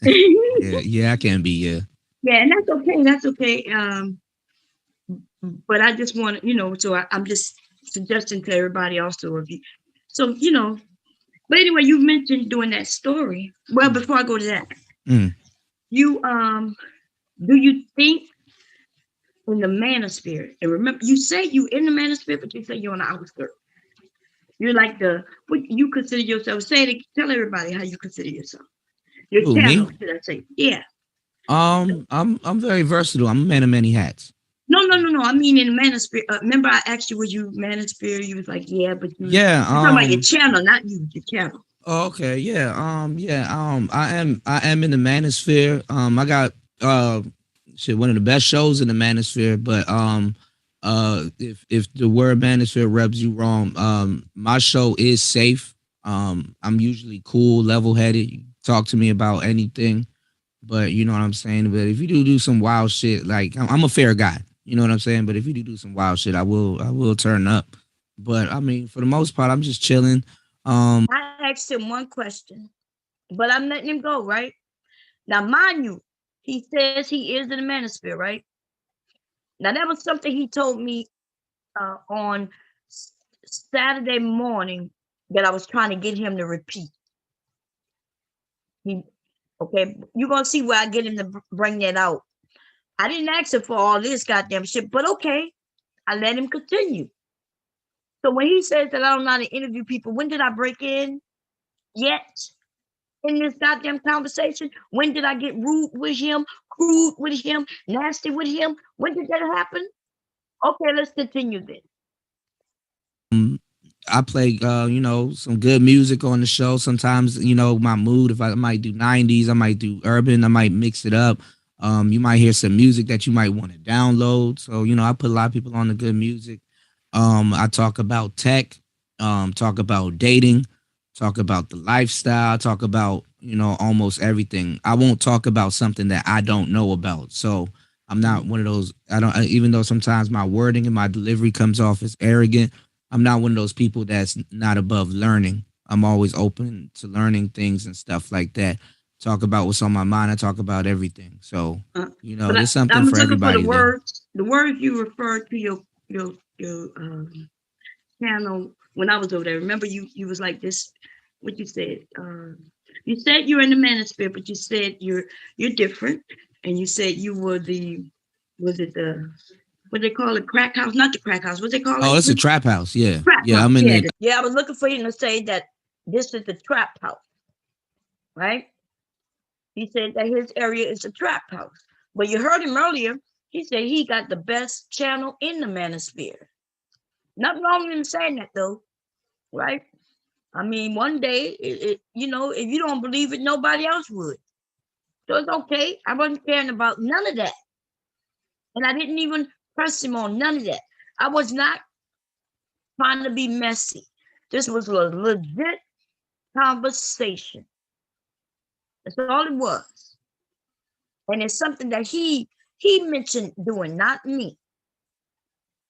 Yeah, I can be, yeah. Yeah, and that's okay. That's okay. But I just want so I'm just suggesting to everybody also if you, so but anyway, you mentioned doing that story. Well, before I go to that, Mm. you do you think in the manosphere? And remember, you say you in the manosphere, but you say you're on the outskirts. You're like what you consider yourself. Say it. Tell everybody how you consider yourself. Your Who, channel, me? should I say? Yeah. I'm very versatile. I'm a man of many hats. No, no, no, no. I mean in the manosphere. Remember, I asked you, was you manosphere? You was like, yeah, but Yeah, you're talking about your channel, not you, your channel. okay, yeah, I am in the manosphere. I got shit, one of the best shows in the manosphere, but if the word manosphere rubs you wrong, my show is safe. I'm usually cool, level headed. Talk to me about anything, but you know what I'm saying. But if you do some wild shit, like I'm a fair guy, you know what I'm saying. But if you do some wild shit, I will turn up. But I mean, for the most part, I'm just chilling. I asked him one question, but I'm letting him go, right? Now, mind you, he says he is in the manosphere, right? Now, that was something he told me on Saturday morning that I was trying to get him to repeat. He, okay, you're going to see where I get him to bring that out. I didn't ask him for all this goddamn shit, but okay, I let him continue. So when he says that I don't know how to interview people, when did I break in? Yet in this goddamn conversation? When did I get rude with him, crude with him, nasty with him? When did that happen? Okay, let's continue this. I play, some good music on the show. Sometimes, my mood. If I might do '90s, I might do urban. I might mix it up. You might hear some music that you might want to download. So, I put a lot of people on the good music. I talk about tech. Talk about dating. Talk about the lifestyle. Talk about almost everything. I won't talk about something that I don't know about. So I'm not one of those. I don't. Even though sometimes my wording and my delivery comes off as arrogant, I'm not one of those people that's not above learning. I'm always open to learning things and stuff like that. Talk about what's on my mind. I talk about everything. So, But there's something I'm for looking for the everybody there. words. The words you referred to your channel when I was over there. Remember, you was like this. What you said? You said you're in the manosphere, but you said you're different, and you said you were the was it the what they call it, crack house? Not the crack house. What they call Oh, it? it's a trap house. Yeah. Trap Yeah. house. I'm in Yeah, the, yeah. I was looking for him to say that this is the trap house, right? He said that his area is a trap house. But you heard him earlier. He said he got the best channel in the manosphere. Nothing wrong in saying that though, right? I mean, one day, if you don't believe it, nobody else would. So it's okay. I wasn't caring about none of that. And I didn't even press him on none of that. I was not trying to be messy. This was a legit conversation. That's all it was. And it's something that he mentioned doing, not me.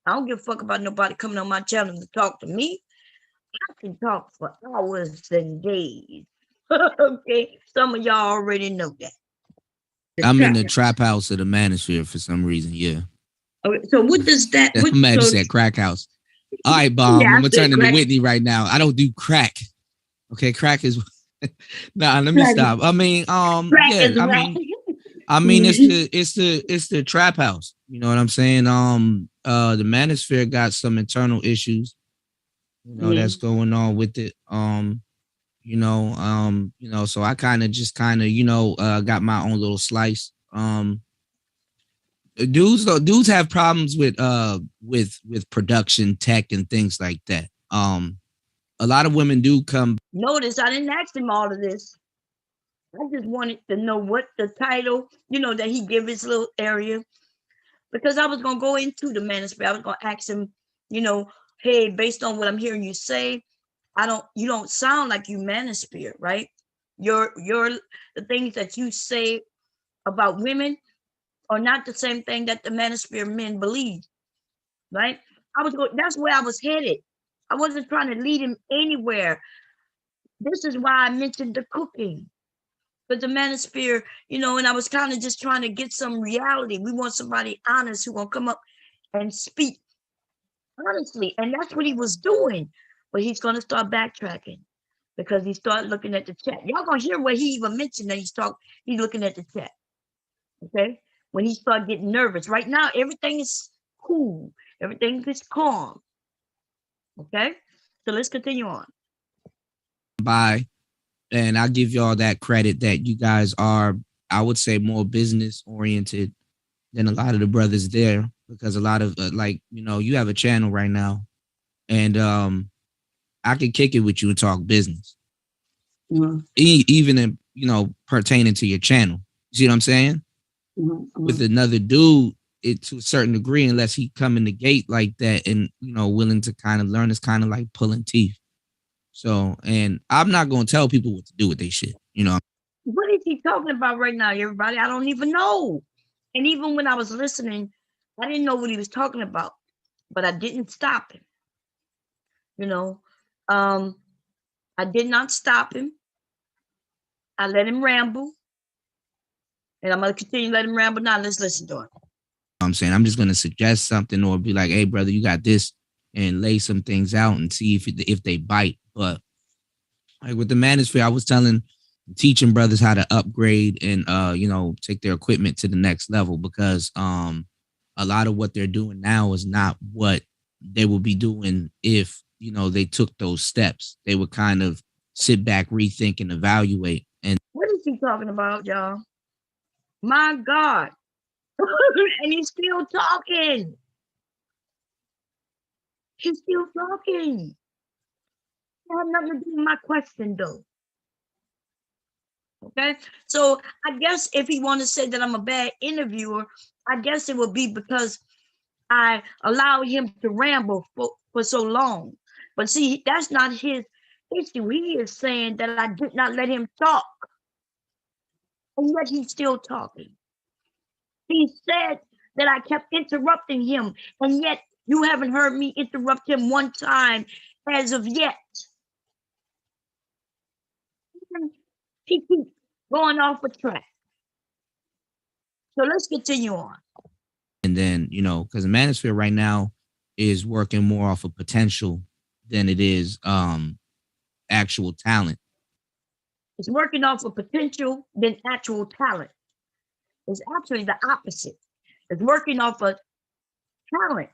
I don't give a fuck about nobody coming on my channel to talk to me. I can talk for hours and days. Okay, some of y'all already know that. The I'm in trap. the trap house of the manosphere for some reason. Yeah. Okay, so what does that? What, I'm mad you so said crack house. All right, yeah, bomb. I'm I gonna said turn into crack. Whitney right now. I don't do crack. Okay, crack is nah, let me Crack, stop. I mean, crack yeah, is right. I mean it's the trap house. You know what I'm saying? The manosphere got some internal issues, that's going on with it. So I kind of got my own little slice. Dudes have problems with production tech and things like that. a lot of women do come. Notice I didn't ask him all of this. I just wanted to know what the title, that he give his little area, because I was gonna go into the manosphere. I was gonna ask him, hey, based on what I'm hearing you say, you don't sound like you manosphere, right? Your the things that you say about women are not the same thing that the manosphere men believe, right? That's where I was headed. I wasn't trying to lead him anywhere. This is why I mentioned the cooking. But the manosphere, and I was kind of just trying to get some reality. We want somebody honest who gonna come up and speak honestly. And that's what he was doing. But he's gonna start backtracking because he started looking at the chat. Y'all gonna hear what he even mentioned that he's looking at the chat. Okay. When he started getting nervous. Right now, everything is cool. Everything is calm. Okay. So let's continue on. By, and I give y'all that credit that you guys are, I would say, more business oriented than a lot of the brothers there, because a lot of you have a channel right now, and I can kick it with you and talk business, even in pertaining to your channel. You see what I'm saying? With another dude, it to a certain degree, unless he come in the gate like that and willing to kind of learn, it's kind of like pulling teeth. So, and I'm not gonna tell people what to do with their shit. What is he talking about right now, everybody? I don't even know. And even when I was listening, I didn't know what he was talking about, but I didn't stop him. I did not stop him. I let him ramble. And I'm going to continue to let him ramble. Now let's listen to him. I'm saying I'm just gonna suggest something or be like, hey brother, you got this, and lay some things out and see if they bite. But like with the manosphere, I was teaching brothers how to upgrade and take their equipment to the next level, because a lot of what they're doing now is not what they will be doing if they took those steps. They would kind of sit back, rethink, and evaluate. And what is he talking about, y'all? My God. And he's still talking. He's still talking. That had nothing to do with my question, though. Okay, so I guess if he want to say that I'm a bad interviewer, I guess it would be because I allowed him to ramble for so long. But see, that's not his issue. He is saying that I did not let him talk, and yet he's still talking. He said that I kept interrupting him, and yet you haven't heard me interrupt him one time as of yet. He keeps going off a track. So let's continue on. And then, because the manosphere right now is working more off of potential than it is actual talent. It's working off of potential than actual talent. It's actually the opposite. It's working off of talent.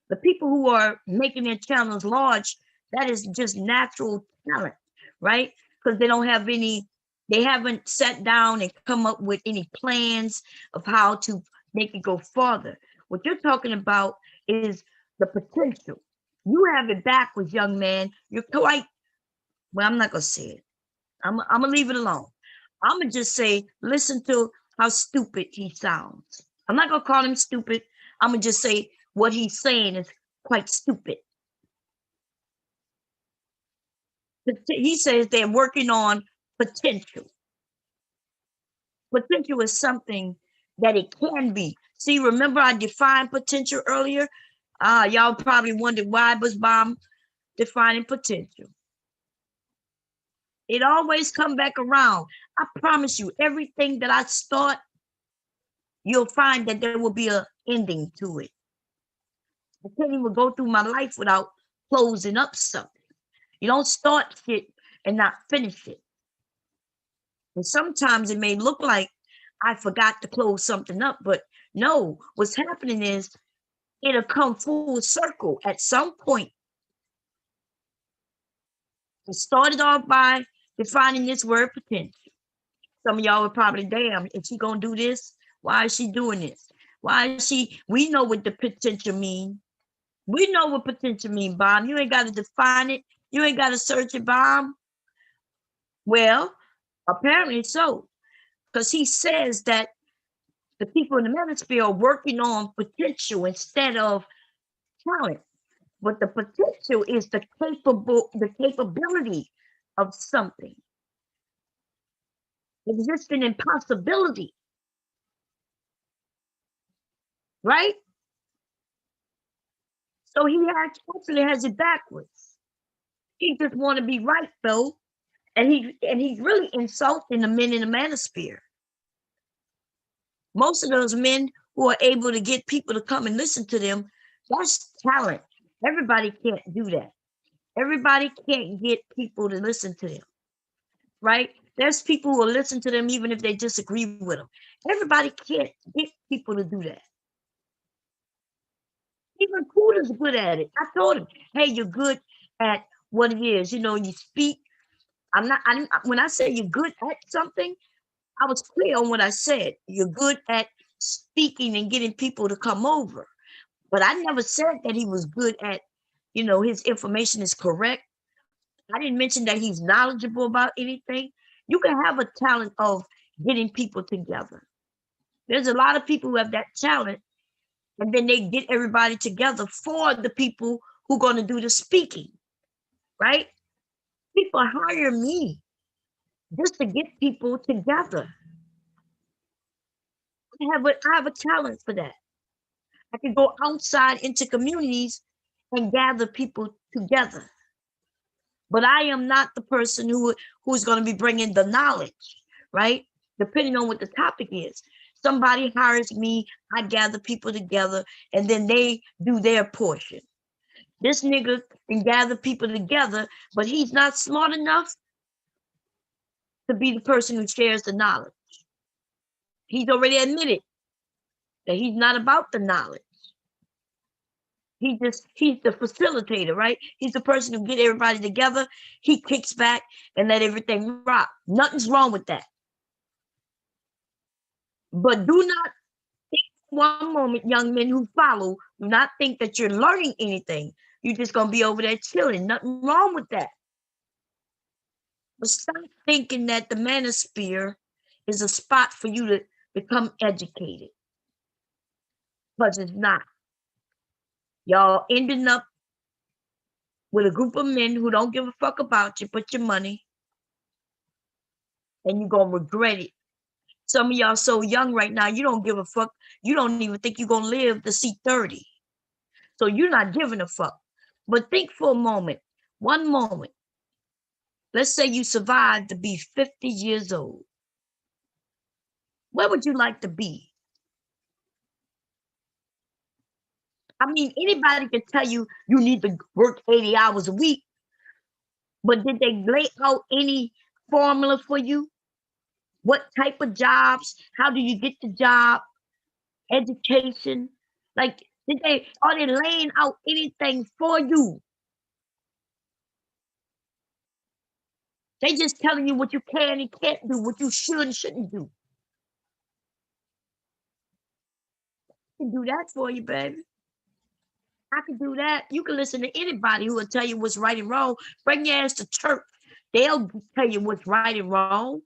The people who are making their channels large, that is just natural talent, right? Because they haven't sat down and come up with any plans of how to make it go farther. What you're talking about is the potential. You have it backwards, young man. You're quite, well, I'm not going to say it. I'm going to leave it alone. I'm going to just say, listen to how stupid he sounds. I'm not going to call him stupid. I'm going to just say what he's saying is quite stupid. He says they're working on potential. Potential is something that it can be. See, remember I defined potential earlier? Y'all probably wondered why was Bomb defining potential. It always come back around. I promise you, everything that I start, you'll find that there will be an ending to it. I can't even go through my life without closing up something. You don't start shit and not finish it. And sometimes it may look like I forgot to close something up, but no, what's happening is it'll come full circle at some point. It started off by defining this word potential. Some of y'all are probably, damn, is she gonna do this? Why is she doing this? We know what the potential mean. We know what potential mean, Bob. You ain't got to define it. You ain't got to search it, bomb. Well, apparently so, because he says that the people in the manosphere are working on potential instead of talent. But the potential is the capability of something existing in possibility, right? So he actually has it backwards. He just want to be right though, and he's really insulting the men in the manosphere. Most of those men who are able to get people to come and listen to them, that's talent. Everybody can't do that. Everybody can't get people to listen to them, right? There's people who will listen to them even if they disagree with them. Everybody can't get people to do that. Even Cuda's good at it. I told him, hey, you're good at what it is. You speak. When I say you're good at something, I was clear on what I said. You're good at speaking and getting people to come over. But I never said that he was good at, his information is correct. I didn't mention that he's knowledgeable about anything. You can have a talent of getting people together. There's a lot of people who have that talent, and then they get everybody together for the people who are going to do the speaking, right? People hire me just to get people together. I have a talent for that. I can go outside into communities and gather people together. But I am not the person who's going to be bringing the knowledge, right? Depending on what the topic is. Somebody hires me, I gather people together, and then they do their portion. This nigga can gather people together, but he's not smart enough to be the person who shares the knowledge. He's already admitted that he's not about the knowledge. He's the facilitator, right? He's the person who get everybody together. He kicks back and let everything rock. Nothing's wrong with that. But do not think one moment, young men who follow, do not think that you're learning anything. You're just going to be over there chilling. Nothing wrong with that. But stop thinking that the manosphere is a spot for you to become educated. Because it's not. Y'all ending up with a group of men who don't give a fuck about you, but your money, and you're going to regret it. Some of y'all so young right now, you don't give a fuck. You don't even think you're going to live to see 30. So you're not giving a fuck. But think for a moment, one moment. Let's say you survived to be 50 years old. Where would you like to be? I mean, anybody can tell you you need to work 80 hours a week, but did they lay out any formula for you? What type of jobs? How do you get the job? Education? Like, are they laying out anything for you? They just telling you what you can and can't do, what you should and shouldn't do. I can do that for you, baby. I can do that. You can listen to anybody who will tell you what's right and wrong. Bring your ass to church. They'll tell you what's right and wrong.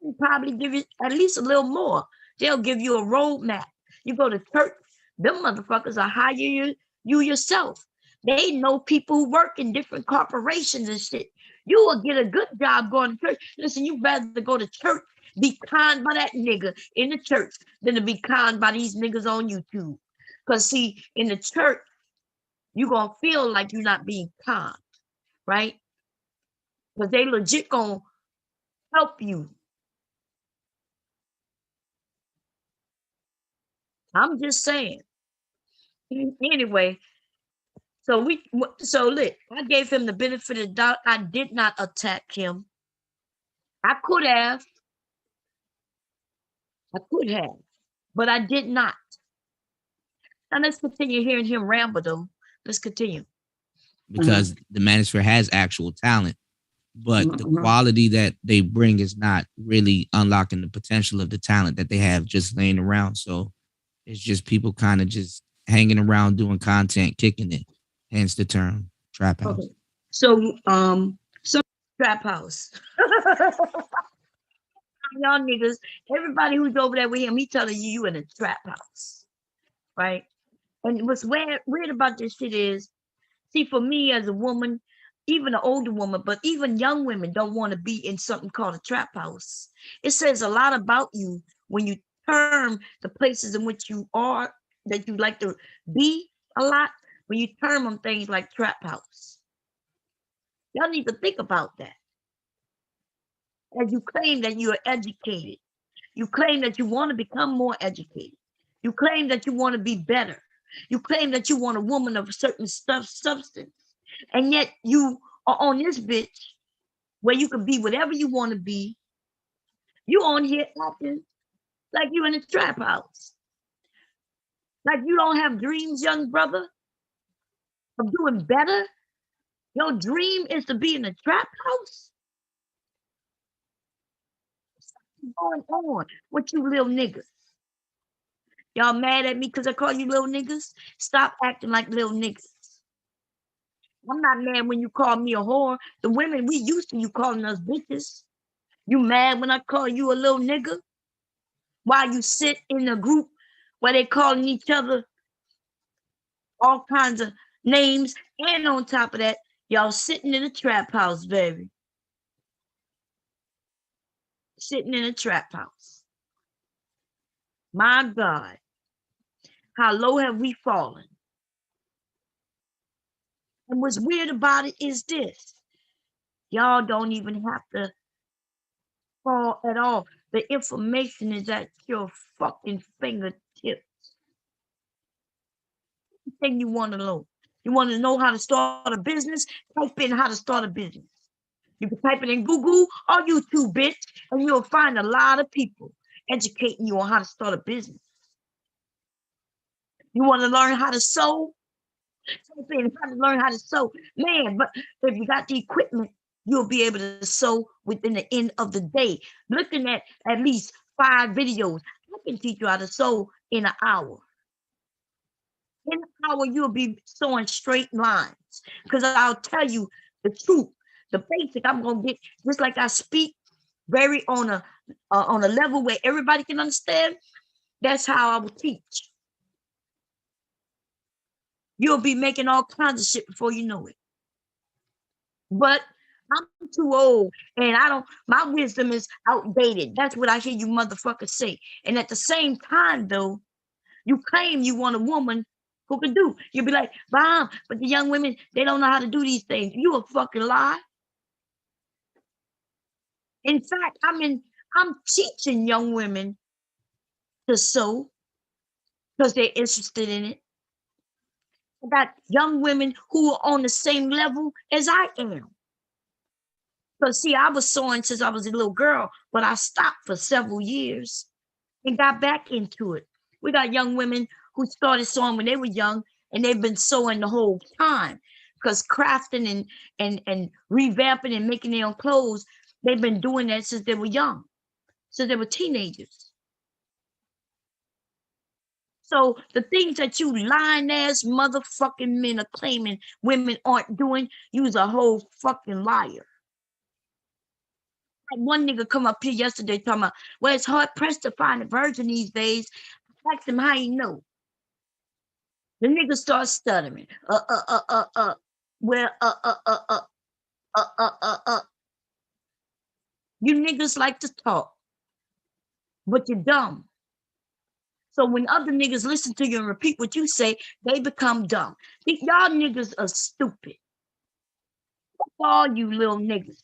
They'll probably give you at least a little more. They'll give you a roadmap. You go to church, them motherfuckers are hire you yourself. They know people who work in different corporations and shit. You will get a good job going to church. Listen, you rather go to church, be conned by that nigga in the church than to be conned by these niggas on YouTube. Because see, in the church, you're going to feel like you're not being conned, right? Because they legit going to help you. I'm just saying. Anyway, so look, I gave him the benefit of the doubt. I did not attack him. I could have, but I did not. Now let's continue hearing him ramble though. Let's continue. Because the manosphere has actual talent, but the quality that they bring is not really unlocking the potential of the talent that they have just laying around. So it's just people kind of just hanging around doing content, kicking it. hence the term trap house. Okay. So trap house. Y'all niggas, everybody who's over there with him, he telling you in a trap house, right? And what's weird about this shit is, see, for me as a woman, even an older woman, but even young women don't want to be in something called a trap house. It says a lot about you when you term the places in which you are, that you like to be a lot, when you term them things like trap house. Y'all need to think about that. As you claim that you are educated, you claim that you want to become more educated, you claim that you want to be better, you claim that you want a woman of a certain substance, and yet you are on this bitch where you can be whatever you want to be. You on here acting like you in a trap house, like you don't have dreams, young brother, of doing better. Your dream is to be in a trap house. What's going on with you little niggas? Y'all mad at me because I call you little niggas? Stop acting like little niggas. I'm not mad when you call me a whore. The women, we used to you calling us bitches. You mad when I call you a little nigga? While you sit in a group where they calling each other all kinds of names, and on top of that, y'all sitting in a trap house, baby. Sitting in a trap house. My God, how low have we fallen? And what's weird about it is this. Y'all don't even have to fall at all. The information is at your fucking fingertips. Anything you want to know. You want to know how to start a business? Type in how to start a business. You can type it in Google or YouTube, bitch, and you'll find a lot of people educating you on how to start a business. You want to learn how to sew? Type in how to learn how to sew. Man, but if you got the equipment, you'll be able to sew within the end of the day. Looking at least 5 videos, I can teach you how to sew in an hour. In an hour, you'll be sewing straight lines. Because I'll tell you the truth, the basic. I'm gonna get just like I speak, very on a level where everybody can understand. That's how I will teach. You'll be making all kinds of shit before you know it. But I'm too old, and my wisdom is outdated. That's what I hear you motherfuckers say. And at the same time, though, you claim you want a woman who can do. You'll be like, Mom, but the young women, they don't know how to do these things. You a fucking lie. In fact, I'm teaching young women to sew because they're interested in it. I got young women who are on the same level as I am. Because see, I was sewing since I was a little girl, but I stopped for several years and got back into it. We got young women who started sewing when they were young, and they've been sewing the whole time. Because crafting and revamping and making their own clothes, they've been doing that since they were young, since they were teenagers. So the things that you lying ass motherfucking men are claiming women aren't doing, you's a whole fucking liar. Like one nigga come up here yesterday talking about, well, it's hard pressed to find a virgin these days. I asked him how he know. The nigga starts stuttering. Well, You niggas like to talk, but you're dumb. So when other niggas listen to you and repeat what you say, they become dumb. Y'all niggas are stupid. Fuck all you little niggas.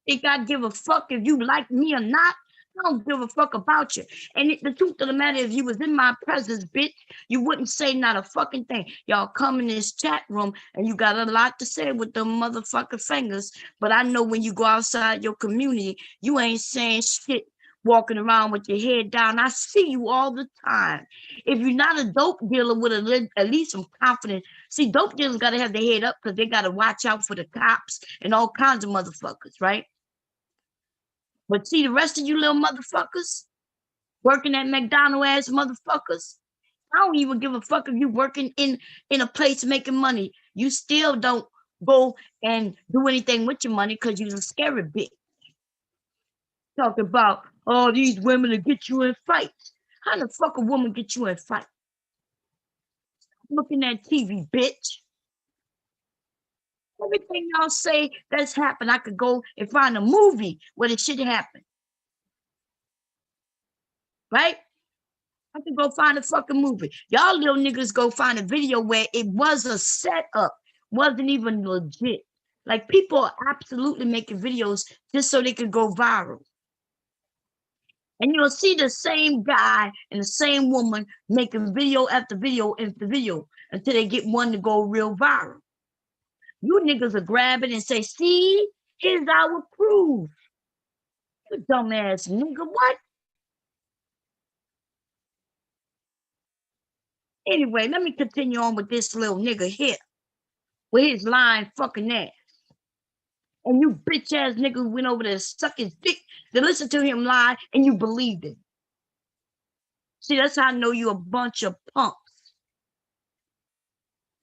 Think I give a fuck if you like me or not? I don't give a fuck about you. And the truth of the matter, if you was in my presence, bitch, you wouldn't say not a fucking thing. Y'all come in this chat room and you got a lot to say with them motherfucking fingers. But I know when you go outside your community, you ain't saying shit, walking around with your head down. I see you all the time. If you're not a dope dealer with at least some confidence, see, dope dealers got to have their head up because they got to watch out for the cops and all kinds of motherfuckers, right? But see, the rest of you little motherfuckers working at McDonald's ass motherfuckers, I don't even give a fuck if you working in a place making money. You still don't go and do anything with your money because you're a scary bitch. Talk about, oh, these women to get you in fights. How the fuck a woman get you in fight? Looking at TV, bitch. Everything y'all say that's happened, I could go and find a movie where the shit happened. Right? I could go find a fucking movie. Y'all little niggas go find a video where it was a setup, wasn't even legit. Like people are absolutely making videos just so they could go viral. And you'll see the same guy and the same woman making video after video after video until they get one to go real viral. You niggas will grab it and say, see, here's our proof. You dumbass nigga, what? Anyway, let me continue on with this little nigga here with his lying fucking ass. And you bitch ass nigga went over there to suck his dick to listen to him lie and you believed it. See, that's how I know you a bunch of punks.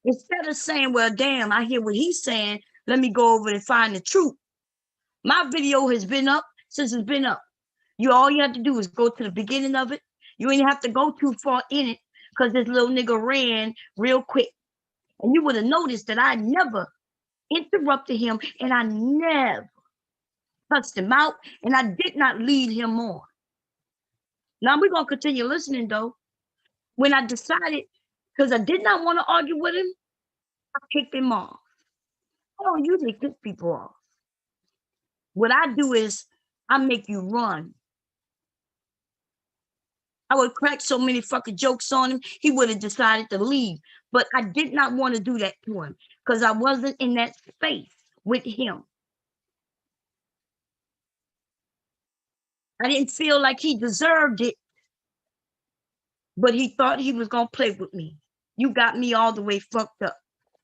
Instead of saying, well, damn, I hear what he's saying, let me go over and find the truth. My video has been up since it's been up. All you have to do is go to the beginning of it. You ain't have to go too far in it because this little nigga ran real quick. And you would have noticed that I never interrupted him and I never cussed him out and I did not lead him on. Now we're going to continue listening though. When I decided, because I did not want to argue with him, I kicked him off. I don't usually kick people off. What I do is I make you run. I would crack so many fucking jokes on him, he would have decided to leave. But I did not want to do that to him because I wasn't in that space with him. I didn't feel like he deserved it, but he thought he was going to play with me. You got me all the way fucked up.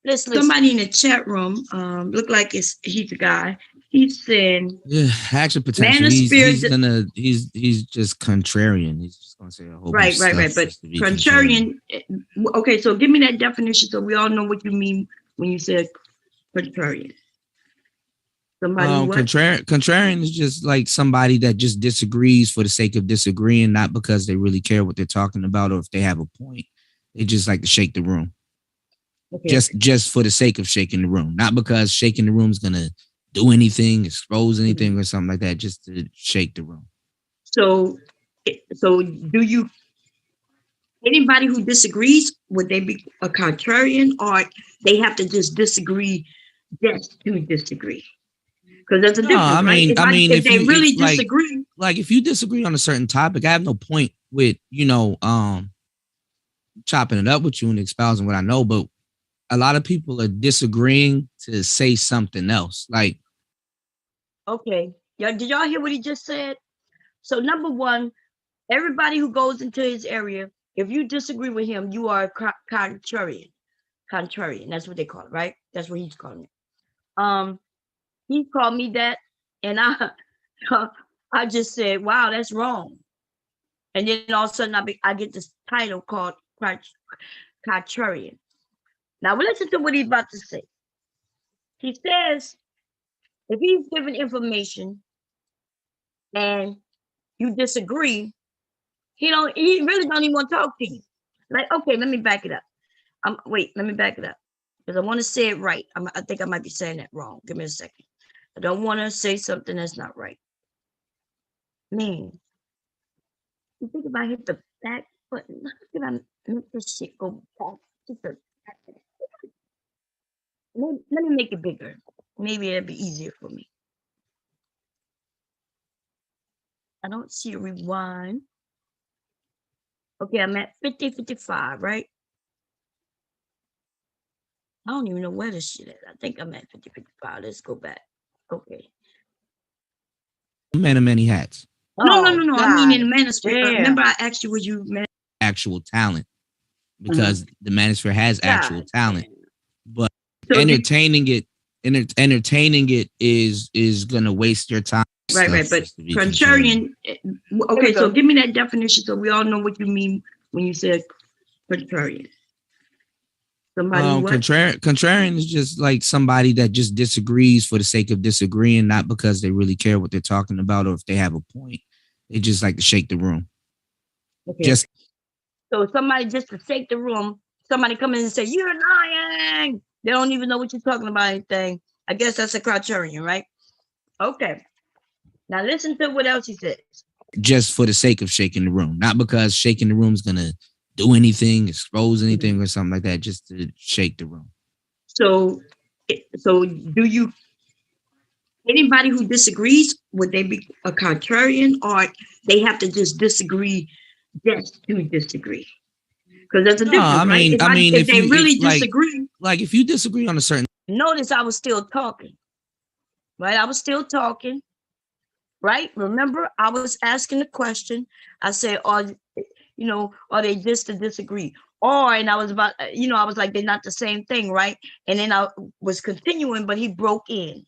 Let's listen. Somebody in the chat room, look like he's a guy. He's saying, yeah, action potential. He's just contrarian. He's just gonna say a whole bunch of stuff. Right. But contrarian. Okay, so give me that definition so we all know what you mean when you said contrarian. Contrarian is just like somebody that just disagrees for the sake of disagreeing, not because they really care what they're talking about or if they have a point. They just like to shake the room. Okay. Just for the sake of shaking the room, not because shaking the room is gonna do anything, expose anything or something like that, just to shake the room. So do you, anybody who disagrees, would they be a contrarian or they have to just disagree just to disagree? Because that's a difference, right? If they really disagree. Like if you disagree on a certain topic, I have no point with, chopping it up with you and espousing what I know, but a lot of people are disagreeing to say something else. Like, okay, did y'all hear what he just said? So number one, everybody who goes into his area, if you disagree with him, you are a contrarian. Contrarian, that's what they call it, right? That's what he's calling it. He called me that, and I just said, wow, that's wrong. And then all of a sudden I get this title called contrarian. Now listen to what he's about to say. He says, if he's giving information and you disagree, he really don't even want to talk to you. Like, okay, let me back it up. Let me back it up. Because I want to say it right. I think I might be saying that wrong. Give me a second. I don't want to say something that's not right. Man, you think if I hit the back button, how can I make this shit go back to the back? Let me make it bigger. Maybe it'll be easier for me. I don't see a rewind. Okay, I'm at 55, right? I don't even know where this shit is. I think I'm at 55. Let's go back. Okay. Man of many hats. No. I mean in the manosphere. Remember I asked you, would you actual talent? Because the manosphere has actual talent. But so entertaining it is gonna waste your time. Right. But contrarian. Okay, so give me that definition so we all know what you mean when you said Contrarian. Somebody what? Contrarian is just like somebody that just disagrees for the sake of disagreeing, not because they really care what they're talking about or if they have a point. They just like to shake the room. Okay. Just So somebody just to shake the room, somebody come in and say, "You're lying." They don't even know what you're talking about anything. I guess that's a contrarian, right? Okay. Now listen to what else he says. just for the sake of shaking the room, not because shaking the room is gonna do anything, expose anything or something like that, just to shake the room. So, do you? Anybody who disagrees, would they be a contrarian, or they have to just disagree just to disagree? Because there's a No, difference, right? If if they you really if disagree, like if you disagree on a certain notice I was still talking, right? I was still talking, right? Remember, I was asking the question. I said, are they just to disagree? Or, and I was about, I was like, they're not the same thing, right? And then I was continuing, but he broke in.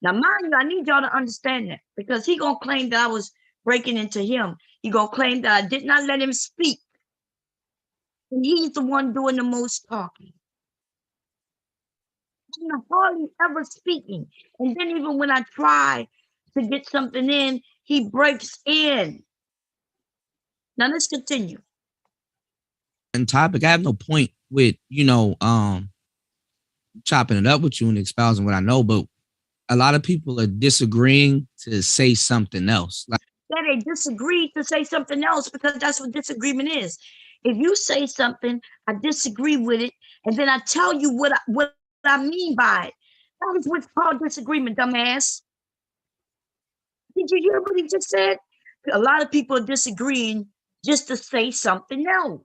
Now, mind you, I need y'all to understand that because he gonna claim that I was breaking into him. He gonna claim that I did not let him speak. And he's the one doing the most talking. I'm hardly ever speaking. And then even when I try to get something in, he breaks in. Now let's continue. topic, I have no point with chopping it up with you and espousing what I know, but a lot of people are disagreeing to say something else. Like, that they disagree to say something else because that's what disagreement is. If you say something, I disagree with it, and then I tell you what I mean by it. That is what's called disagreement, dumbass. Did you hear what he just said? A lot of people are disagreeing just to say something else.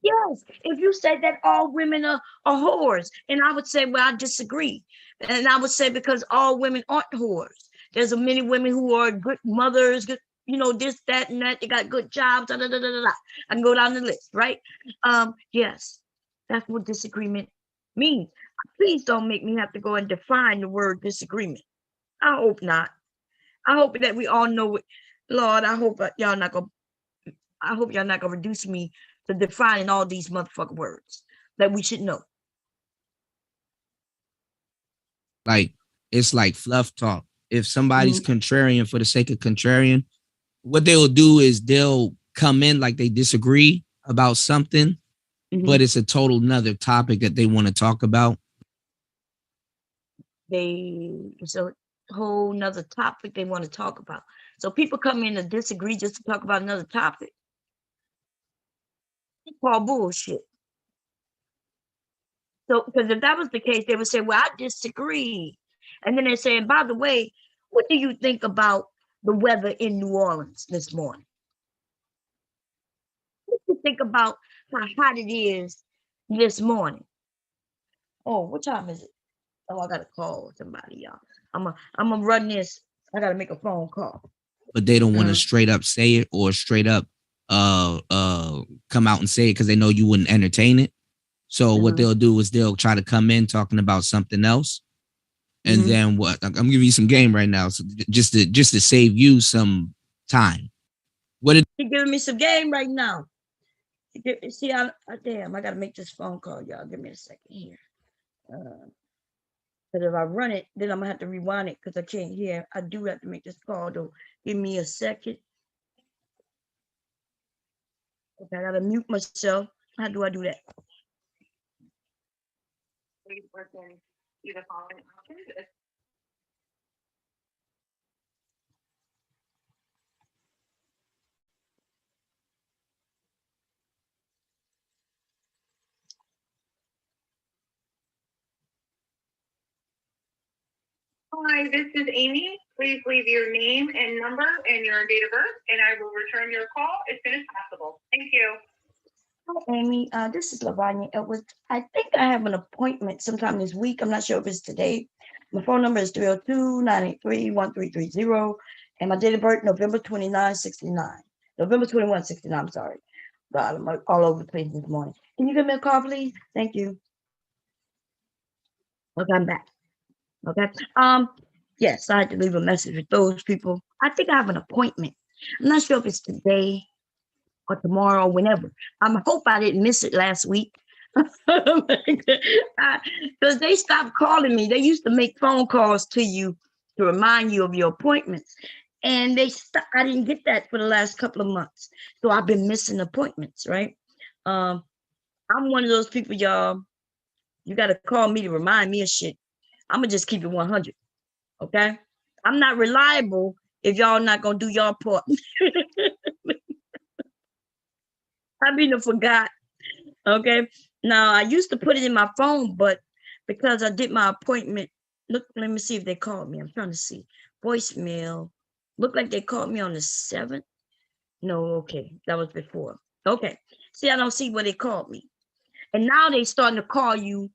Yes, if you said that all women are whores, and I would say, well, I disagree. And I would say, because all women aren't whores. There's many women who are good mothers, good, this, that, and that. They got good jobs. Da, da, da, da, da. I can go down the list, right? Yes, that's what disagreement means. Please don't make me have to go and define the word disagreement. I hope not. I hope that we all know it. Lord, I hope y'all not gonna. I hope y'all not gonna reduce me to defining all these motherfucking words that we should know. it's like fluff talk. If somebody's contrarian for the sake of contrarian, what they'll do is they'll come in like they disagree about something, but it's a total nother topic that they want to talk about. It's a whole nother topic they want to talk about. So people come in to disagree just to talk about another topic. It's called bullshit. So, because if that was the case, they would say, well, I disagree. And then they're saying, by the way, what do you think about the weather in New Orleans this morning? What do you think about how hot it is this morning? Oh, what time is it? Oh, I gotta call somebody, y'all. I'm gonna run this. I gotta make a phone call. But they don't want to straight up say it or straight up come out and say it because they know you wouldn't entertain it. So what they'll do is they'll try to come in talking about something else. And then what? I'm giving you some game right now, so just to save you some time. You're giving me some game right now. See, damn, I gotta make this phone call, y'all. Give me a second here. Because if I run it, then I'm gonna have to rewind it because I can't hear. I do have to make this call though. Give me a second. Okay, I gotta mute myself. How do I do that? Hi, this is Amy. Please leave your name and number and your date of birth, and I will return your call as soon as possible. Thank you. Hi, Amy. This is Lavanya Edwards. I think I have an appointment sometime this week. I'm not sure if it's today. My phone number is 302-983-1330, and my date of birth, November 2969. November 2169, I'm sorry. God, I'm all over the place this morning. Can you give me a call, please? Thank you. Okay, I'm back. Okay. Yes, I had to leave a message with those people. I think I have an appointment. I'm not sure if it's today or tomorrow or whenever. I hope I didn't miss it last week. Because they stopped calling me. They used to make phone calls to you to remind you of your appointments. And I didn't get that for the last couple of months. So I've been missing appointments, right? Um, I'm one of those people, y'all. You got to call me to remind me of shit. I'm going to just keep it 100. Okay? I'm not reliable if y'all not going to do your part. I mean, I forgot. Okay. Now I used to put it in my phone, but because I did my appointment, look, let me see if they called me. I'm trying to see. Voicemail. Look like they called me on the 7th. No, okay. That was before. Okay. See, I don't see where they called me. And now they starting to call you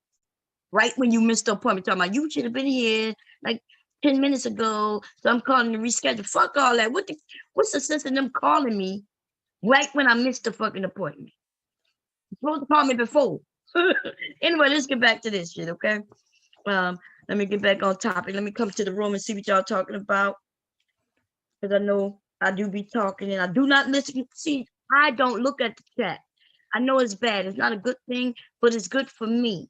right when you missed the appointment. Talking about you should have been here like 10 minutes ago. So I'm calling to reschedule. Fuck all that. What's the sense of them calling me right when I missed the fucking appointment? You're supposed to call me before. Anyway, let's get back to this shit, okay? Let me get back on topic. Let me come to the room and see what y'all talking about. Because I know I do be talking and I do not listen. See, I don't look at the chat. I know it's bad. It's not a good thing, but it's good for me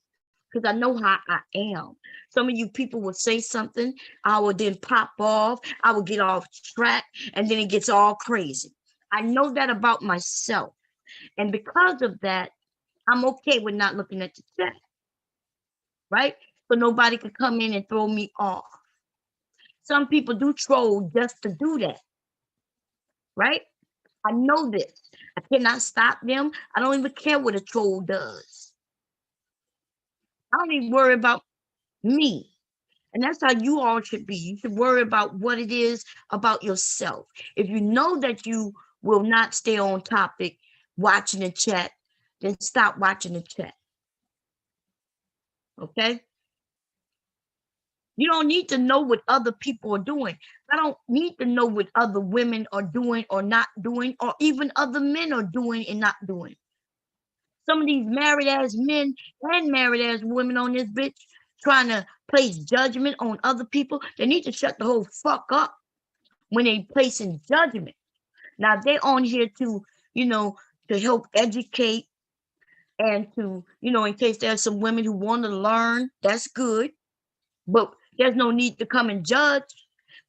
because I know how I am. Some of you people will say something, I will then pop off, I will get off track, and then it gets all crazy. I know that about myself. And because of that, I'm okay with not looking at the chat, right? So nobody could come in and throw me off. Some people do troll just to do that, right? I know this. I cannot stop them. I don't even care what a troll does. I don't even worry about me. And that's how you all should be. You should worry about what it is about yourself. If you know that you will not stay on topic watching the chat, then stop watching the chat. Okay? You don't need to know what other people are doing. I don't need to know what other women are doing or not doing, or even other men are doing and not doing. Some of these married ass men and married ass women on this bitch trying to place judgment on other people, they need to shut the whole fuck up when they placing judgment. Now they're on here to, to help educate and to, in case there's some women who want to learn, that's good. But there's no need to come and judge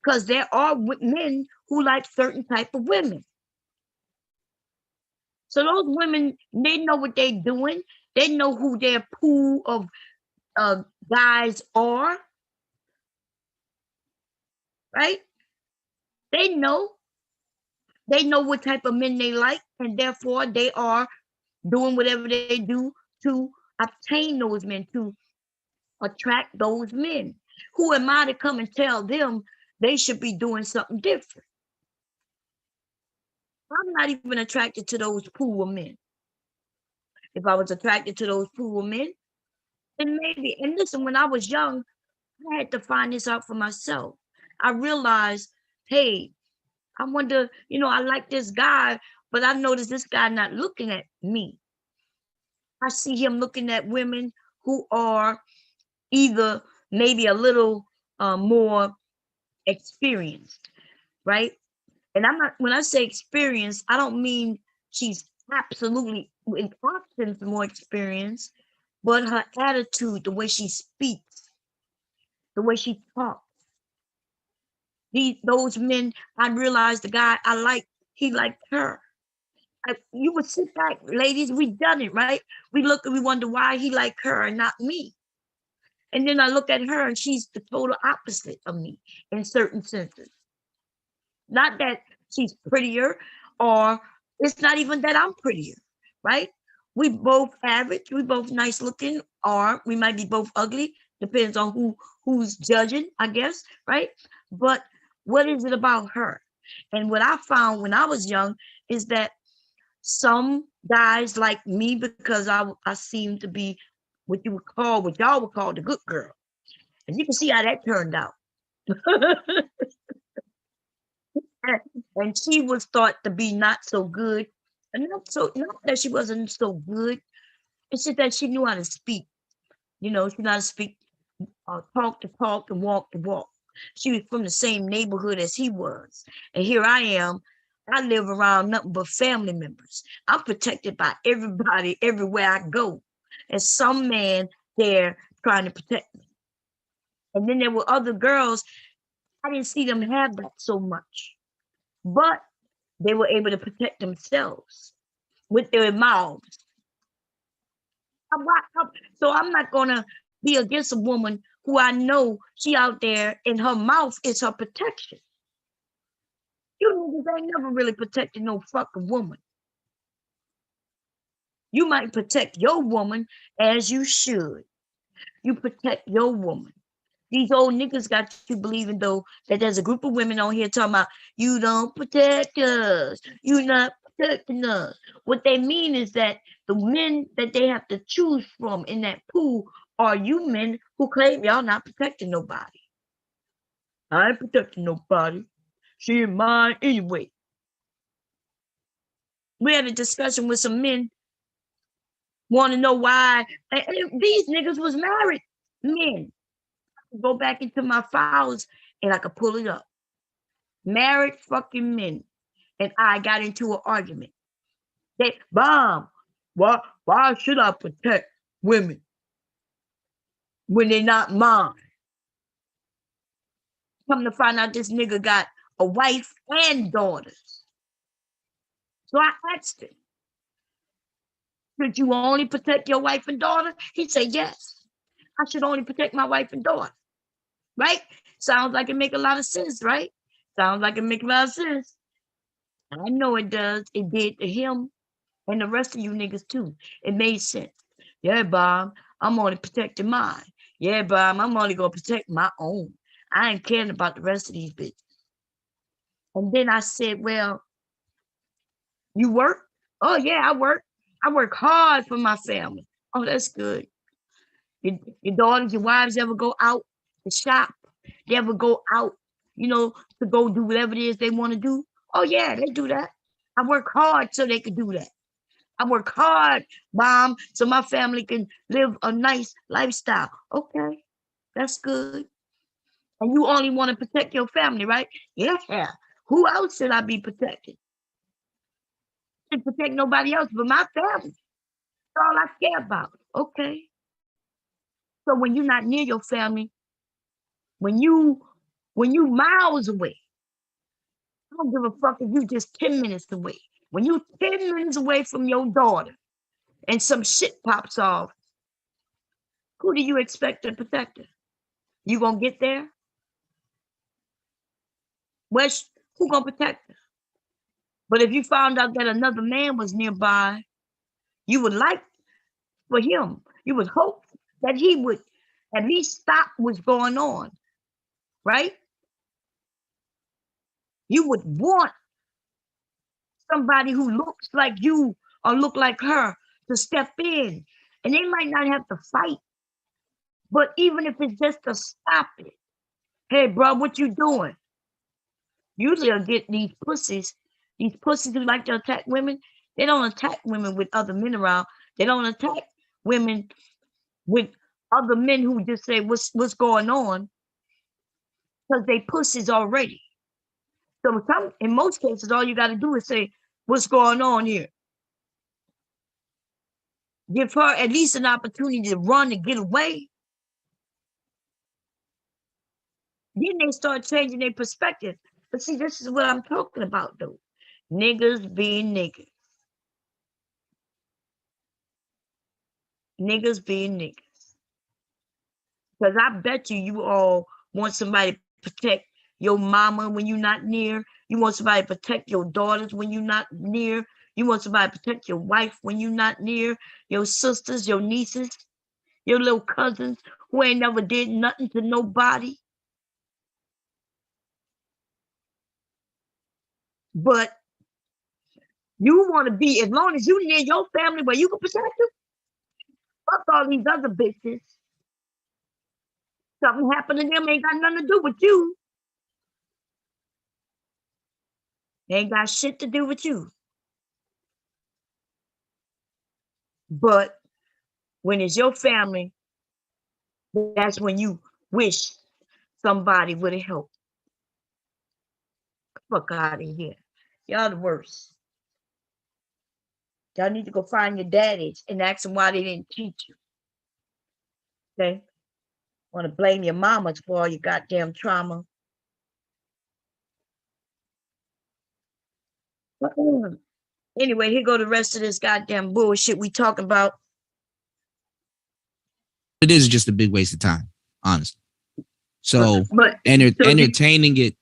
because there are men who like certain type of women. So those women, they know what they're doing. They know who their pool of guys are, right? They know what type of men they like, and therefore they are doing whatever they do to obtain those men, to attract those men. Who am I to come and tell them they should be doing something different? I'm not even attracted to those pool of men. If I was attracted to those pool of men, then maybe. And listen, when I was young, I had to find this out for myself. I realized, hey, I wonder, I like this guy, but I noticed this guy not looking at me. I see him looking at women who are either maybe a little more experienced, right? And when I say experienced, I don't mean she's absolutely in options more experienced, but her attitude, the way she speaks, the way she talks. Those men, I realized the guy I like, he liked her. You would sit back, ladies, we done it, right? We look and we wonder why he liked her and not me. And then I look at her and she's the total opposite of me in certain senses. Not that she's prettier, or it's not even that I'm prettier, right? We both average, we both nice looking, or we might be both ugly, depends on who's judging, I guess, right? But what is it about her? And what I found when I was young is that some guys like me because I seem to be what y'all would call the good girl. And you can see how that turned out. And she was thought to be not so good. And not that she wasn't so good. It's just that she knew how to speak. She knew how to speak, talk to talk and walk to walk. She was from the same neighborhood as he was. And here I am. I live around nothing but family members. I'm protected by everybody everywhere I go. And some man there trying to protect me. And then there were other girls, I didn't see them have that so much. But they were able to protect themselves with their mouths. So I'm not gonna be against a woman who I know she out there and her mouth is her protection. You niggas ain't never really protected no fucking woman. You might protect your woman as you should. You protect your woman. These old niggas got you believing though that there's a group of women on here talking about you don't protect us. You not protecting us. What they mean is that the men that they have to choose from in that pool are you men who claim y'all not protecting nobody. I ain't protecting nobody. She ain't mine anyway. We had a discussion with some men want to know why these niggas was married men. Go back into my files and I could pull it up. Married fucking men and I got into an argument. They bomb. Why should I protect women when they're not mine? Come to find out this nigga got a wife and daughters. So I asked him, should you only protect your wife and daughter? He said, yes. I should only protect my wife and daughter. Right? Sounds like it make a lot of sense, right? Sounds like it make a lot of sense. I know it does. It did to him and the rest of you niggas too. It made sense. Yeah, Bob, I'm only protecting mine. Yeah, Bob, I'm only gonna protect my own. I ain't caring about the rest of these bitches. And then I said, well, you work? Oh yeah, I work. I work hard for my family. Oh, that's good. Your daughters, your wives ever go out to shop? They ever go out, to go do whatever it is they want to do? Oh yeah, they do that. I work hard so they could do that. I work hard, Mom, so my family can live a nice lifestyle. Okay, that's good. And you only want to protect your family, right? Yeah. Who else should I be protecting? I should protect nobody else but my family. That's all I care about. Okay. So when you're not near your family, when you miles away, I don't give a fuck if you just 10 minutes away. When you 10 minutes away from your daughter and some shit pops off, who do you expect to protect her? You gonna get there? Who gonna protect her? But if you found out that another man was nearby, you would like for him, you would hope that he would at least stop what's going on, right? You would want somebody who looks like you or look like her to step in. And they might not have to fight, but even if it's just to stop it. Hey, bro, what you doing? Usually I'll get these pussies who like to attack women. They don't attack women with other men around. They don't attack women with other men who just say, what's going on? Because they pussies already. So in most cases, all you got to do is say, what's going on here? Give her at least an opportunity to run and get away. Then they start changing their perspective. But see, this is what I'm talking about, though. Niggas being niggas. Niggas being niggas. Because I bet you all want somebody to protect your mama when you're not near. You want somebody to protect your daughters when you're not near. You want somebody to protect your wife when you're not near. Your sisters, your nieces, your little cousins who ain't never did nothing to nobody. But you want to be, as long as you near your family where you can protect them, fuck all these other bitches. Something happened to them ain't got nothing to do with you. They ain't got shit to do with you. But when it's your family, that's when you wish somebody would have helped. Fuck out of here. Y'all the worst. Y'all need to go find your daddies and ask them why they didn't teach you. Okay? Want to blame your mamas for all your goddamn trauma. Anyway, here go the rest of this goddamn bullshit we talking about. It is just a big waste of time, honestly. So, but entertaining it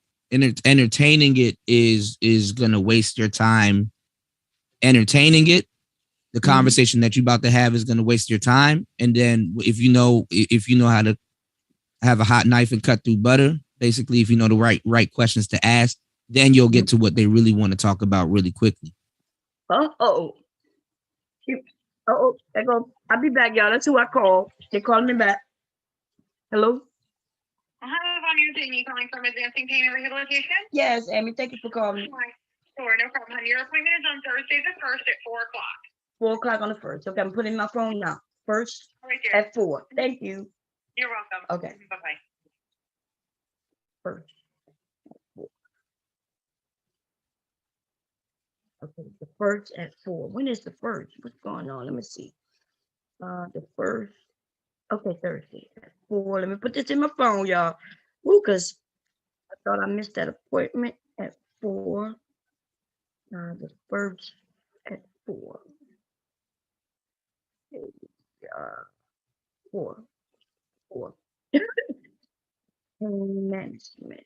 is gonna waste your time. Entertaining it, the conversation that you're about to have is gonna waste your time. And then if you know how to have a hot knife and cut through butter, basically, if you know the right questions to ask, then you'll get to what they really want to talk about really quickly. Uh-oh. Uh-oh. There go. I'll be back, y'all. That's who I called. They calling me back. Hello? Hi, Von, you're Jamie calling from Advancing Pain and Rehabilitation. Yes, Amy. Thank you for calling me. Sure, no problem, honey. Your appointment is on Thursday the 1st at 4 o'clock. 4 o'clock on the 1st. Okay, I'm putting my phone now. First Right there. at 4. Thank you. You're welcome. Okay. Bye-bye. First. Okay, the 1st at 4. When is the 1st? What's going on? Let me see. The 1st. Okay, Thursday at 4. Let me put this in my phone, y'all. Ooh, because I thought I missed that appointment at 4. The 1st at 4. 4. Pain management.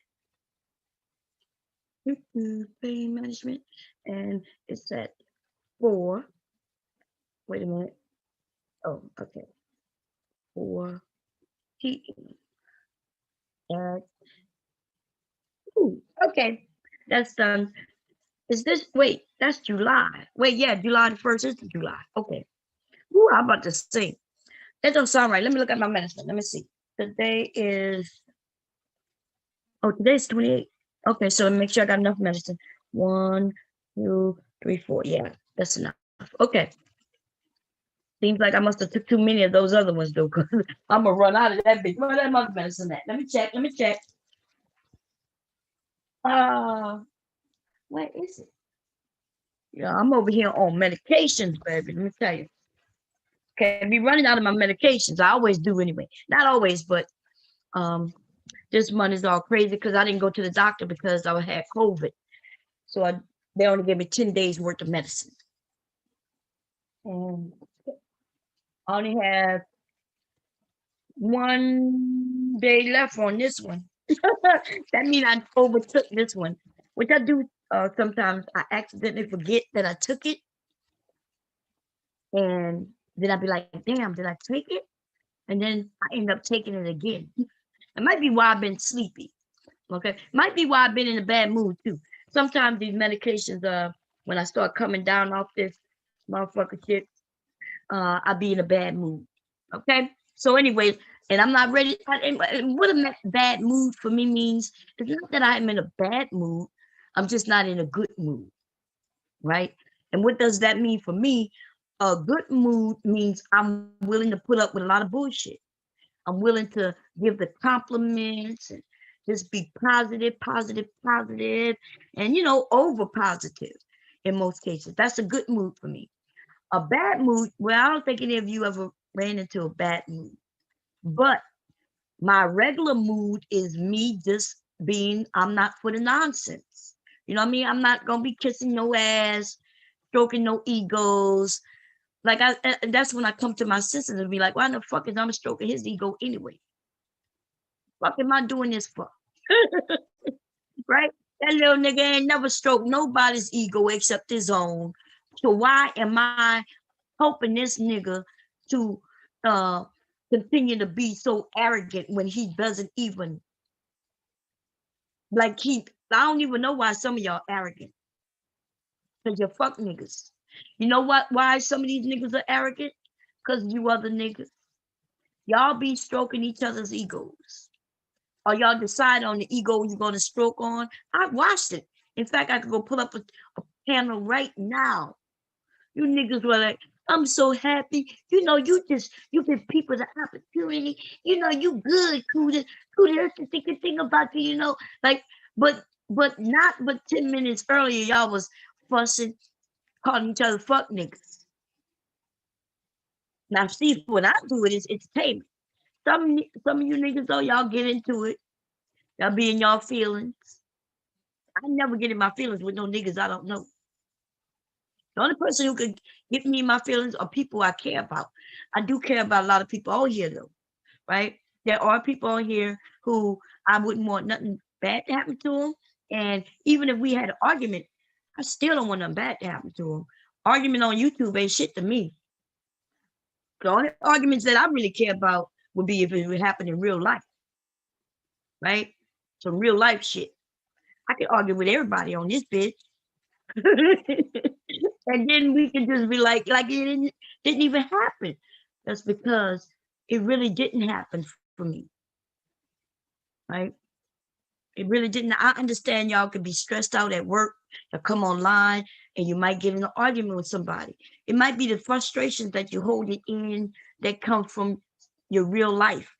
Pain management. And it's at 4. Wait a minute. Oh, okay. 4 p.m. Okay. That's done. Is this, wait, that's July. Wait, yeah, July the 1st is July. Okay. Ooh, I'm about to sing. That don't sound right. Let me look at my medicine. Let me see. Today is, today's 28. Okay, so make sure I got enough medicine. 1, 2, 3, 4. Yeah, that's enough. Okay. Seems like I must have took too many of those other ones though, because I'm gonna run out of that big. Where that mother medicine at? Let me check. Where is it? Yeah, I'm over here on medications, baby. Let me tell you. Okay, be running out of my medications. I always do anyway. Not always, but this month is all crazy because I didn't go to the doctor because I had COVID. So they only gave me 10 days worth of medicine. And I only have 1 day left on this one. That means I overtook this one, which I do sometimes. I accidentally forget that I took it. And then I'd be like, damn, did I take it? And then I end up taking it again. It might be why I've been sleepy. Okay. Might be why I've been in a bad mood too. Sometimes these medications, when I start coming down off this motherfucker shit, I be in a bad mood. Okay. So anyways, and I'm not ready. What a bad mood for me means, it's not that I'm in a bad mood. I'm just not in a good mood. Right. And what does that mean for me? A good mood means I'm willing to put up with a lot of bullshit. I'm willing to give the compliments and just be positive, and over positive in most cases. That's a good mood for me. A bad mood, well, I don't think any of you ever ran into a bad mood. But my regular mood is me just being, I'm not for the nonsense. You know what I mean? I'm not gonna be kissing no ass, stroking no egos. Like that's when I come to my senses and be like, why the fuck is I'm stroking his ego anyway? Fuck am I doing this for? Right? That little nigga ain't never stroked nobody's ego except his own. So why am I helping this nigga to continue to be so arrogant when he doesn't even I don't even know why some of y'all arrogant. Because you're fuck niggas. You know what? Why some of these niggas are arrogant? Because you other niggas. Y'all be stroking each other's egos. Or y'all decide on the ego you're going to stroke on. I watched it. In fact, I could go pull up a panel right now. You niggas were like, I'm so happy. You give people the opportunity. You good, Cuda. Cuda, that's the thing about you, But But not but 10 minutes earlier, y'all was fussing, calling each other fuck niggas. Now, see, when I do it, it's entertainment. Some of you niggas though, y'all get into it. Y'all be in y'all feelings. I never get in my feelings with no niggas I don't know. The only person who could get me in my feelings are people I care about. I do care about a lot of people on here though, right? There are people on here who I wouldn't want nothing bad to happen to them. And even if we had an argument, I still don't want nothing bad to happen to them. Argument on YouTube ain't shit to me. The only arguments that I really care about would be if it would happen in real life, right? Some real life shit. I can argue with everybody on this bitch. And then we can just be like it didn't even happen. That's because it really didn't happen for me. Right? It really didn't. I understand y'all could be stressed out at work, you come online and you might get in an argument with somebody. It might be the frustrations that you hold it in that come from your real life.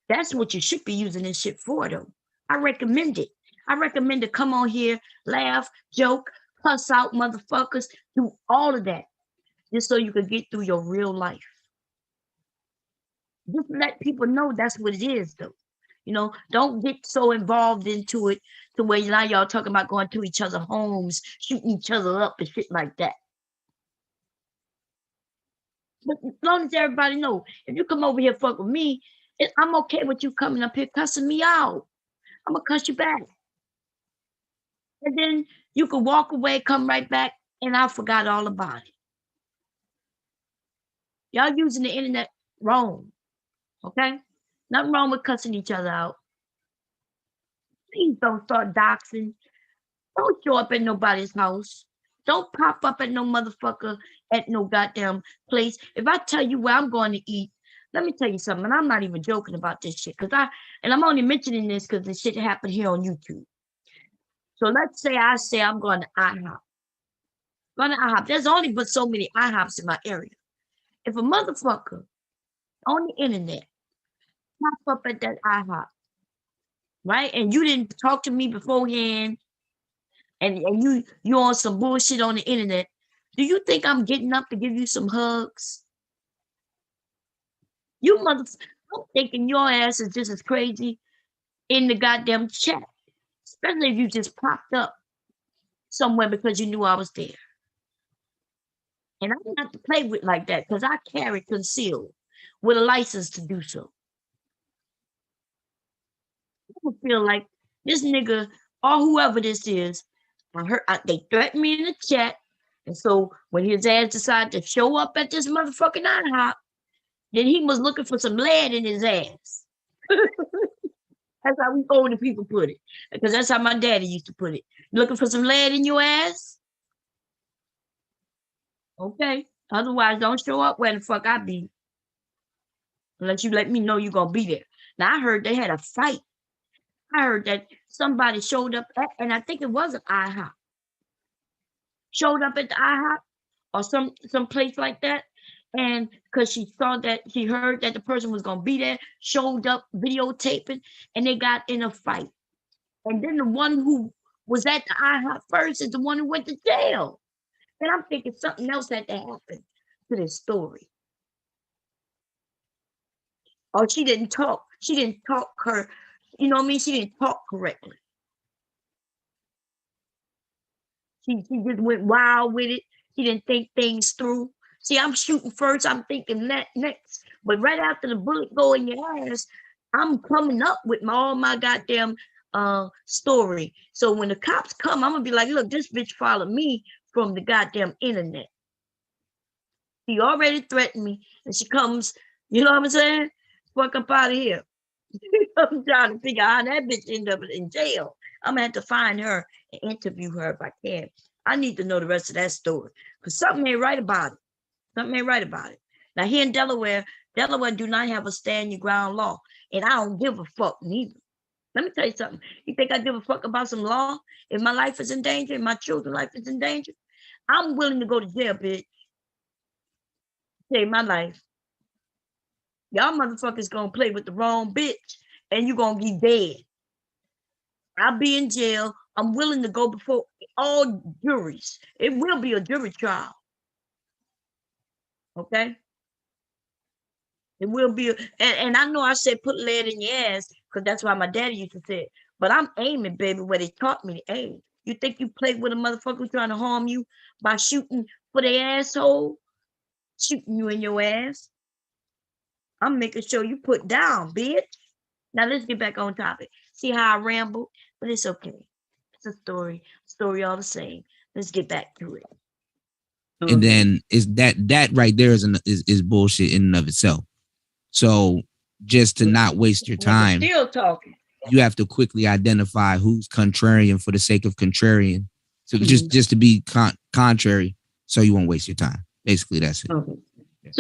That's what you should be using this shit for, though. I recommend it. I recommend to come on here, laugh, joke, cuss out motherfuckers, do all of that, just so you can get through your real life. Just let people know that's what it is, though. You know, don't get so involved into it to where now y'all talking about going to each other's homes, shooting each other up and shit like that. But as long as everybody know, if you come over here fuck with me, I'm okay with you coming up here cussing me out. I'm gonna cuss you back. And then you can walk away, come right back, and I forgot all about it. Y'all using the internet wrong. Okay? Nothing wrong with cussing each other out. Please don't start doxing. Don't show up at nobody's house. Don't pop up at no motherfucker at no goddamn place. If I tell you where I'm going to eat, let me tell you something. And I'm not even joking about this shit. I'm only mentioning this because this shit happened here on YouTube. So let's say I say I'm going to IHOP. Going to IHOP. There's only but so many IHOPs in my area. If a motherfucker on the internet pop up at that IHOP, right? And you didn't talk to me beforehand, and you on some bullshit on the internet, do you think I'm getting up to give you some hugs? I'm thinking your ass is just as crazy in the goddamn chat, especially if you just popped up somewhere because you knew I was there. And I'm not to play with like that because I carry concealed with a license to do so. I feel like this nigga or whoever this is, they threatened me in the chat. And so when his ass decided to show up at this motherfucking IHOP, then he was looking for some lead in his ass. That's how we older people put it. Because that's how my daddy used to put it. Looking for some lead in your ass? Okay. Otherwise, don't show up where the fuck I be. Unless you let me know you're going to be there. Now, I heard they had a fight. I heard that somebody showed up at, and I think it was an IHOP. Showed up at the IHOP or some place like that. And because she heard that the person was going to be there, showed up videotaping, and they got in a fight. And then the one who was at the IHOP first is the one who went to jail. And I'm thinking something else had to happen to this story. Or she didn't talk. She didn't talk her, you know what I mean? She didn't talk correctly. She just went wild with it. She didn't think things through. See, I'm shooting first. I'm thinking that next. But right after the bullet go in your ass, I'm coming up with all my goddamn story. So when the cops come, I'm gonna be like, look, this bitch followed me from the goddamn internet. She already threatened me, and she comes, you know what I'm saying? Fuck up out of here. I'm trying to figure out how that bitch ended up in jail. I'm gonna have to find her and interview her if I can. I need to know the rest of that story because something ain't right about it. Something ain't right about it. Now here in Delaware do not have a stand your ground law, and I don't give a fuck neither. Let me tell you something. You think I give a fuck about some law? If my life is in danger, if my children's life is in danger, I'm willing to go to jail, bitch. Save my life. Y'all motherfuckers gonna play with the wrong bitch, and you gonna be dead. I'll be in jail. I'm willing to go before all juries. It will be a jury trial. Okay? It will be, and I know I said put lead in your ass because that's why my daddy used to say it. But I'm aiming, baby, where they taught me to aim. You think you play with a motherfucker who's trying to harm you by shooting for their asshole, shooting you in your ass? I'm making sure you put down, bitch. Now let's get back on topic. See how I rambled, but it's okay. It's a story all the same. Let's get back to it. And then is that right there is bullshit in and of itself. So just to not waste your time, still talking. You have to quickly identify who's contrarian for the sake of contrarian. So just to be contrary, so you won't waste your time. Basically, that's it. Okay. Yeah.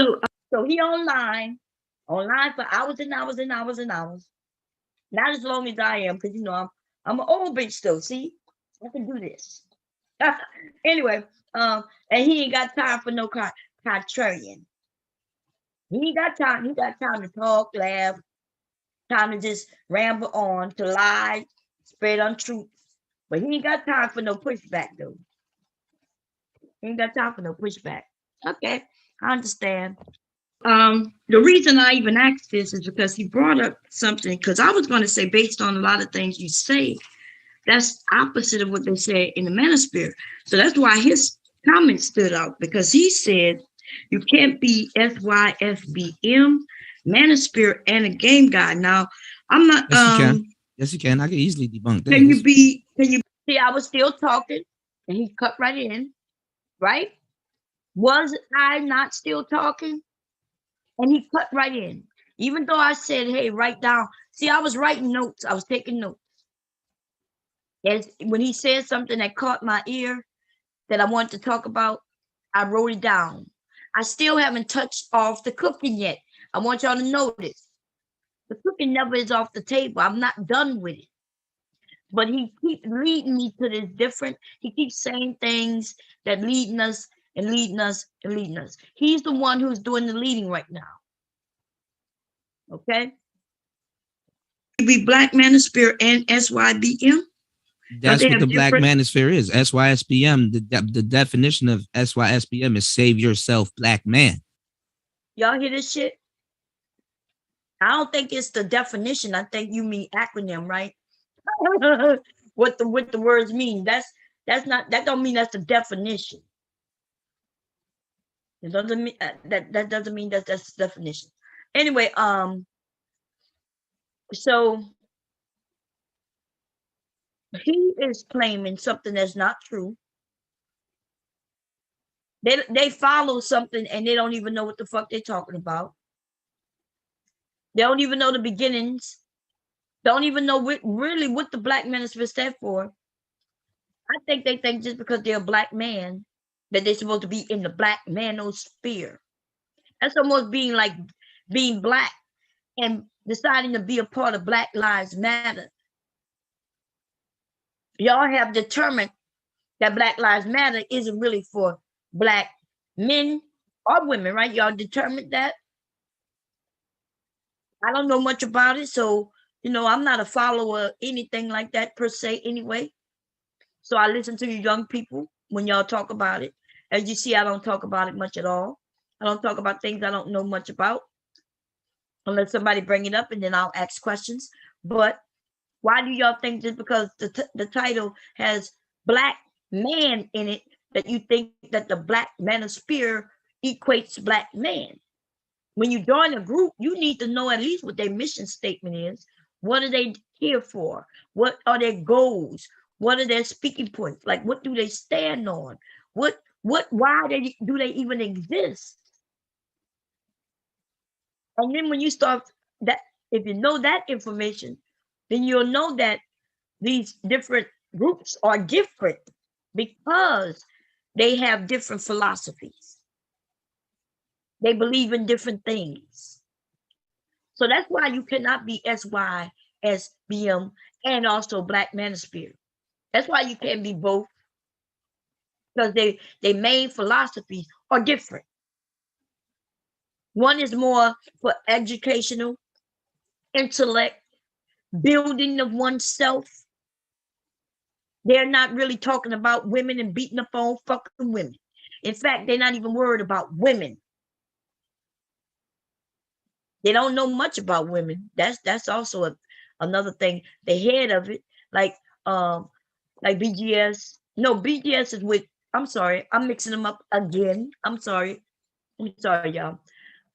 So he online for hours and hours and hours and hours. Not as long as I am, because you know I'm an old bitch still. See, I can do this. Anyway, and he ain't got time for no contrarian. He ain't got time. He got time to talk, laugh, time to just ramble on, to lie, spread untruth. But he ain't got time for no pushback, though. He ain't got time for no pushback. Okay, I understand. The reason I even asked this is because he brought up something, because I was going to say, based on a lot of things you say, that's opposite of what they say in the manosphere. So that's why his comment stood out, because he said you can't be SYSBM, manosphere, and a game guy. Now, I'm not. Yes, you can. I can easily debunk that. Can you see? I was still talking, and he cut right in, right? Was I not still talking? And he cut right in. Even though I said, hey, write down. See, I was writing notes. I was taking notes. As when he said something that caught my ear that I wanted to talk about, I wrote it down. I still haven't touched off the cooking yet. I want y'all to know this. The cooking never is off the table. I'm not done with it. But he keeps leading me to this different. He keeps saying things that leading us and leading us and leading us. He's the one who's doing the leading right now. Okay? Be Black Manosphere and SYBM. That's what the Black Manosphere is. SYSBM. The definition of SYSBM is save yourself, black man. Y'all hear this shit? I don't think it's the definition. I think you mean acronym, right? what the words mean. That don't mean that's the definition. It doesn't mean that doesn't mean that's the definition. Anyway, so he is claiming something that's not true. They follow something and they don't even know what the fuck they're talking about. They don't even know the beginnings. Don't even know really what the Black Manosphere stand for. I think they think just because they're a black man that they're supposed to be in the Black Manosphere. That's almost being like being black and deciding to be a part of Black Lives Matter. Y'all have determined that Black Lives Matter isn't really for black men or women, right? Y'all determined that. I don't know much about it, so you know I'm not a follower of anything like that per se anyway. So I listen to you young people when y'all talk about it. As you see, I don't talk about it much at all. I don't talk about things I don't know much about unless somebody bring it up and then I'll ask questions. But why do y'all think just because the title has black man in it that you think that the Black Manosphere equates black man? When you join a group, you need to know at least what their mission statement is. What are they here for? What are their goals? What are their speaking points? Like, what do they stand on? Why do they even exist? And then when you start that, if you know that information, then you'll know that these different groups are different because they have different philosophies. They believe in different things. So that's why you cannot be SYSBM and also Black Manosphere. That's why you can't be both, because their main philosophies are different. One is more for educational, intellect, building of oneself, They're not really talking about women and beating up on fucking women. In fact, they're not even worried about women. They don't know much about women. That's also another thing. The head of it, um, like BGS. No, BGS is with. I'm sorry, I'm mixing them up again. I'm sorry. I'm sorry, y'all.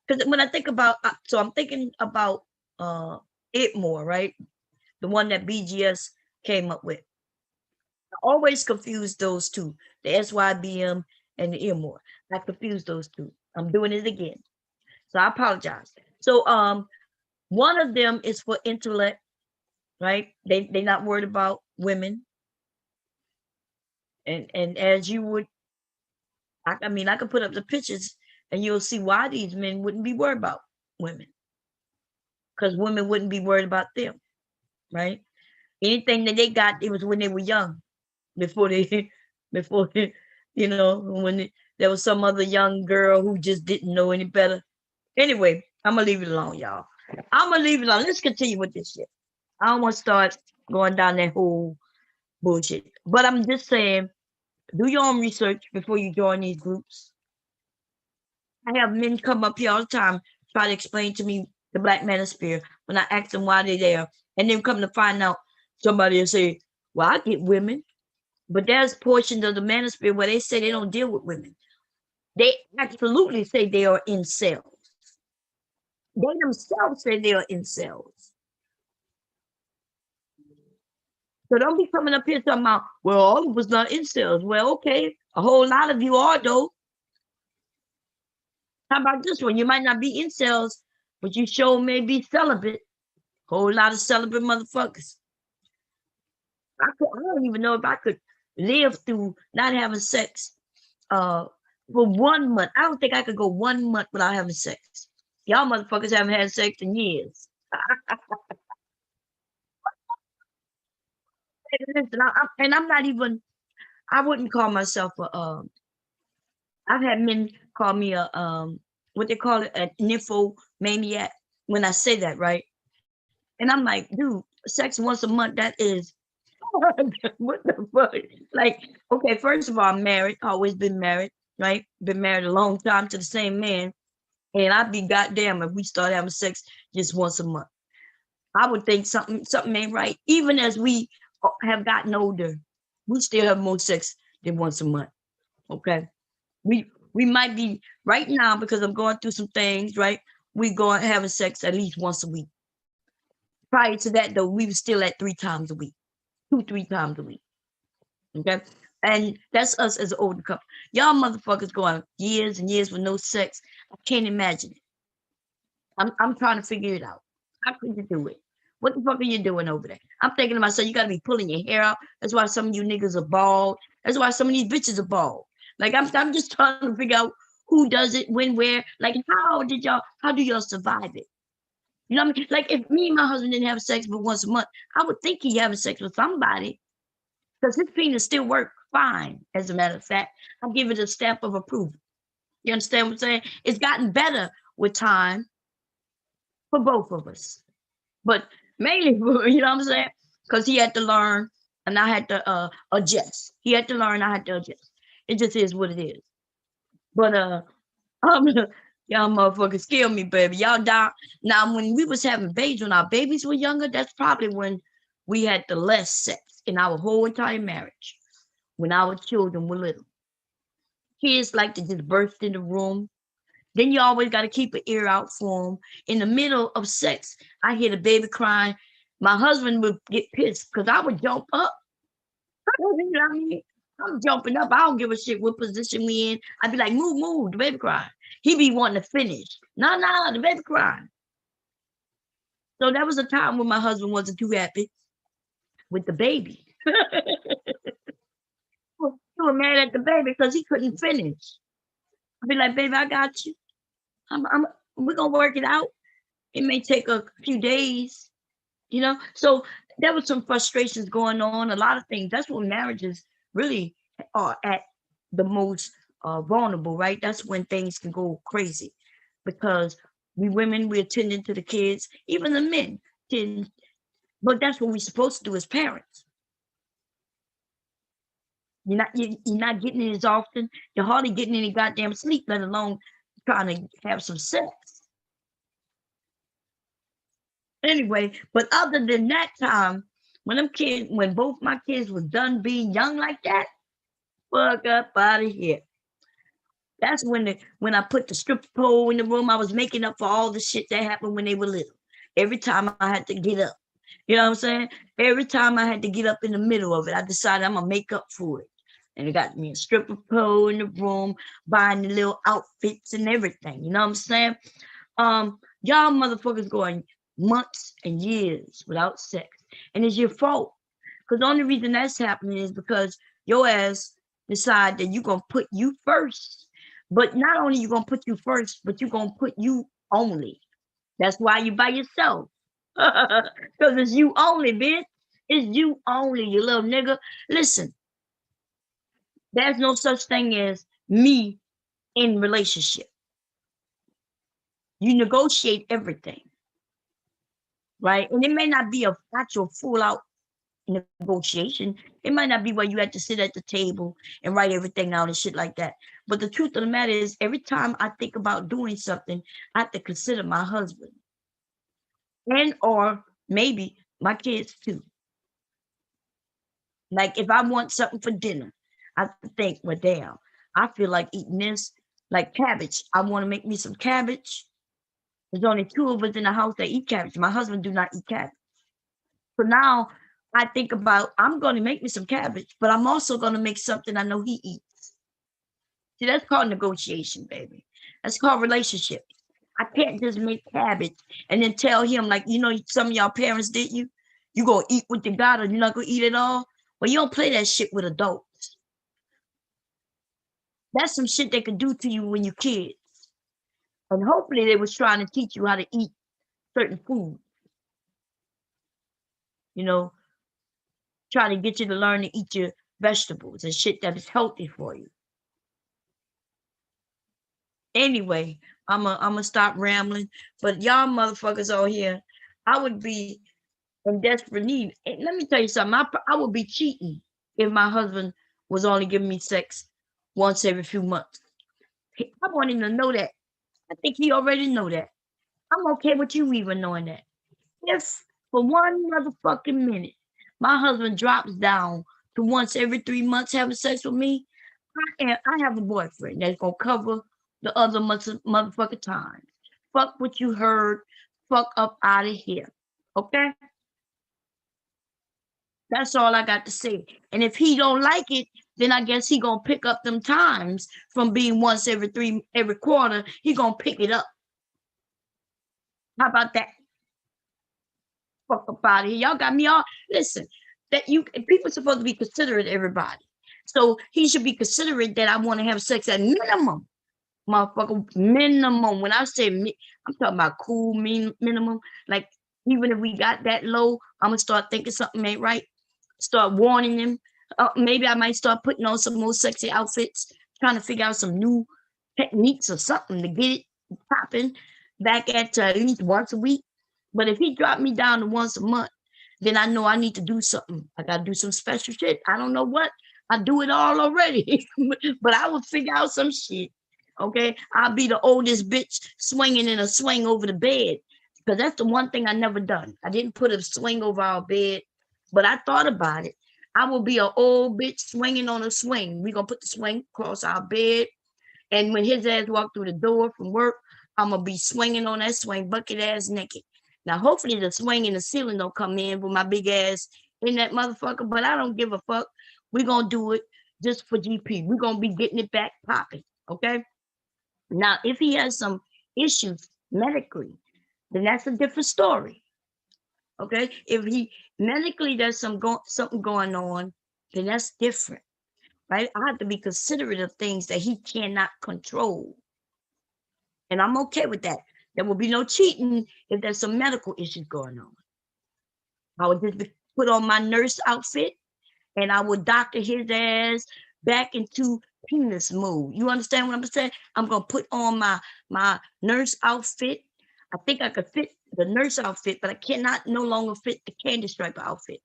Because when I think about, so I'm thinking about it more, right? The one that BGS came up with. I always confuse those two, the SYBM and the Earmore. I confuse those two. I'm doing it again. So I apologize. So one of them is for intellect, right? They're not worried about women. And as you would, I mean, I could put up the pictures and you'll see why these men wouldn't be worried about women. Because women wouldn't be worried about them, right? Anything that they got, it was when they were young, before they, before they, when there was some other young girl who just didn't know any better. Anyway, I'm gonna leave it alone, y'all. I'm gonna leave it alone. Let's continue with this shit. I don't want to start going down that whole bullshit. But I'm just saying, do your own research before you join these groups. I have men come up here all the time, try to explain to me the Black Manosphere when I ask them why they're there. And then come to find out, somebody will say, well, I get women. But there's portions of the Manosphere where they say they don't deal with women. They absolutely say they are incels. They themselves say they are incels. So don't be coming up here talking about, well, all of us not incels. Well, okay, a whole lot of you are, though. How about this one? You might not be incels, but you sure may be celibate. Whole lot of celibate motherfuckers. I don't even know if I could live through not having sex for 1 month. I don't think I could go 1 month without having sex. Y'all motherfuckers haven't had sex in years. Listen, I'm not even, I wouldn't call myself I've had men call me what they call it, an nymphomaniac when I say that, right? And I'm like, dude, sex once a month, that is, what the fuck? Like, okay, first of all, I'm married, always been married, right? Been married a long time to the same man. And I'd be goddamn if we start having sex just once a month. I would think something ain't right. Even as we have gotten older, we still have more sex than once a month. Okay. We might be right now because I'm going through some things, right? We going having sex at least once a week. Prior to that, though, we were still at 3 times a week, 2-3 times a week. Okay. And that's us as an older couple. Y'all motherfuckers going years and years with no sex. I can't imagine it. I'm trying to figure it out. How could you do it? What the fuck are you doing over there? I'm thinking to myself, you gotta be pulling your hair out. That's why some of you niggas are bald. That's why some of these bitches are bald. Like I'm just trying to figure out who does it, when, where. Like how do y'all survive it? You know what I mean? Like if me and my husband didn't have sex but once a month, I would think he having sex with somebody because his penis still work fine. As a matter of fact, I'll give it a stamp of approval. You understand what I'm saying? It's gotten better with time for both of us. But mainly, you know what I'm saying? Because he had to learn and I had to adjust. He had to learn, I had to adjust. It just is what it is. But um, y'all motherfuckers kill me, baby. Y'all die. Now, when we was having babies, when our babies were younger, that's probably when we had the less sex in our whole entire marriage. When our children were little. Kids like to just burst in the room. Then you always got to keep an ear out for them. In the middle of sex, I hear the baby crying. My husband would get pissed because I would jump up. You know what I mean? I'm jumping up. I don't give a shit what position we in. I'd be like, move, the baby crying. He be wanting to finish. No, the baby crying. So that was a time when my husband wasn't too happy with the baby. He was mad at the baby because he couldn't finish. I'd be like, baby, I got you. We're gonna work it out. It may take a few days, So there was some frustrations going on, a lot of things. That's when marriages really are at the most vulnerable, right? That's when things can go crazy because we women, we're tending to the kids, even the men tend, but that's what we're supposed to do as parents. You're not getting it as often. You're hardly getting any goddamn sleep, let alone trying to have some sex. Anyway, but other than that time, when both my kids was done being young like that, fuck up out of here. That's when I put the stripper pole in the room. I was making up for all the shit that happened when they were little. Every time I had to get up, you know what I'm saying? Every time I had to get up in the middle of it, I decided I'm gonna make up for it. And it got me a stripper pole in the room, buying the little outfits and everything. You know what I'm saying? Y'all motherfuckers going months and years without sex, and it's your fault. Because the only reason that's happening is because your ass decide that you're gonna put you first. But not only you gonna put you first, but you're gonna put you only. That's why you by yourself. Because it's you only, bitch. It's you only, you little nigga. Listen, there's no such thing as me in relationship. You negotiate everything, right? And it may not be a actual full out negotiation. It might not be where you have to sit at the table and write everything out and shit like that. But the truth of the matter is, every time I think about doing something, I have to consider my husband and or maybe my kids too. Like if I want something for dinner, I have to think, well, damn, I feel like eating this, like cabbage. I want to make me some cabbage. There's only two of us in the house that eat cabbage. My husband do not eat cabbage. So now I think about I'm going to make me some cabbage, but I'm also going to make something I know he eats. See, that's called negotiation, baby. That's called relationship. I can't just make cabbage and then tell him, like, you know, some of y'all parents did you gonna eat what you got or you're not gonna eat it all. Well, you don't play that shit with adults. That's some shit they could do to you when you're kids. And hopefully they was trying to teach you how to eat certain food. You know, try to get you to learn to eat your vegetables and shit that is healthy for you. Anyway, I'm gonna stop rambling. But y'all motherfuckers out here, I would be in desperate need. And let me tell you something. I would be cheating if my husband was only giving me sex once every few months. I want him to know that. I think he already know that. I'm okay with you even knowing that. If for one motherfucking minute my husband drops down to once every 3 months having sex with me, I have a boyfriend that's gonna cover the other motherfucking times. Fuck what you heard. Fuck up out of here. Okay? That's all I got to say. And if he don't like it, then I guess he gonna pick up them times from being once every quarter. He gonna pick it up. How about that? Fuck up out of here. Y'all got me all. Listen, that you people supposed to be considerate, everybody. So he should be considerate that I want to have sex at minimum, motherfucker. Minimum. When I say I'm talking about cool minimum. Like even if we got that low, I'm gonna start thinking something ain't right. Start warning him. Maybe I might start putting on some more sexy outfits, trying to figure out some new techniques or something to get it popping back at least once a week. But if he dropped me down to once a month, then I know I need to do something. I got to do some special shit. I don't know what. I do it all already, but I will figure out some shit. Okay, I'll be the oldest bitch swinging in a swing over the bed because that's the one thing I never done. I didn't put a swing over our bed, but I thought about it. I will be an old bitch swinging on a swing. We're going to put the swing across our bed. And when his ass walk through the door from work, I'm going to be swinging on that swing, bucket ass naked. Now, hopefully the swing in the ceiling don't come in with my big ass in that motherfucker, but I don't give a fuck. We're going to do it just for GP. We're going to be getting it back popping, okay? Now, if he has some issues medically, then that's a different story. Okay, if he medically there's something going on, then that's different, right? I have to be considerate of things that he cannot control, and I'm okay with that. There will be no cheating if there's some medical issues going on. I would just put on my nurse outfit, and I would doctor his ass back into penis mode. You understand what I'm saying? I'm gonna put on my nurse outfit. I think I could fit the nurse outfit, but I cannot no longer fit the candy stripe outfit.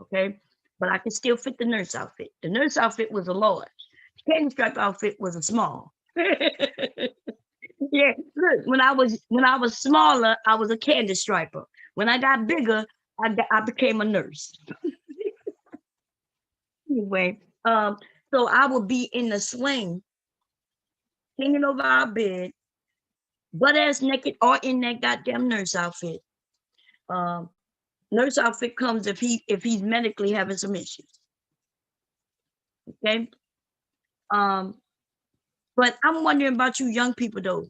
Okay. but I could still fit the nurse outfit. The nurse outfit was a large. The candy stripe outfit was a small. Yeah, look, when I was smaller, I was a candy striper. When I got bigger, I became a nurse. Anyway, so I would be in the swing, hanging over our bed, butt ass naked, or in that goddamn nurse outfit. Um, Nurse outfit comes if he's medically having some issues. Okay. Um, but I'm wondering about you young people though.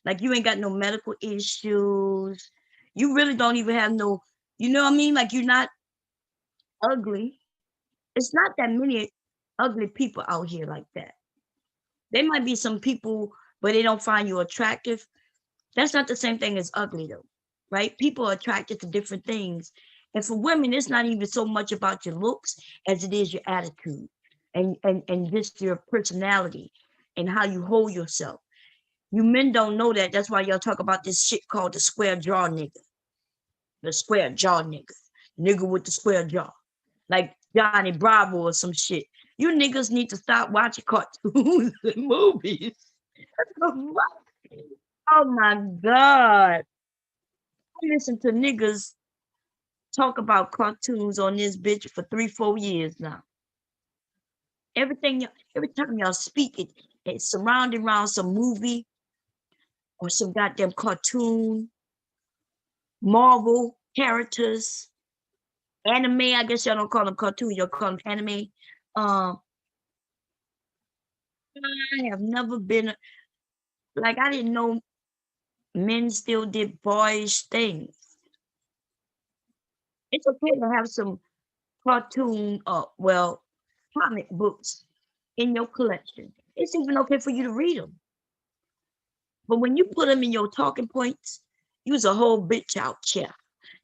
Like you ain't got no medical issues. You really don't even have no, you know what I mean? Like you're not ugly. It's not that many ugly people out here like that. There might be some people, but they don't find you attractive. That's not the same thing as ugly though, right? People are attracted to different things. And for women, it's not even so much about your looks as it is your attitude and just your personality and how you hold yourself. You men don't know that. That's why y'all talk about this shit called the square jaw nigga. The square jaw nigga. Nigga with the square jaw. Like Johnny Bravo or some shit. You niggas need to stop watching cartoons and movies. Oh my God. I listen to niggas talk about cartoons on this bitch for 3-4 years now. Every time y'all speak, it's surrounded around some movie or some goddamn cartoon, Marvel characters, anime. I guess y'all don't call them cartoon, y'all call them anime. I have never been like I didn't know men still did boyish things. It's okay to have some cartoon, comic books in your collection. It's even okay for you to read them. But when you put them in your talking points, use a whole bitch out here.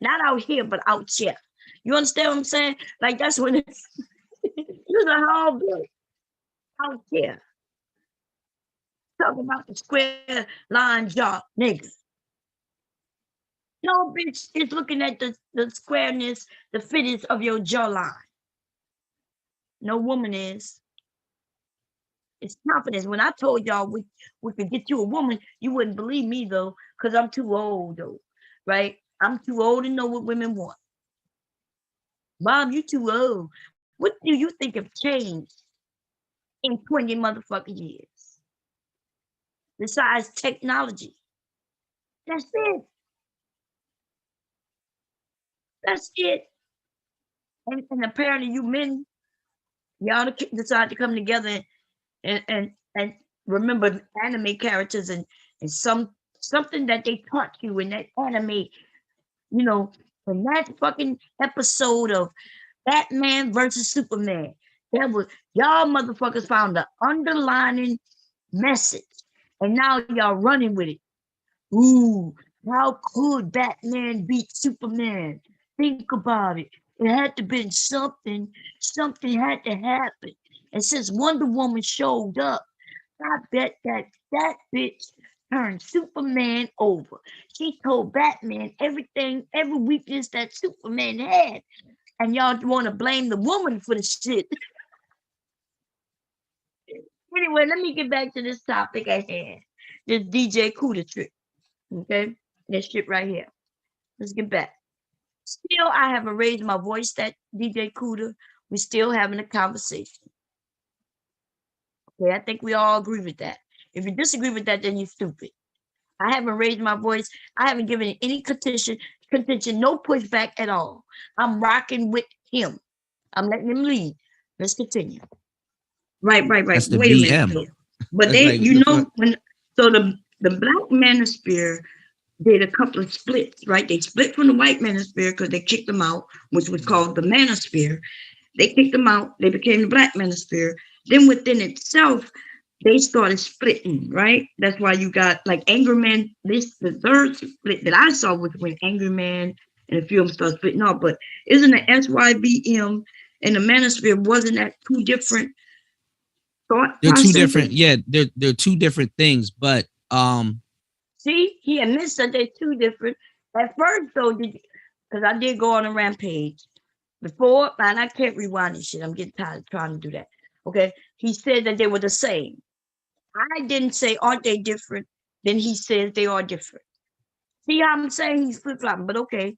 Not out here, but out here. You understand what I'm saying? Like that's when it's use a whole bitch out here. Talking about the square line jaw, nigga. No bitch is looking at the squareness, the fittest of your jawline. No woman is. It's confidence. When I told y'all we could get you a woman, you wouldn't believe me though, because I'm too old though, right? I'm too old to know what women want. Mom, you too old. What do you think have changed in 20 motherfucking years? Besides technology. That's it. That's it. And apparently you men, y'all decide to come together and remember anime characters and something that they taught you in that anime, you know, in that fucking episode of Batman versus Superman. That was y'all motherfuckers found the underlining message, and now y'all running with it. Ooh, how could Batman beat Superman? Think about it. It had to been something. Something had to happen. And since Wonder Woman showed up, I bet that bitch turned Superman over. She told Batman everything, every weakness that Superman had. And y'all want to blame the woman for the shit. Anyway, let me get back to this topic at hand. This DJ Cuda trick. Okay? This shit right here. Let's get back. Still, I haven't raised my voice that DJ Cuda. We're still having a conversation. Okay, I think we all agree with that. If you disagree with that, then you're stupid. I haven't raised my voice. I haven't given any contention, no pushback at all. I'm rocking with him. I'm letting him lead. Let's continue. Right. That's the Wait a minute. BM. Though. But That's they, like you the know, fuck. the Black Manosphere did a couple of splits, right? They split from the White Manosphere because they kicked them out, which was called the Manosphere. They kicked them out. They became the Black Manosphere. Then within itself, they started splitting, right? That's why you got like Angry Man. The third split that I saw was when Angry Man and a few of them started splitting off. But isn't the SYBM and the Manosphere, wasn't that two different thought They're two processes? different. Yeah, they're two different things. But See, he admits that they're two different. At first, though, because I did go on a rampage. Before, and I can't rewind this shit. I'm getting tired of trying to do that. Okay. He said that they were the same. I didn't say, aren't they different? Then he says they are different. See how I'm saying he's flip-flopping, but okay.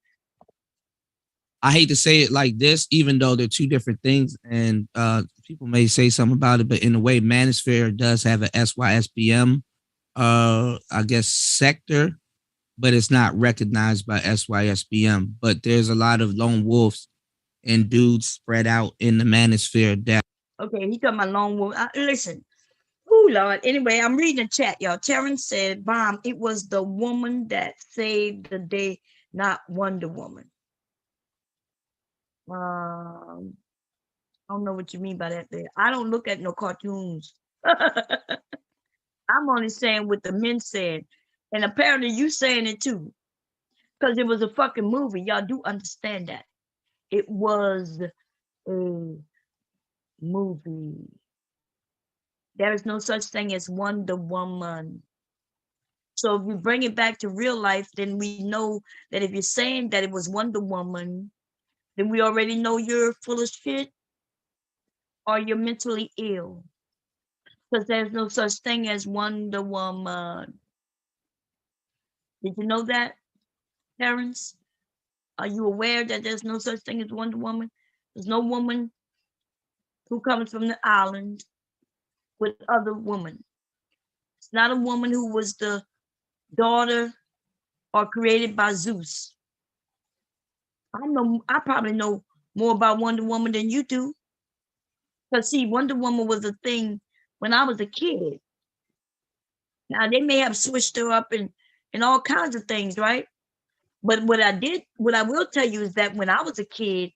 I hate to say it like this, even though they're two different things, and people may say something about it, but in a way, Manosphere does have a SYSBM, I guess, sector, but it's not recognized by SYSBM. But there's a lot of lone wolves and dudes spread out in the Manosphere that. Okay, he talking about lone wolf. Listen. Oh, Lord. Anyway, I'm reading the chat, y'all. Terrence said, Bomb, it was the woman that saved the day, not Wonder Woman. I don't know what you mean by that there. I don't look at no cartoons. I'm only saying what the men said. And apparently you saying it too. Because it was a fucking movie. Y'all do understand that. It was a movie. There is no such thing as Wonder Woman. So if you bring it back to real life, then we know that if you're saying that it was Wonder Woman, then we already know you're full of shit or you're mentally ill. Because there's no such thing as Wonder Woman. Did you know that, Terrence? Are you aware that there's no such thing as Wonder Woman? There's no woman who comes from the island with other women. It's not a woman who was the daughter or created by Zeus. I probably know more about Wonder Woman than you do. Because see, Wonder Woman was a thing when I was a kid. Now they may have switched her up and all kinds of things, right? But what I will tell you is that when I was a kid,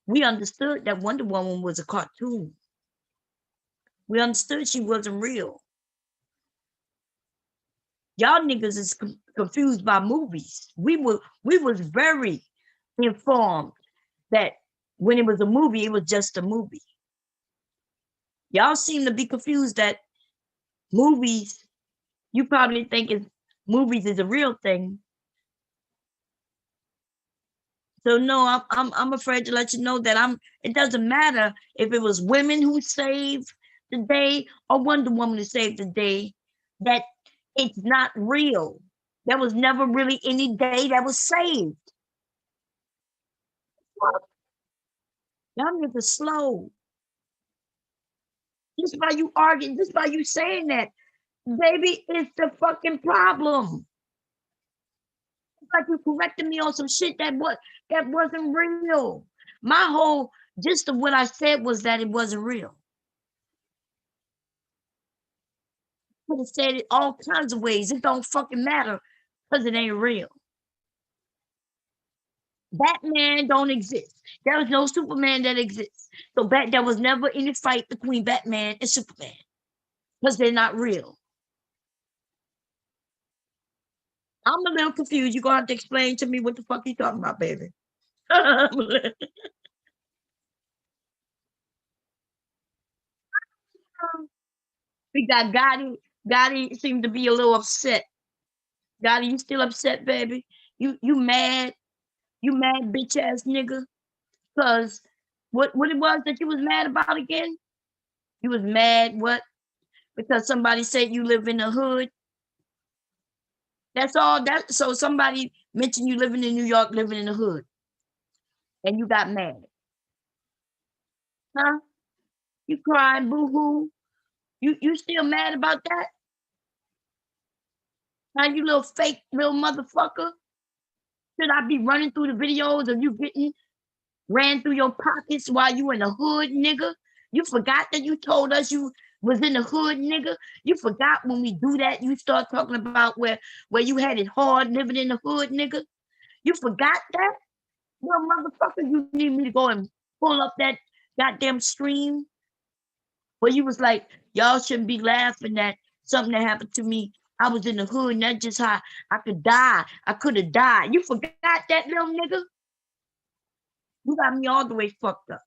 we understood that Wonder Woman was a cartoon. We understood she wasn't real. Y'all niggas is confused by movies. We was very informed that when it was a movie, it was just a movie. Y'all seem to be confused that movies, you probably think movies is a real thing. So no, I'm afraid to let you know that it doesn't matter if it was women who saved the day or Wonder Woman who saved the day, that it's not real. There was never really any day that was saved. Y'all niggas slow. Just by you arguing, just by you saying that, baby, it's the fucking problem. It's like you corrected me on some shit that wasn't real. My whole gist of what I said was that it wasn't real. I could have said it all kinds of ways. It don't fucking matter because it ain't real. Batman don't exist. There was no Superman that exists. So there was never any fight between Batman and Superman because they're not real. I'm a little confused. You're going to have to explain to me what the fuck you talking about, baby. We got Gotti. Gotti seemed to be a little upset. Gotti, you still upset, baby? You mad? You mad, bitch ass nigga? Cause what it was that you was mad about again? You was mad what? Because somebody said you live in the hood. That's all that. So somebody mentioned you living in New York, living in the hood, and you got mad, huh? You crying, boo hoo. You still mad about that? Now you little fake little motherfucker. Should I be running through the videos of you getting ran through your pockets while you in the hood, nigga? You forgot that you told us you was in the hood, nigga. You forgot when we do that, you start talking about where you had it hard living in the hood, nigga. You forgot that? Well, motherfucker, you need me to go and pull up that goddamn stream where you was like, y'all shouldn't be laughing at something that happened to me. I was in the hood, and that's just how I could die. I could have died. You forgot that, little nigga? You got me all the way fucked up.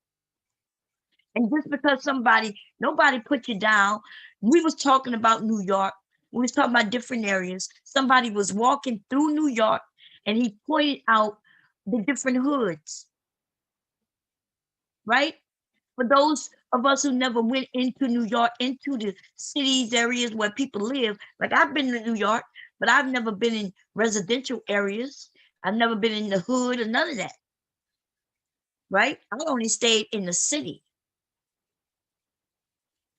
And just because nobody put you down, we was talking about New York. We was talking about different areas. Somebody was walking through New York and he pointed out the different hoods. right? For those of us who never went into New York, into the cities, areas where people live, like I've been to New York, but I've never been in residential areas. I've never been in the hood or none of that, right? I only stayed in the city.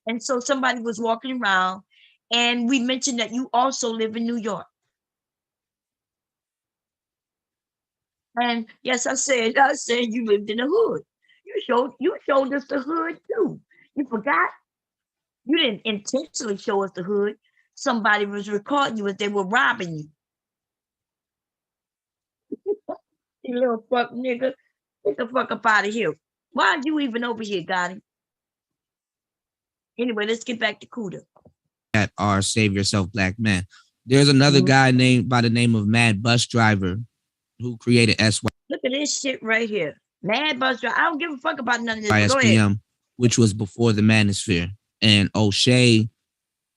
And so somebody was walking around and we mentioned that you also live in New York. And yes, I said you lived in the hood. You showed us the hood too. You forgot? You didn't intentionally show us the hood. Somebody was recording you as they were robbing you. You little fuck nigga. Get the fuck up out of here. Why are you even over here, Gotti? Anyway, let's get back to Cuda. That are save yourself black men. There's another guy named by the name of Mad Bus Driver who created Look at this shit right here. Mad Bus Driver. I don't give a fuck about none of this. Go ahead. SYSBM, which was before the Manosphere. And O'Shea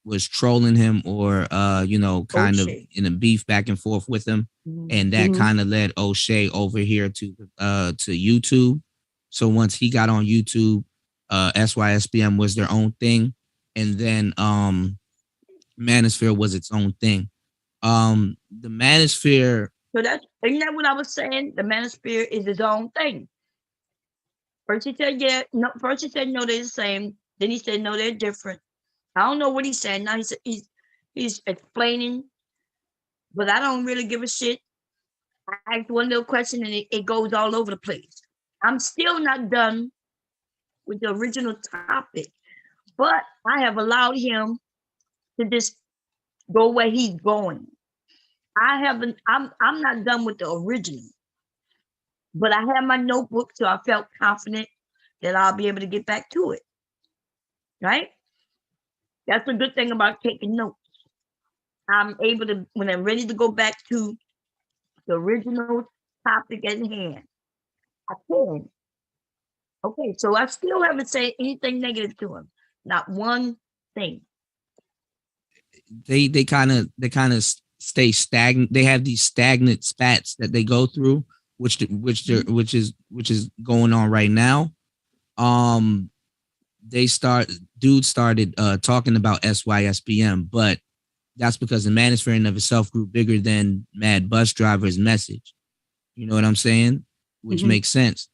was trolling him or kind of in a beef back and forth with him. And that kind of led O'Shea over here to YouTube. So once he got on YouTube, SYSBM was their own thing. And then Manosphere was its own thing. The Manosphere. So isn't that what I was saying? The Manosphere is his own thing. First he said yeah, no. First he said no, they're the same. Then he said no, they're different. I don't know what he's saying now. He's explaining, but I don't really give a shit. I asked one little question and it goes all over the place. I'm still not done with the original topic, but I have allowed him to just go where he's going. I'm not done with the original, but I have my notebook, so I felt confident that I'll be able to get back to it. Right? That's the good thing about taking notes. I'm able to, when I'm ready to go back to the original topic at hand, I can. Okay, so I still haven't said anything negative to him. Not one thing. They kind of stay stagnant. They have these stagnant spats that they go through, which is going on right now. Dudes started talking about SYSBM, but that's because the Manosphere in of itself grew bigger than Mad Bus Driver's message. You know what I'm saying? Which makes sense.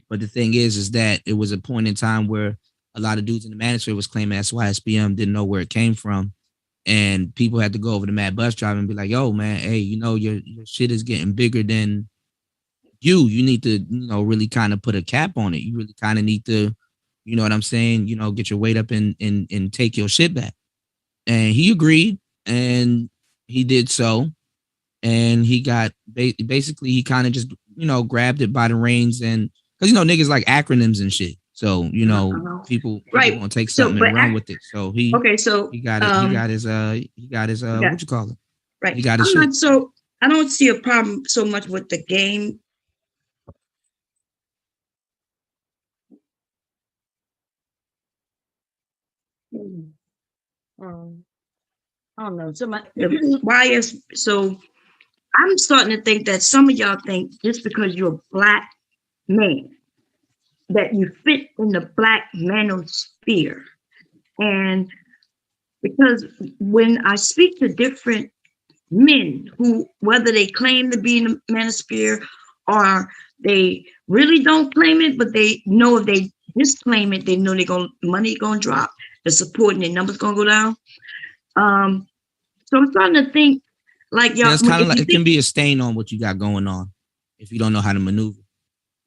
But the thing is that it was a point in time where a lot of dudes in the Manosphere was claiming SYSBM, didn't know where it came from. And people had to go over to Mad Bus Driver and be like, yo, man, hey, your shit is getting bigger than you. You need to, really kind of put a cap on it. You really kind of need to, you know what I'm saying? Get your weight up and take your shit back. And he agreed and he did so. And he got basically he kind of just, grabbed it by the reins and because, niggas like acronyms and shit. So, people gonna take something and run with it. So he got it. He got his what you call it? Right. He got his shit. So I don't see a problem so much with the game. I don't know. Why is so? I'm starting to think that some of y'all think just because you're a black man that you fit in the black manosphere, and because when I speak to different men who, whether they claim to be in the manosphere or they really don't claim it, but they know if they disclaim it, they know money gonna drop, the support and their numbers gonna go down. So I'm starting to think like y'all. Yeah, it's kind of like it can be a stain on what you got going on if you don't know how to maneuver.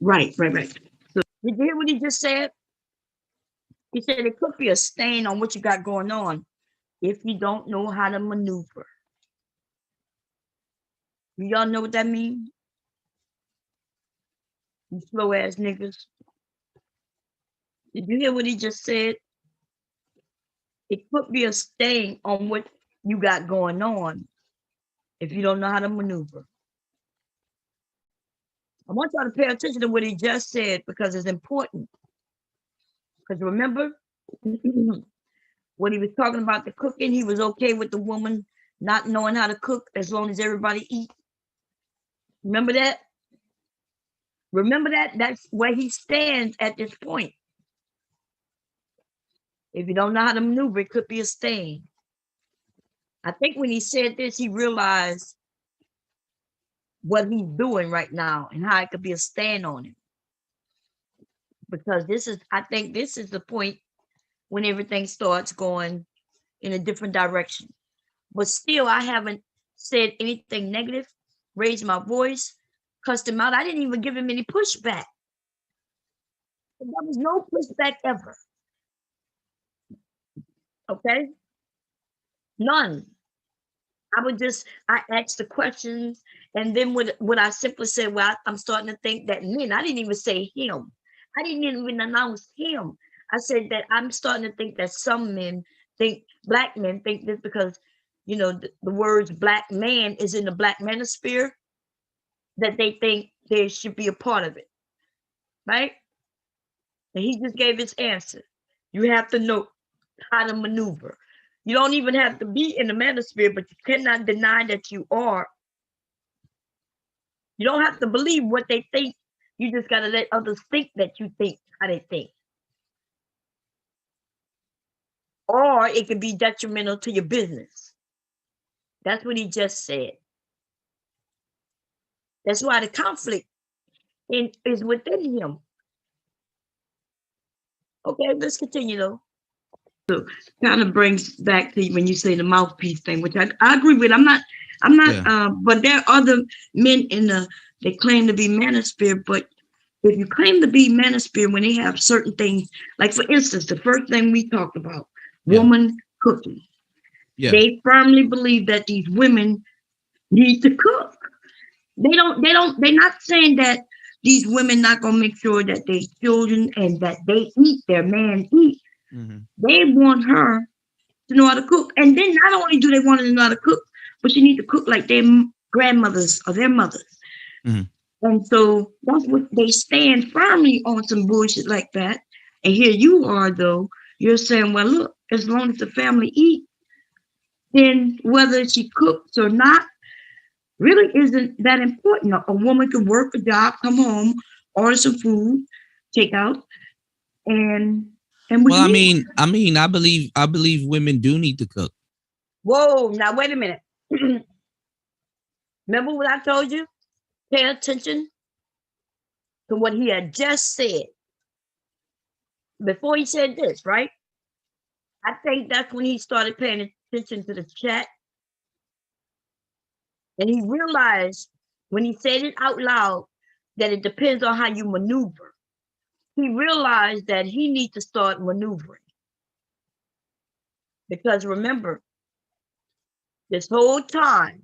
Right. So did you hear what he just said? He said it could be a stain on what you got going on if you don't know how to maneuver. Y'all know what that means? You slow ass niggas. Did you hear what he just said? It could be a stain on what you got going on if you don't know how to maneuver. I want y'all to pay attention to what he just said because it's important. Because remember, when he was talking about the cooking, he was okay with the woman not knowing how to cook as long as everybody eats. Remember that? Remember that? That's where he stands at this point. If you don't know how to maneuver, it could be a stain. I think when he said this, he realized what he's doing right now and how it could be a stand on him. Because I think this is the point when everything starts going in a different direction. But still, I haven't said anything negative, raised my voice, cussed him out. I didn't even give him any pushback. There was no pushback ever. Okay? None. I asked the questions, and then what I simply said, well, I'm starting to think that men, I didn't even say him. I didn't even announce him. I said that I'm starting to think that some men black men think this because, the words black man is in the black manosphere, that they think there should be a part of it. Right? And he just gave his answer. You have to know how to maneuver. You don't even have to be in the manosphere, but you cannot deny that you are. You don't have to believe what they think. You just got to let others think that you think how they think. Or it could be detrimental to your business. That's what he just said. That's why the conflict is within him. Okay, let's continue though. So kind of brings back to when you say the mouthpiece thing, which I agree with. I'm not, but there are other men they claim to be manosphere, but if you claim to be manosphere when they have certain things, like for instance, the first thing we talked about, woman cooking. Yeah. They firmly believe that these women need to cook. They're not saying that these women not gonna make sure that their children and that they eat, their man eat. Mm-hmm. They want her to know how to cook. And then not only do they want her to know how to cook, but she need to cook like their grandmothers or their mothers. Mm-hmm. And so that's what they stand firmly on, some bullshit like that. And here you are, though, you're saying, well, look, as long as the family eat, then whether she cooks or not really isn't that important. A woman can work a job, come home, order some food, take out, and well, I believe women do need to cook. Whoa, now wait a minute. Remember what I told you? Pay attention to what he had just said. Before he said this, right? I think that's when he started paying attention to the chat. And he realized when he said it out loud that it depends on how you maneuver. He realized that he needs to start maneuvering. Because remember, this whole time,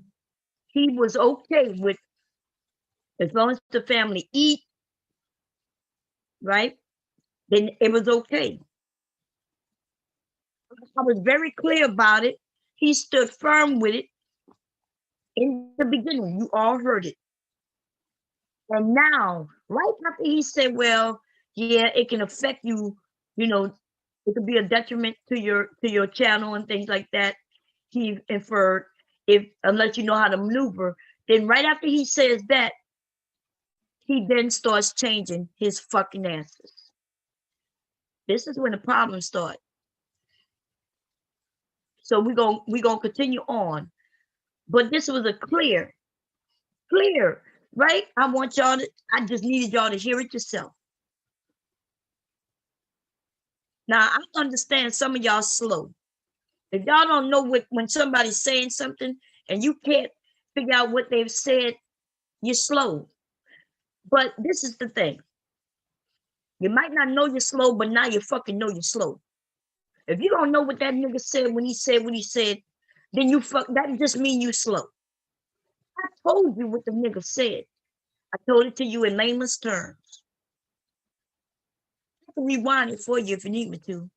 he was okay with, as long as the family eat, right? Then it was okay. I was very clear about it. He stood firm with it in the beginning. You all heard it. And now, right after he said, well, yeah, it can affect you, it could be a detriment to your channel and things like that. He inferred, unless you know how to maneuver, then right after he says that, he then starts changing his fucking answers. This is when the problems start. So we're gonna continue on. But this was a clear, right? I just needed y'all to hear it yourself. Now I understand some of y'all slow. If y'all don't know when somebody's saying something and you can't figure out what they've said, you're slow. But this is the thing. You might not know you're slow, but now you fucking know you're slow. If you don't know what that nigga said when he said what he said, then that just means you slow. I told you what the nigga said. I told it to you in layman's terms. I can rewind it for you if you need me to.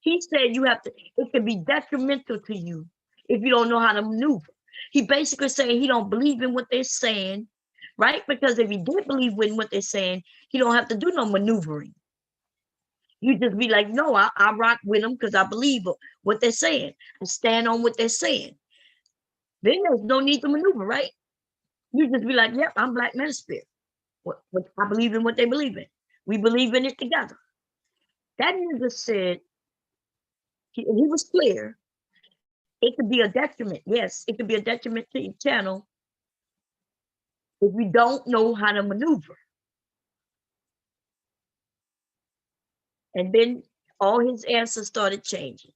He said it can be detrimental to you if you don't know how to maneuver. He basically saying he don't believe in what they're saying, right? Because if he did believe in what they're saying, he don't have to do no maneuvering. You just be like, no, I rock with them because I believe what they're saying. I stand on what they're saying. Then there's no need to maneuver, right? You just be like, yep, I'm Black Manosphere. What I believe in what they believe in. We believe in it together. That nigga said, he was clear. It could be a detriment. Yes, it could be a detriment to your channel if we don't know how to maneuver. And then all his answers started changing.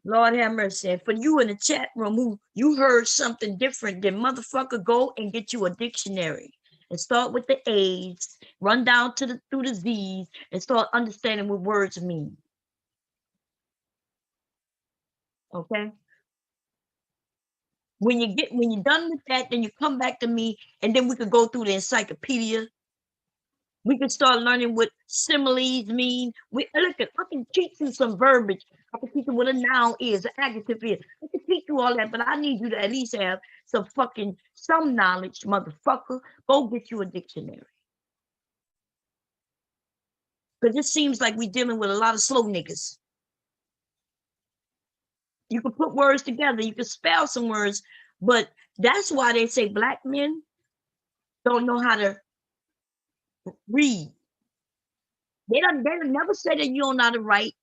Lord have mercy. And for you in the chat room who you heard something different, then motherfucker, go and get you a dictionary and start with the A's, run down to through the Z's, and start understanding what words mean. Okay. When you're done with that, then you come back to me, and then we could go through the encyclopedia. We can start learning what similes mean. Look, I can teach you some verbiage. I can teach you what a noun is, an adjective is. I can teach you all that, but I need you to at least have some knowledge, motherfucker. Go get you a dictionary. Because it seems like we're dealing with a lot of slow niggas. You can put words together, you can spell some words, but that's why they say black men don't know how to read. They don't never say that you don't know how to write.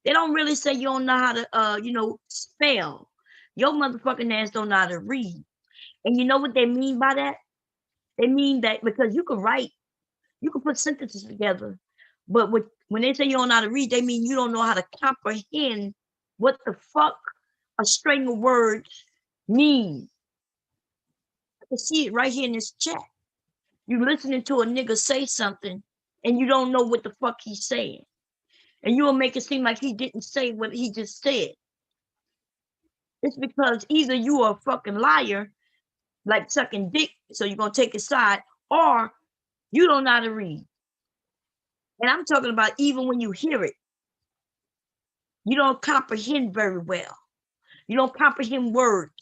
They don't really say you don't know how to spell. Your motherfucking ass don't know how to read. And you know what they mean by that? They mean that because you can write, you can put sentences together, but when they say you don't know how to read, they mean you don't know how to comprehend what the fuck a string of words mean. I can see it right here in this chat. You listening to a nigga say something and you don't know what the fuck he's saying. And you will make it seem like he didn't say what he just said. It's because either you are a fucking liar, like sucking dick, so you're going to take his side, or you don't know how to read. And I'm talking about even when you hear it, you don't comprehend very well. You don't comprehend words.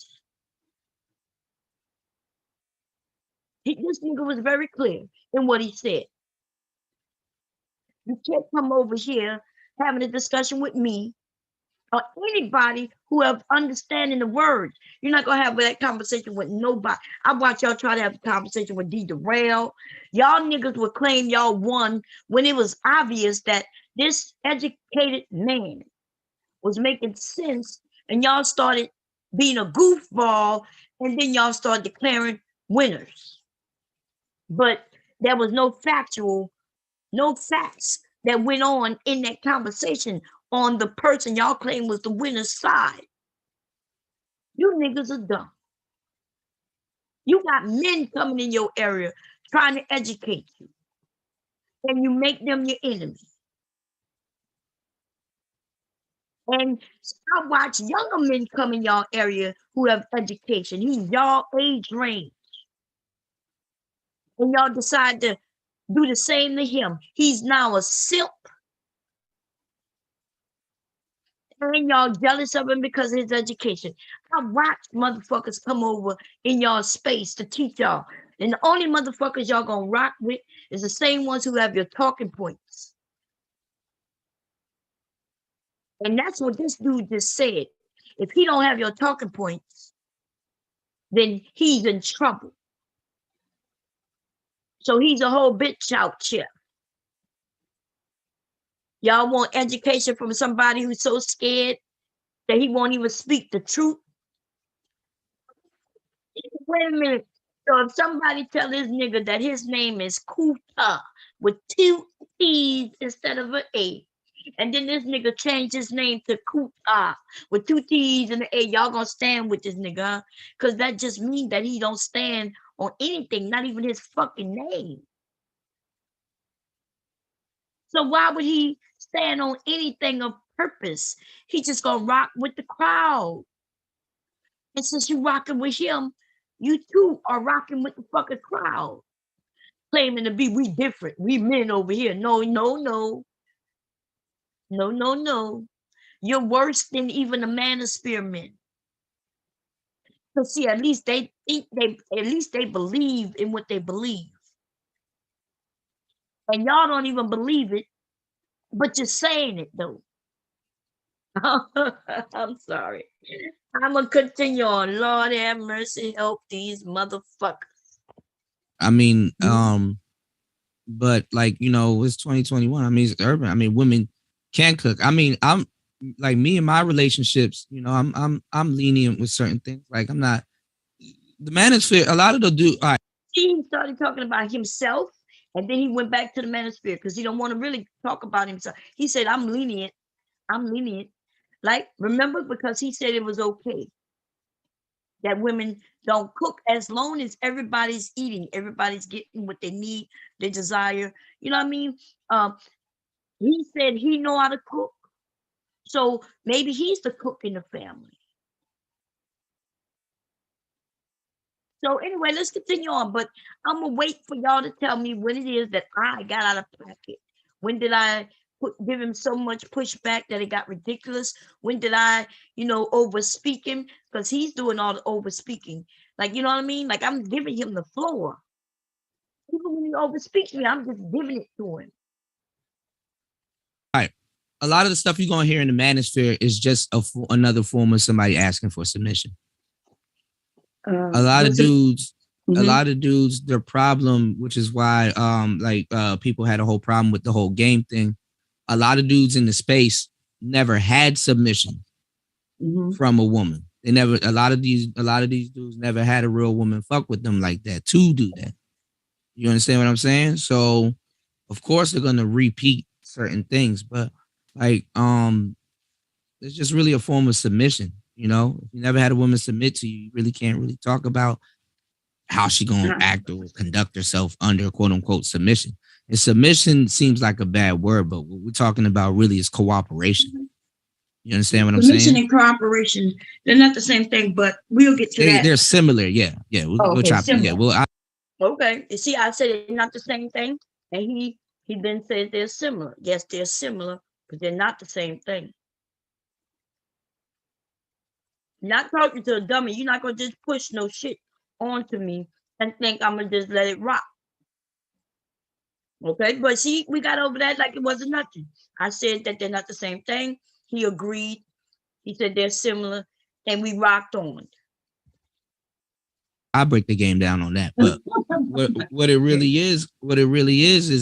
This nigga was very clear in what he said. You can't come over here having a discussion with me or anybody who have understanding the words. You're not gonna have that conversation with nobody. I watch y'all try to have a conversation with D. Durrell. Y'all niggas would claim y'all won when it was obvious that this educated man was making sense, and y'all started being a goofball, and then y'all started declaring winners. But there was no facts that went on in that conversation on the person y'all claim was the winner's side. You niggas are dumb. You got men coming in your area trying to educate you, and you make them your enemy. And I watch younger men come in y'all area who have education. He's y'all age range. And y'all decide to do the same to him. He's now a simp. And y'all jealous of him because of his education. I watch motherfuckers come over in y'all space to teach y'all. And the only motherfuckers y'all gonna rock with is the same ones who have your talking points. And that's what this dude just said. If he don't have your talking points, then he's in trouble. So he's a whole bitch out here. Y'all want education from somebody who's so scared that he won't even speak the truth? Wait a minute. So if somebody tell this nigga that his name is Cuda with 2 T's instead of an A, and then this nigga changed his name to Cuda with 2 T's and an A, y'all gonna stand with this nigga? Because that just means that he don't stand on anything, not even his fucking name. So why would he stand on anything of purpose? He just gonna rock with the crowd. And since you rocking with him, you too are rocking with the fucking crowd. Claiming to be we different. We men over here. No. You're worse than even a manosphere men. So see, at least they believe in what they believe. And y'all don't even believe it, but you're saying it though. I'm sorry. I'm gonna continue on. Lord have mercy, help these motherfuckers. I mean, Mhm. but like, it's 2021. I mean, it's urban. I mean, women can cook. I mean, I'm like me and my relationships, I'm lenient with certain things. Like I'm not the manosphere, a lot of the do all right. He started talking about himself, and then he went back to the manosphere because he don't want to really talk about himself. He said, "I'm lenient. I'm lenient." Like, remember, because he said it was okay that women don't cook as long as everybody's eating, everybody's getting what they need, they desire. You know what I mean? Um, he said he know how to cook, so maybe he's the cook in the family. So anyway, let's continue on. But I'm gonna wait for y'all to tell me when it is that I got out of pocket. When did I give him so much pushback that it got ridiculous? When did I, over speak him? Because he's doing all the over speaking. Like, you know what I mean? Like I'm giving him the floor. Even when he over speaks me, I'm just giving it to him. Right. A lot of the stuff you're gonna hear in the manosphere is just another form of somebody asking for submission. A lot of Was it? dudes, a Mhm. lot of dudes, their problem, which is why people had a whole problem with the whole game thing. A lot of dudes in the space never had submission Mhm. from a woman. They never a lot of these dudes never had a real woman fuck with them like that to do that. You understand what I'm saying? So of course they're gonna repeat certain things, but like it's just really a form of submission. If you never had a woman submit to you, you really can't really talk about how she gonna Uh, act or conduct herself under quote unquote submission. And submission seems like a bad word, but what we're talking about really is cooperation. You understand what I'm Submission saying? and cooperation, they're not the same thing, but we'll get to that. They're similar, yeah, yeah. We'll, Oh, we'll okay, chop it. Yeah, similar. well, Okay. You see, I said it's not the same thing. And he then said they're similar. Yes, they're similar, but they're not the same thing. Not talking to a dummy. You're not gonna just push no shit onto me and think I'm gonna just let it rock. Okay, but see, we got over that like it wasn't nothing. I said that they're not the same thing. He agreed. He said they're similar, and we rocked on. I break the game down on that. But what it really is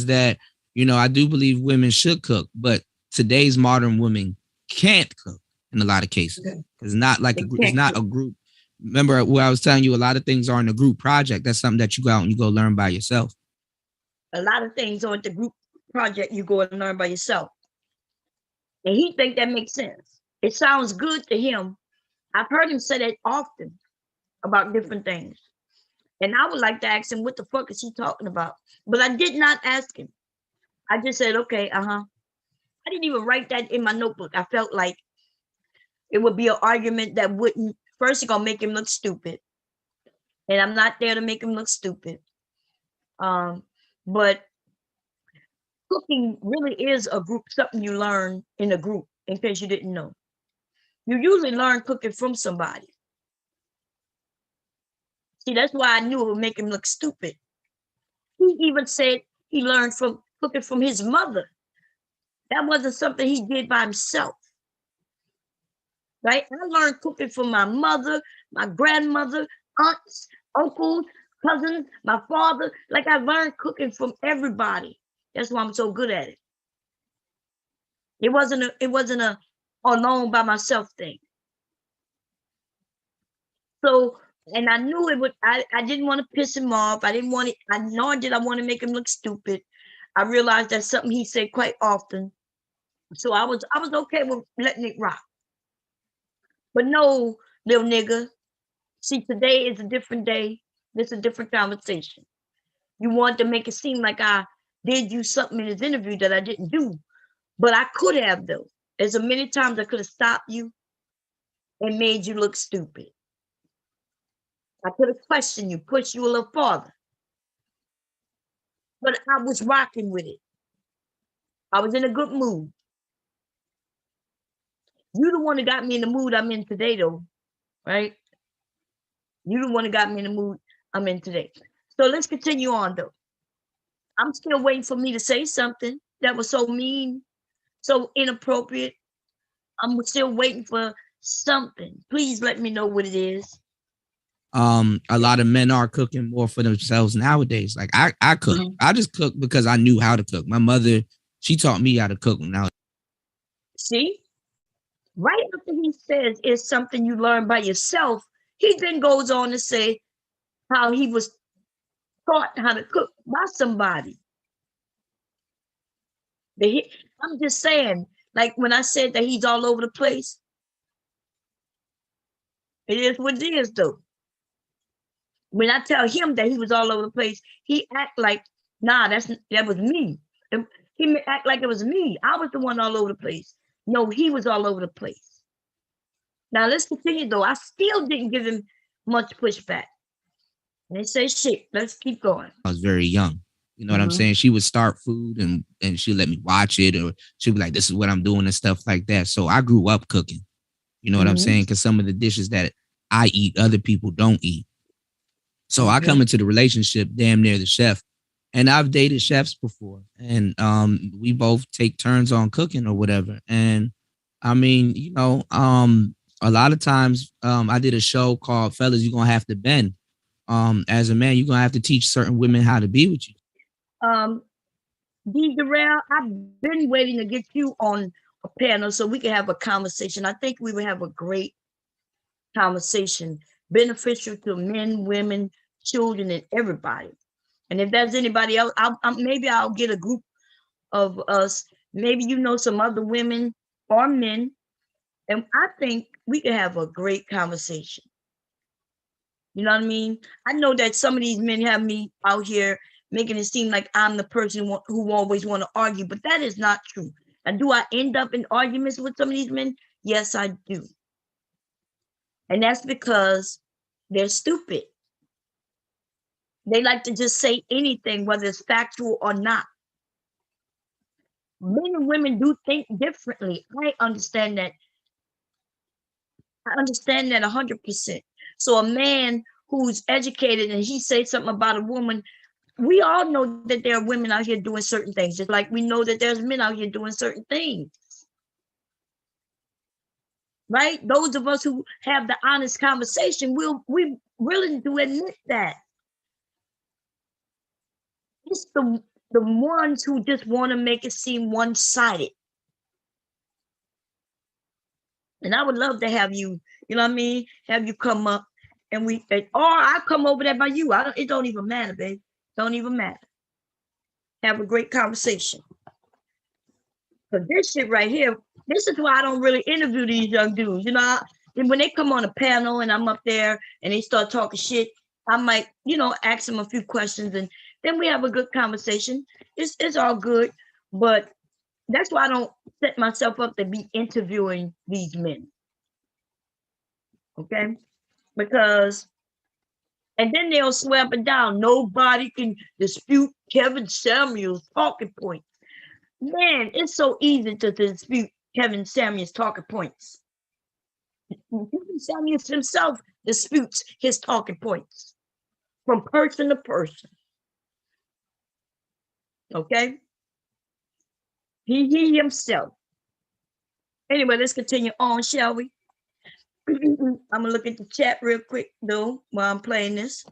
that I do believe women should cook, but today's modern women can't cook in a lot of cases. Okay. It's not like They it's can't not cook. a group. Remember where I was telling you a lot of things aren't a group project. That's something that you go out and you go learn by yourself. A lot of things on the group project you go and learn by yourself. And he think that makes sense. It sounds good to him. I've heard him say that often about different things. And I would like to ask him, what the fuck is he talking about? But I did not ask him. I just said, okay, uh-huh. I didn't even write that in my notebook. I felt like it would be an argument that wouldn't, first, it's gonna make him look stupid. And I'm not there to make him look stupid. Um, but cooking really is a group, something you learn in a group, in case you didn't know. You usually learn cooking from somebody. See, that's why I knew it would make him look stupid. He even said he learned from cooking from his mother. That wasn't something he did by himself, right? I learned cooking from my mother, my grandmother, aunts, uncles, cousins, my father. Like I learned cooking from everybody. That's why I'm so good at it. It wasn't a alone by myself thing. So, and I knew it would. I didn't want to piss him off. I didn't want it. Nor did I want to make him look stupid. I realized that's something he said quite often. So I was okay with letting it rock. But no, little nigga. See, today is a different day. This is a different conversation. You want to make it seem like I did you something in this interview that I didn't do. But I could have though. There's a many times I could have stopped you and made you look stupid. I could have questioned you, pushed you a little farther. But I was rocking with it. I was in a good mood. You the one that got me in the mood I'm in today, though, right? You the one that got me in the mood I'm in today. So let's continue on, though. I'm still waiting for me to say something that was so mean, so inappropriate. I'm still waiting for something. Please let me know what it is. A lot of men are cooking more for themselves nowadays. Like I cook. Mhm. I just cook because I knew how to cook. My mother, she taught me how to cook. Now, See, right after he says it's something you learn by yourself, he then goes on to say how he was taught how to cook by somebody. I'm just saying, like when I said that he's all over the place, it is what it is, though. When I tell him that he was all over the place, he act like, nah, that was me. He act like it was me. I was the one all over the place. No, he was all over the place. Now let's continue though. I still didn't give him much pushback. And they say shit. Let's keep going. I was very young. You know what I'm Mhm. saying? She would start food and she'd let me watch it, or she'd be like, this is what I'm doing and stuff like that. So I grew up cooking. You know what I'm Mhm. saying? Because some of the dishes that I eat, other people don't eat. So I come Okay. into the relationship damn near the chef. And I've dated chefs before. And we both take turns on cooking or whatever. And I mean, a lot of times I did a show called Fellas, You're Gonna Have to Bend. As a man, you're gonna have to teach certain women how to be with you. Um, D. Darrell, I've been waiting to get you on a panel so we can have a conversation. I think we would have a great conversation, beneficial to men, women, children, and everybody. And if there's anybody else, maybe I'll get a group of us. Maybe you know some other women or men, and I think we can have a great conversation. You know what I mean? I know that some of these men have me out here making it seem like I'm the person who always want to argue, but that is not true. And do I end up in arguments with some of these men? Yes, I do. And that's because they're stupid. They like to just say anything, whether it's factual or not. Men and women do think differently. I understand that. I understand that 100%. So a man who's educated and he says something about a woman, we all know that there are women out here doing certain things, just like we know that there's men out here doing certain things. Right? Those of us who have the honest conversation, we willing to admit that. It's the ones who just want to make it seem one-sided. And I would love to have you, you know what I mean? Have you come up and or I come over there by you. It don't even matter, babe. Don't even matter. Have a great conversation. But this shit right here, this is why I don't really interview these young dudes. You know, and when they come on a panel and I'm up there and they start talking shit, I might, ask them a few questions and then we have a good conversation. It's all good. But that's why I don't set myself up to be interviewing these men. Okay? Because and then they'll swear up and down. Nobody can dispute Kevin Samuel's talking points. Man, it's so easy to dispute Kevin Samuel's talking points. Kevin Samuel himself disputes his talking points from person to person. Okay? He himself. Anyway, let's continue on, shall we? I'm gonna look at the chat real quick though while I'm playing this.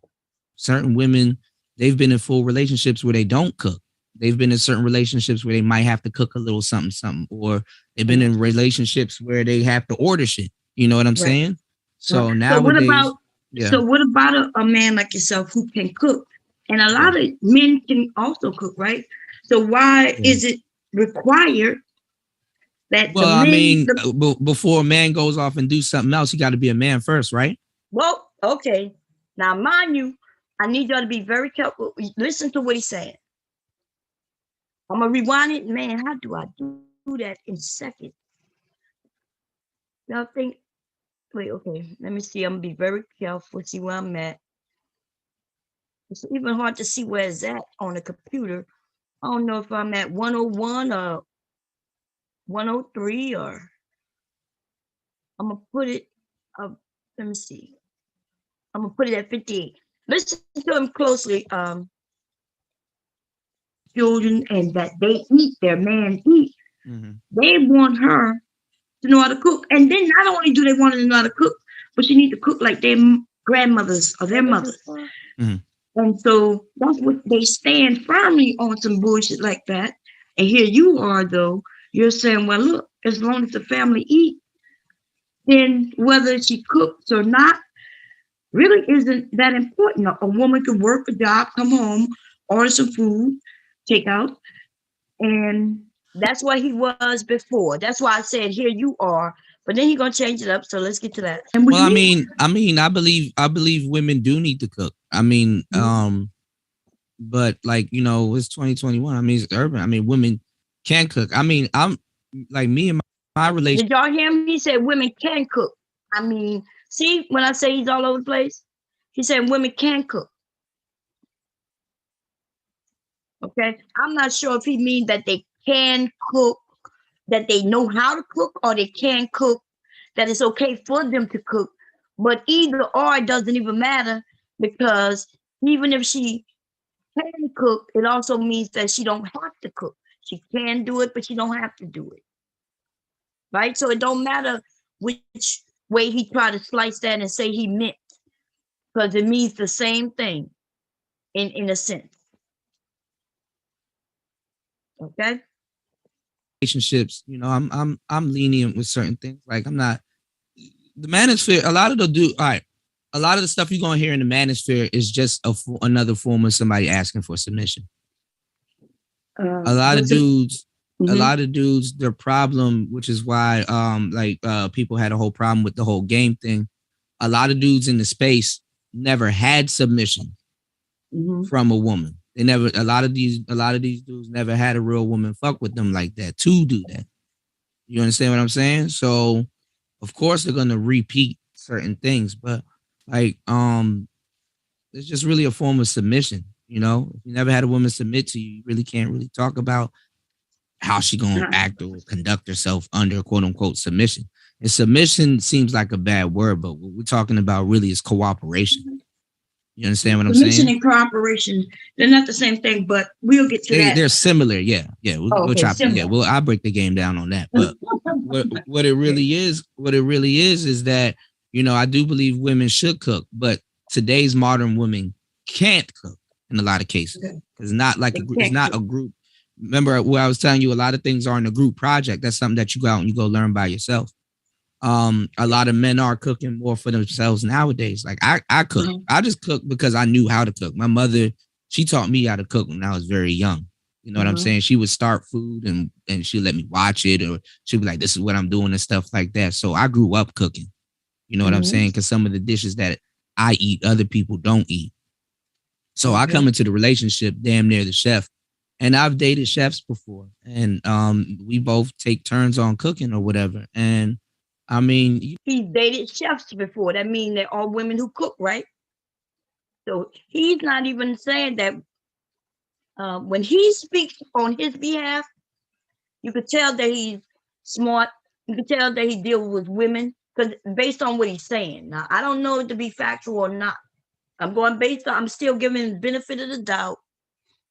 Certain women, they've been in full relationships where they don't cook. They've been in certain relationships where they might have to cook a little something, something, or they've been in relationships where they have to order shit. You know what I'm saying? So nowadays, so what about a man like yourself who can cook? And a lot of men can also cook, right? So why is it required that well, I mean, before a man goes off and do something else, he got to be a man first, right? Well, okay. Now, mind you, I need y'all to be very careful. Listen to what he's saying. I'm gonna rewind it. Man, how do I do that in seconds? Y'all think? Wait, okay. Let me see. I'm gonna be very careful. See where I'm at. It's even hard to see where it's at on the computer. I don't know if I'm at 101 or 103 or I'm gonna put it up. Let me see. I'm gonna put it at 58. Listen to him closely, children, and that they eat, their man eat. Mm-hmm. They want her to know how to cook. And then not only do they want to know how to cook, but she need to cook like their grandmothers or their mothers. Mhm. And so that's what they stand firmly on some bullshit like that. And here you are, though, you're saying, well, look, as long as the family eat, then whether she cooks or not really isn't that important. A woman could work a job, come home, order some food, take out, and that's what he was before. That's why I said, here you are. But then he's gonna change it up. So let's get to that. And Well, I believe women do need to cook. I mean, but like, it's 2021. I mean, it's urban. I mean, women can cook. I mean, I'm like me and my relationship. Did y'all hear him? He said women can cook. I mean, see, when I say he's all over the place, he said women can cook. Okay. I'm not sure if he means that they can cook, that they know how to cook, or they can cook, that it's okay for them to cook. But either or, it doesn't even matter, because even if she can cook, it also means that she don't have to cook. She can do it, but she don't have to do it. Right? So it don't matter which way he tried to slice that and say he meant, because it means the same thing in a sense. Okay. Relationships, I'm lenient with certain things. Like, I'm not the manosphere. A lot of a lot of the stuff you're gonna hear in the manosphere is just another form of somebody asking for submission. A lot of dudes, their problem, which is why people had a whole problem with the whole game thing. A lot of dudes in the space never had submission from a woman. They never. A lot of these dudes never had a real woman fuck with them like that to do that. You understand what I'm saying? So, of course, they're gonna repeat certain things, but like, it's just really a form of submission. If you never had a woman submit to you, you really can't really talk about how she gonna act or conduct herself under quote unquote submission. And submission seems like a bad word, but what we're talking about really is cooperation. You understand what I'm saying? Submission and cooperation, they're not the same thing, but we'll get to that. They're similar, yeah. We'll chop it. Yeah, I'll break the game down on that. But what it really is that, I do believe women should cook, but today's modern women can't cook in a lot of cases. It's not like it's not a group. Remember where I was telling you, a lot of things aren't a group project. That's something that you go out and you go learn by yourself. A lot of men are cooking more for themselves nowadays. Like I cook. I just cook because I knew how to cook. My mother, she taught me how to cook when I was very young. You know what I'm saying? She would start food and she'd let me watch it, or she'd be like, this is what I'm doing and stuff like that. So I grew up cooking. You know what I'm saying? Because some of the dishes that I eat, other people don't eat. So I come into the relationship damn near the chef. And I've dated chefs before. And we both take turns on cooking or whatever. And I mean, he's dated chefs before. That means they're all women who cook, right? So he's not even saying that when he speaks on his behalf, you could tell that he's smart. You could tell that he deals with women, because based on what he's saying. Now, I don't know it to be factual or not. I'm still giving the benefit of the doubt,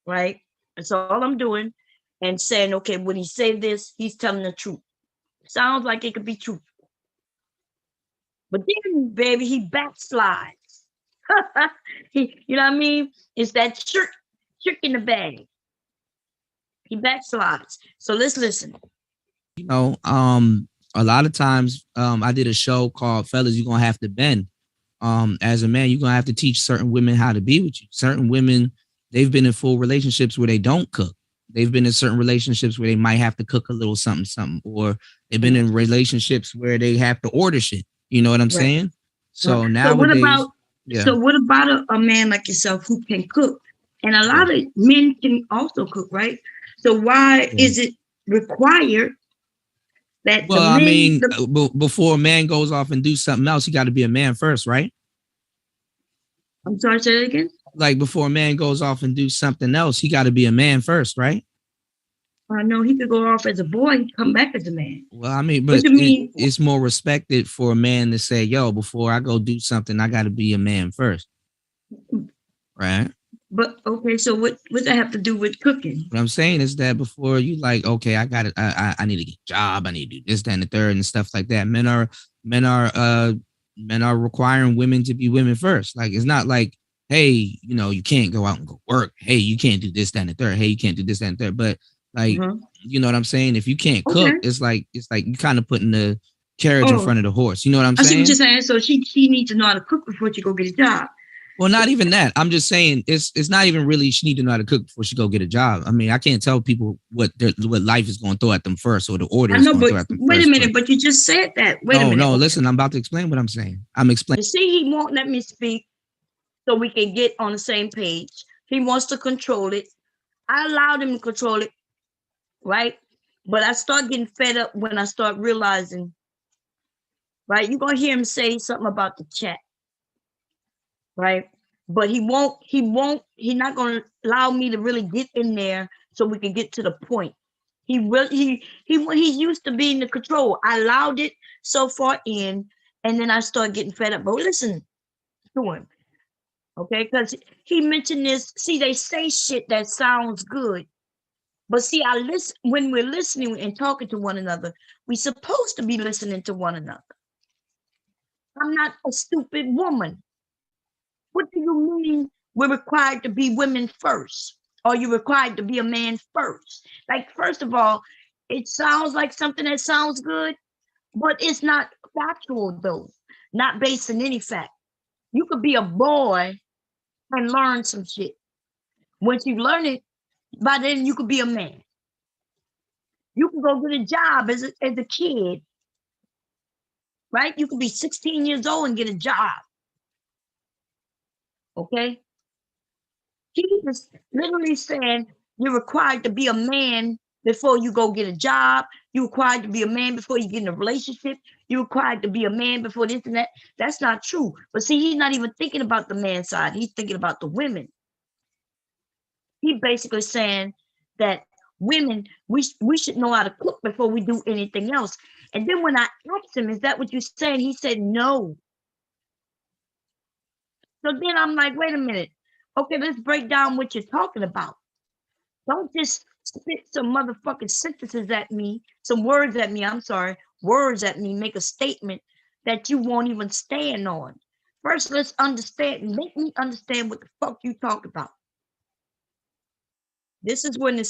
right? That's all I'm doing, and saying, okay, when he said this, he's telling the truth. Sounds like it could be true. But then, baby, he backslides. You know what I mean? It's that trick in the bag. He backslides. So let's listen. A lot of times, I did a show called "Fellas, You're Gonna Have to Bend." As a man, you're gonna have to teach certain women how to be with you. Certain women, they've been in full relationships where they don't cook. They've been in certain relationships where they might have to cook a little something, or they've been in relationships where they have to order shit. You know what I'm saying? So nowadays, so what about a man like yourself who can cook? And a lot of men can also cook, right? So why is it required that before a man goes off and do something else, he got to be a man first, right? I'm sorry, say that again? Like before a man goes off and do something else, he got to be a man first, right? No, he could go off as a boy and come back as a man. Well, I mean, but it's more respected for a man to say, yo, before I go do something, I got to be a man first. Right? But, okay, so what does that have to do with cooking? What I'm saying is that before you like, okay, I got it. I need to get a job. I need to do this, that, and the third and stuff like that. Men are men are requiring women to be women first. Like, it's not like, hey, you can't go out and go work. Hey, you can't do this, that, and the third. Hey, you can't do this, that, and the third. But like, you know what I'm saying? If you can't cook, Okay. it's like you kind of putting the carriage in Oh, front of the horse. You know what I'm I see what saying? you're saying. So she needs to know how to cook before she go get a job. Well, not even that. I'm just saying it's not even really she need to know how to cook before she go get a job. I mean, I can't tell people what life is going to throw at them first or the order I is know, going to but throw at them wait a first. minute. But you just said that. Wait a No, minute. no, Okay. listen, I'm about to explain what I'm saying. I'm explaining. You see, he won't let me speak so we can get on the same page. He wants to control it. I allowed him to control it, right? But I start getting fed up when I start realizing, right? You're gonna hear him say something about the chat, right? But he's not gonna allow me to really get in there so we can get to the point. He's used to being the control. I allowed it so far in, and then I start getting fed up. But listen to him, okay? Because he mentioned this. See, they say shit that sounds good. But see, I listen when we're listening and talking to one another, we're supposed to be listening to one another. I'm not a stupid woman. What do you mean we're required to be women first? Or you required to be a man first? Like, first of all, it sounds like something that sounds good, but it's not factual though, not based on any fact. You could be a boy and learn some shit. Once you learn it, by then you could be a man. You can go get a job as a kid, right? You could be 16 years old and get a job. Okay? He was literally saying you're required to be a man before you go get a job. You're required to be a man before you get in a relationship. You're required to be a man before this and that. That's not true. But see, he's not even thinking about the man side. He's thinking about the women. He's basically saying that women, we should know how to cook before we do anything else. And then when I asked him, is that what you're saying? He said, no. So then I'm like, wait a minute. Okay, let's break down what you're talking about. Don't just spit some motherfucking sentences at me, some words at me, I'm sorry, words at me, make a statement that you won't even stand on. First, let's understand, make me understand what the fuck you talk about. This is when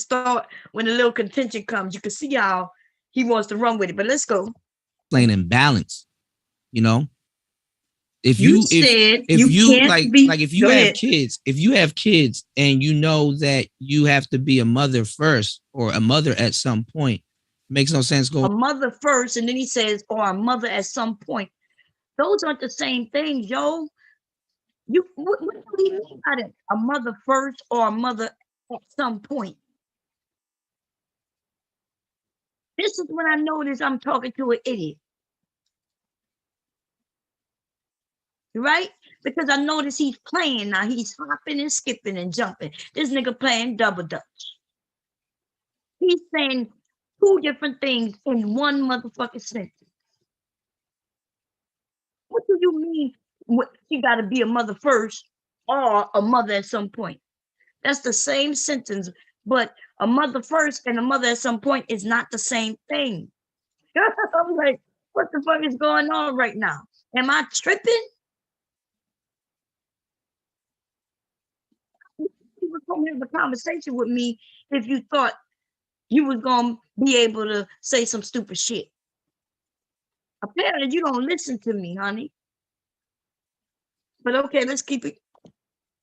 when the little contention comes. You can see how he wants to run with it, but let's go. Playing in balance, you know. If You you said if you you can't like be. if you Go have ahead. kids, if you have kids and you know that you have to be a mother first or a mother at some point, makes no sense. A mother first, and then he says, or a mother at some point. Those aren't the same things, yo. What do you mean by that? A mother first or a mother at some point? This is when I notice I'm talking to an idiot. Right? Because I notice he's playing now. He's hopping and skipping and jumping. This nigga playing double dutch. He's saying two different things in one motherfucking sentence. What do you mean you got to be a mother first or a mother at some point? That's the same sentence, but a mother first and a mother at some point is not the same thing. I'm like, what the fuck is going on right now? Am I tripping? You were coming to have a conversation with me if you thought you was gonna be able to say some stupid shit. Apparently, you don't listen to me, honey. But okay, let's keep it.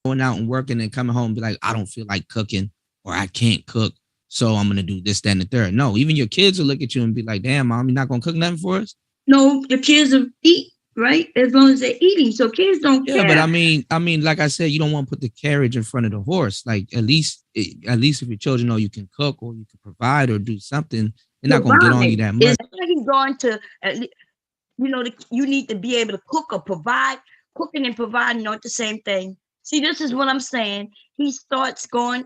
Going out and working and coming home and be like, I don't feel like cooking or I can't cook, so I'm gonna do this, that, and the third. No, even your kids will look at you and be like, damn, mom, you're not gonna cook nothing for us? No, the kids will eat, right? As long as they're eating. So kids don't care. Yeah, but I mean, like I said, you don't want to put the carriage in front of the horse. Like at least if your children know you can cook or you can provide or do something, they're not gonna get on you that much. Is he going to, you need to be able to cook or provide. Cooking and providing aren't the same thing. See, this is what I'm saying. He starts going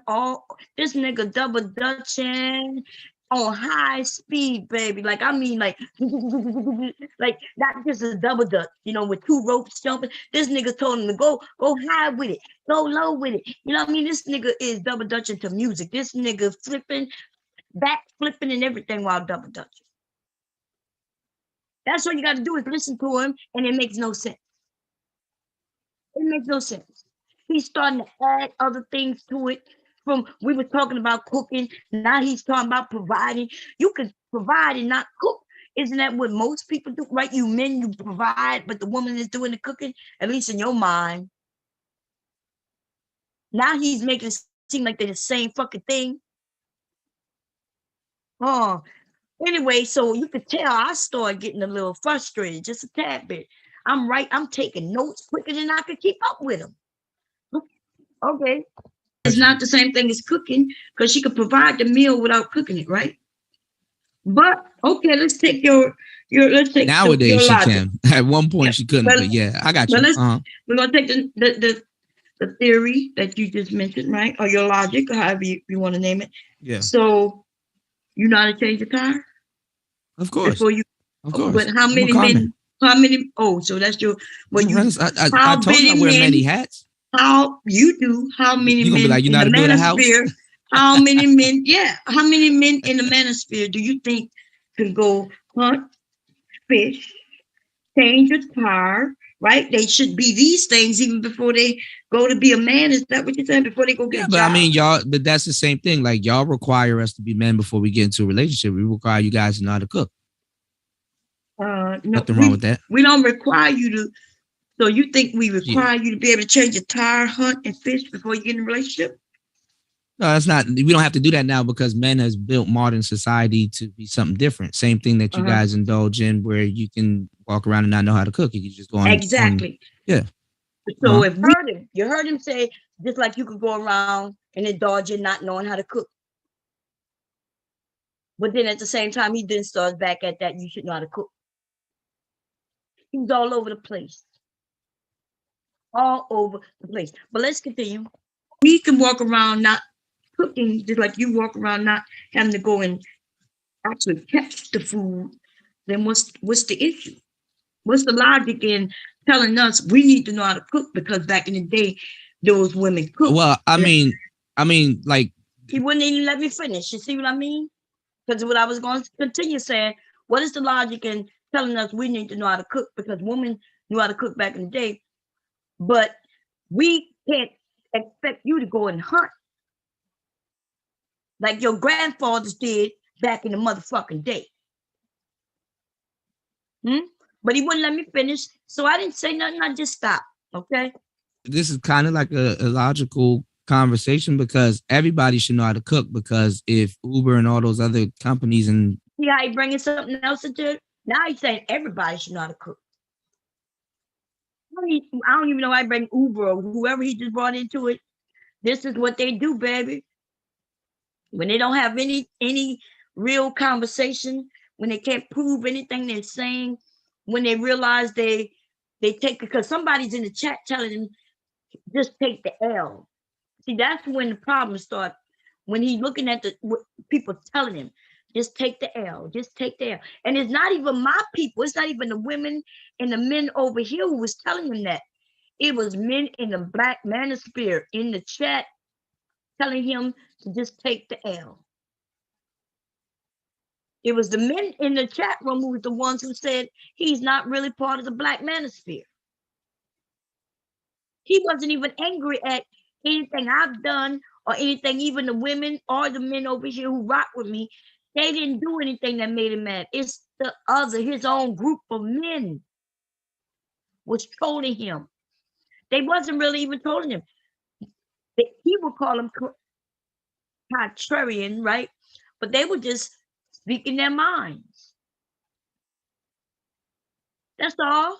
this nigga double dutching on high speed, baby. Like, I mean, like not just a double dutch, with two ropes jumping. This nigga told him to go high with it, go low with it. You know what I mean? This nigga is double dutching to music. This nigga flipping, back flipping and everything while double dutching. That's all you got to do is listen to him, and it makes no sense. It makes no sense. He's starting to add other things to it. From we were talking about cooking, now he's talking about providing. You could provide and not cook. Isn't that what most people do? Right? You men, you provide, but the woman is doing the cooking, at least in your mind. Now he's making it seem like they're the same fucking thing. Oh, anyway, so you could tell I started getting a little frustrated, just a tad bit. I'm taking notes quicker than I could keep up with them. Okay. It's not the same thing as cooking because she could provide the meal without cooking it, right? But okay, let's take your let's take Nowadays your she logic. can. At one point she couldn't, but yeah, I got you. We're gonna take the theory that you just mentioned, right? Or your logic, or however you want to name it. Yeah. So you know how to change a tire? Of course. Before you, of course. But how many men? How many? Oh, so that's your. Well, you. I told you I wear many hats. How you do? How many you gonna men be like, you know in the manosphere? How many men? Yeah, how many men in the manosphere do you think can go hunt, fish, change a tire? Right? They should be these things even before they go to be a man. Is that what you're saying? Before they go get a job? But I mean, y'all. But that's the same thing. Like y'all require us to be men before we get into a relationship. We require you guys to know how to cook. No, nothing wrong with that. We don't require you to. So you think we require you to be able to change a tire, hunt, and fish before you get in a relationship? No, that's not. We don't have to do that now because men has built modern society to be something different. Same thing that you guys indulge in, where you can walk around and not know how to cook. You can just go on. Exactly. Yeah. So if you heard him say, just like you could go around and indulge in not knowing how to cook. But then at the same time, he then starts back at that you should know how to cook. He's all over the place. All over the place. But let's continue. We can walk around not cooking, just like you walk around not having to go and actually catch the food. Then what's the issue? What's the logic in telling us we need to know how to cook? Because back in the day, those women cooked. Well, I mean, like he wouldn't even let me finish. You see what I mean? Because what I was going to continue saying, what is the logic in telling us we need to know how to cook? Because women knew how to cook back in the day, but we can't expect you to go and hunt like your grandfathers did back in the motherfucking day. But he wouldn't let me finish, so I didn't say nothing. I just stopped. Okay. This is kind of like a logical conversation because everybody should know how to cook. Because if Uber and all those other companies and see how he bringing something else into it. Now he's saying everybody should know how to cook. I don't even know why I bring Uber or whoever he just brought into it. This is what they do, baby. When they don't have any real conversation, when they can't prove anything they're saying, when they realize they take, because somebody's in the chat telling them, just take the L. See, that's when the problems start. When he's looking at the people telling him, just take the L, just take the L. And it's not even my people. It's not even the women and the men over here who was telling him that. It was men in the black manosphere in the chat telling him to just take the L. It was the men in the chat room who were the ones who said he's not really part of the black manosphere. He wasn't even angry at anything I've done or anything, even the women or the men over here who rock with me. They didn't do anything that made him mad. It's his own group of men was trolling him. They wasn't really even trolling him. He would call them contrarian, right? But they were just speaking their minds. That's all.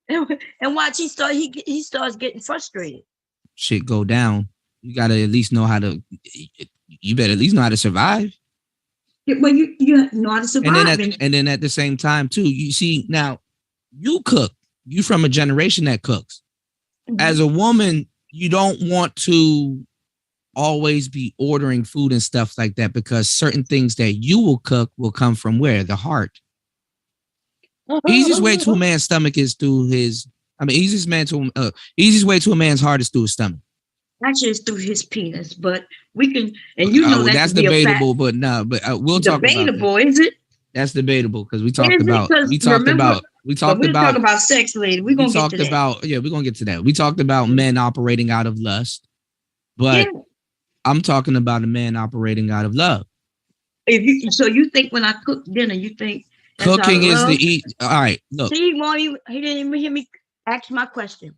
And watch, he starts getting frustrated. Shit go down. You gotta at least know how to. You better at least know how to survive. Well, you know how to survive. And then at the same time too, you see now, you cook. You from a generation that cooks. Mm-hmm. As a woman, you don't want to always be ordering food and stuff like that because certain things that you will cook will come from where? The heart. Easiest way to a man's stomach is through his. Easiest way to a man's heart is through his stomach. Actually, it's through his penis, but we can, and you know that's debatable. But no, but we'll talk about that. Debatable, is it? That's debatable because we Is talked it? about Because remember, we but talked we'll talk about about sex later. We're we gonna get to talked that. about we're gonna get to that. We talked about men operating out of lust, Yeah. but I'm talking about a man operating out of love. So you think when I cook dinner, you think that's out of Cooking is the love? eat. All right, look. See, he didn't even hear me ask my question.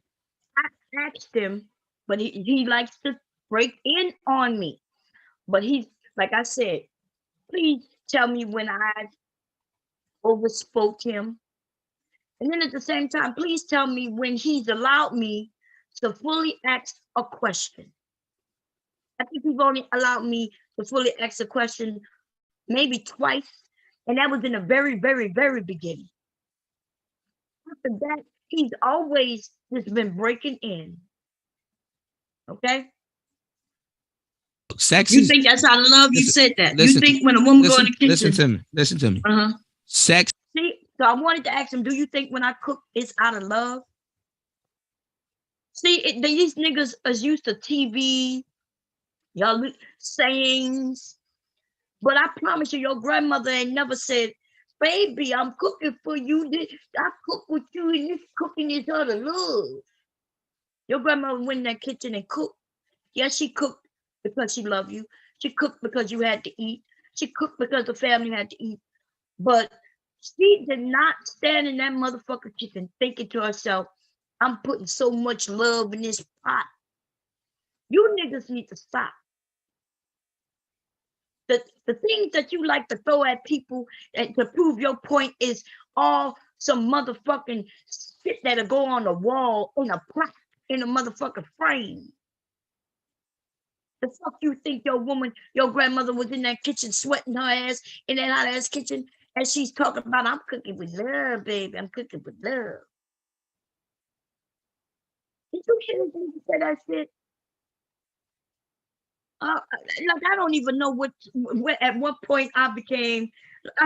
I asked him, but he likes to break in on me. But he's like I said, please tell me when I overspoke him. And then at the same time, please tell me when he's allowed me to fully ask a question. I think he's only allowed me to fully ask a question maybe twice. And that was in the very, very, very beginning. After that, he's always just been breaking in. Okay? Sex You is think that's out of love? You listen, said that. You listen, think when a woman go in the listen kitchen. to me. Listen to me. Uh-huh. Sex See, so I wanted to ask him, do you think when I cook it's out of love? See, these niggas is used to TV, y'all sayings, but I promise you, your grandmother ain't never said, baby, I'm cooking for you. I cook with you, and this cooking is out of love. Your grandmother went in that kitchen and cooked. Yes, she cooked because she loved you. She cooked because you had to eat. She cooked because the family had to eat. But she did not stand in that motherfucker kitchen thinking to herself, I'm putting so much love in this pot. You niggas need to stop. The things that you like to throw at people and to prove your point is all some motherfucking shit that'll go on the wall in a plaque in a motherfucking frame. The fuck you think your grandmother was in that kitchen sweating her ass in that hot ass kitchen and she's talking about I'm cooking with love, baby. I'm cooking with love. Did you hear this nigga say that shit? Like I don't even know at what point I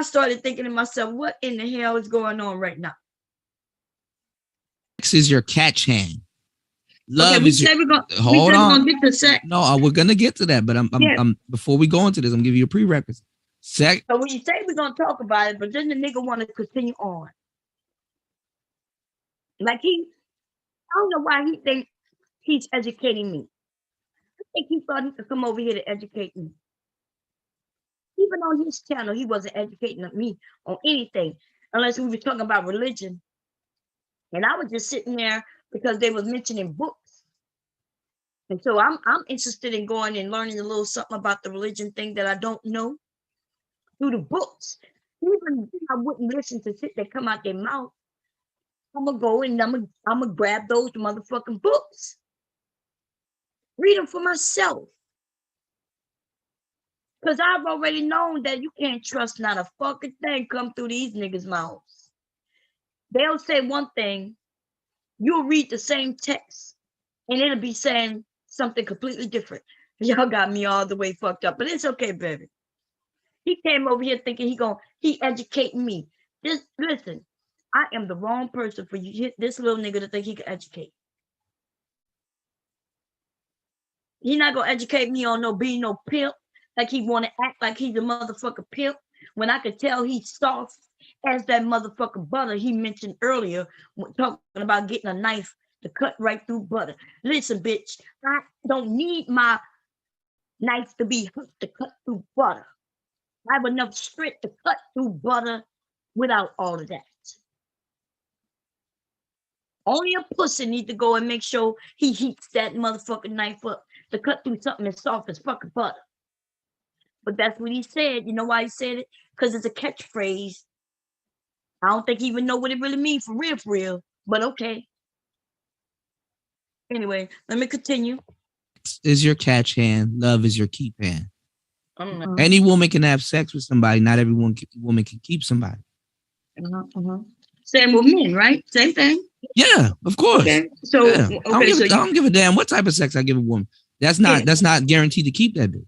started thinking to myself, what in the hell is going on right now? is your catch hand. Love okay, is your. Hold on. We're gonna get to sex. No, we're gonna get to that, but I'm before we go into this, I'm giving you a prerequisite. Sex. So when you say we're gonna talk about it, but then the nigga want to continue on. Like I don't know why he thinks he's educating me. I think he thought he could come over here to educate me. Even on his channel, he wasn't educating me on anything unless we were talking about religion. And I was just sitting there because they was mentioning books. And so I'm interested in going and learning a little something about the religion thing that I don't know through the books. Even if I wouldn't listen to shit that come out their mouth, I'm gonna go and I'm gonna grab those motherfucking books. Read them for myself. Because I've already known that you can't trust not a fucking thing come through these niggas' mouths. They'll say one thing, you'll read the same text, and it'll be saying something completely different. Y'all got me all the way fucked up, but it's okay, baby. He came over here thinking he educating me. Listen, I am the wrong person for you, this little nigga to think he can educate. He not gonna educate me on being no pimp, like he wanna act like he's a motherfucker pimp, when I could tell he's soft as that motherfucker butter he mentioned earlier, talking about getting a knife to cut right through butter. Listen, bitch, I don't need my knife to be hooked to cut through butter. I have enough strength to cut through butter without all of that. Only a pussy need to go and make sure he heats that motherfucking knife up to cut through something as soft as fucking butter. But that's what he said. You know why he said it? Because it's a catchphrase. I don't think he even know what it really means for real. But okay. Anyway, let me continue. Is your catch hand. Love is your keep hand. Uh-huh. Any woman can have sex with somebody. Not every woman can keep somebody. Same with men, right? Same thing. Yeah, of course. Okay. So yeah. I don't give a damn what type of sex I give a woman. That's not guaranteed to keep that bitch.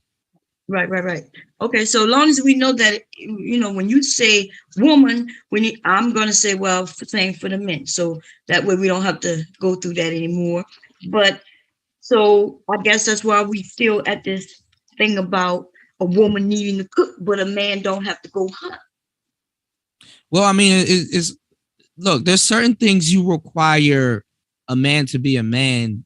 Right. Okay, so long as we know that, when you say woman, I'm gonna say, well, same for the men. So that way we don't have to go through that anymore. But so I guess that's why we still at this thing about a woman needing to cook, but a man don't have to go hunt. Well, I mean, it's look. There's certain things you require a man to be a man.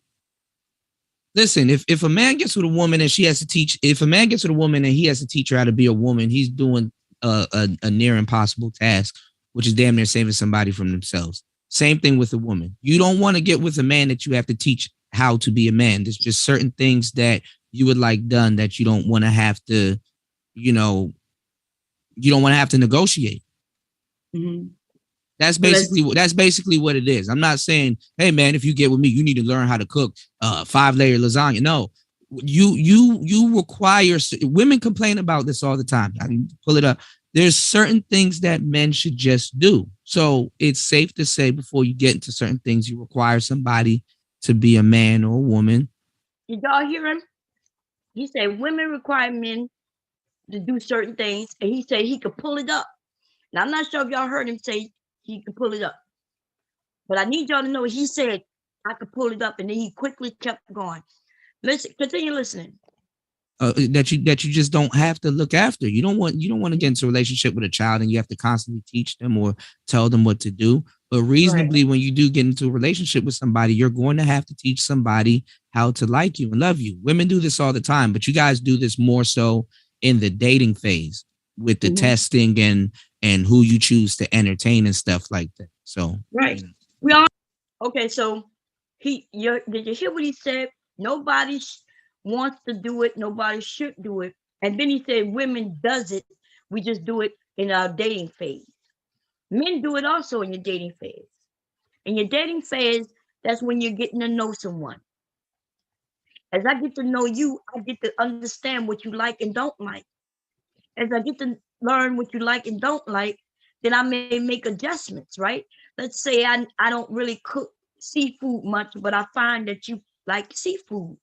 Listen, if a man gets with a woman and she has to teach, if a man gets with a woman and he has to teach her how to be a woman, he's doing a near impossible task, which is damn near saving somebody from themselves. Same thing with a woman. You don't want to get with a man that you have to teach how to be a man. There's just certain things that you would like done that you don't want to have to, you know, you don't want to have to negotiate. Mm-hmm. That's basically what it is. I'm not saying, hey man, if you get with me, you need to learn how to cook 5-layer lasagna. No, you require. Women complain about this all the time. I can pull it up. There's certain things that men should just do. So it's safe to say before you get into certain things, you require somebody to be a man or a woman. Did y'all hear him? He said women require men to do certain things, and he said he could pull it up. Now, I'm not sure if y'all heard him say he could pull it up, but I need y'all to know he said I could pull it up, and then he quickly kept going. Listen, continue listening. That you just don't have to look after. You don't want to get into a relationship with a child and you have to constantly teach them or tell them what to do. But reasonably, when you do get into a relationship with somebody, you're going to have to teach somebody how to like you and love you. Women do this all the time, but you guys do this more so in the dating phase with the testing and who you choose to entertain and stuff like that. So right, we all okay. So did you hear what he said? Nobody wants to do it. Nobody should do it. And then he said, women does it. We just do it in our dating phase. Men do it also in your dating phase. In your dating phase, that's when you're getting to know someone. As I get to know you, I get to understand what you like and don't like. As I get to learn what you like and don't like, then I may make adjustments, right? Let's say I don't really cook seafood much, but I find that you like seafood.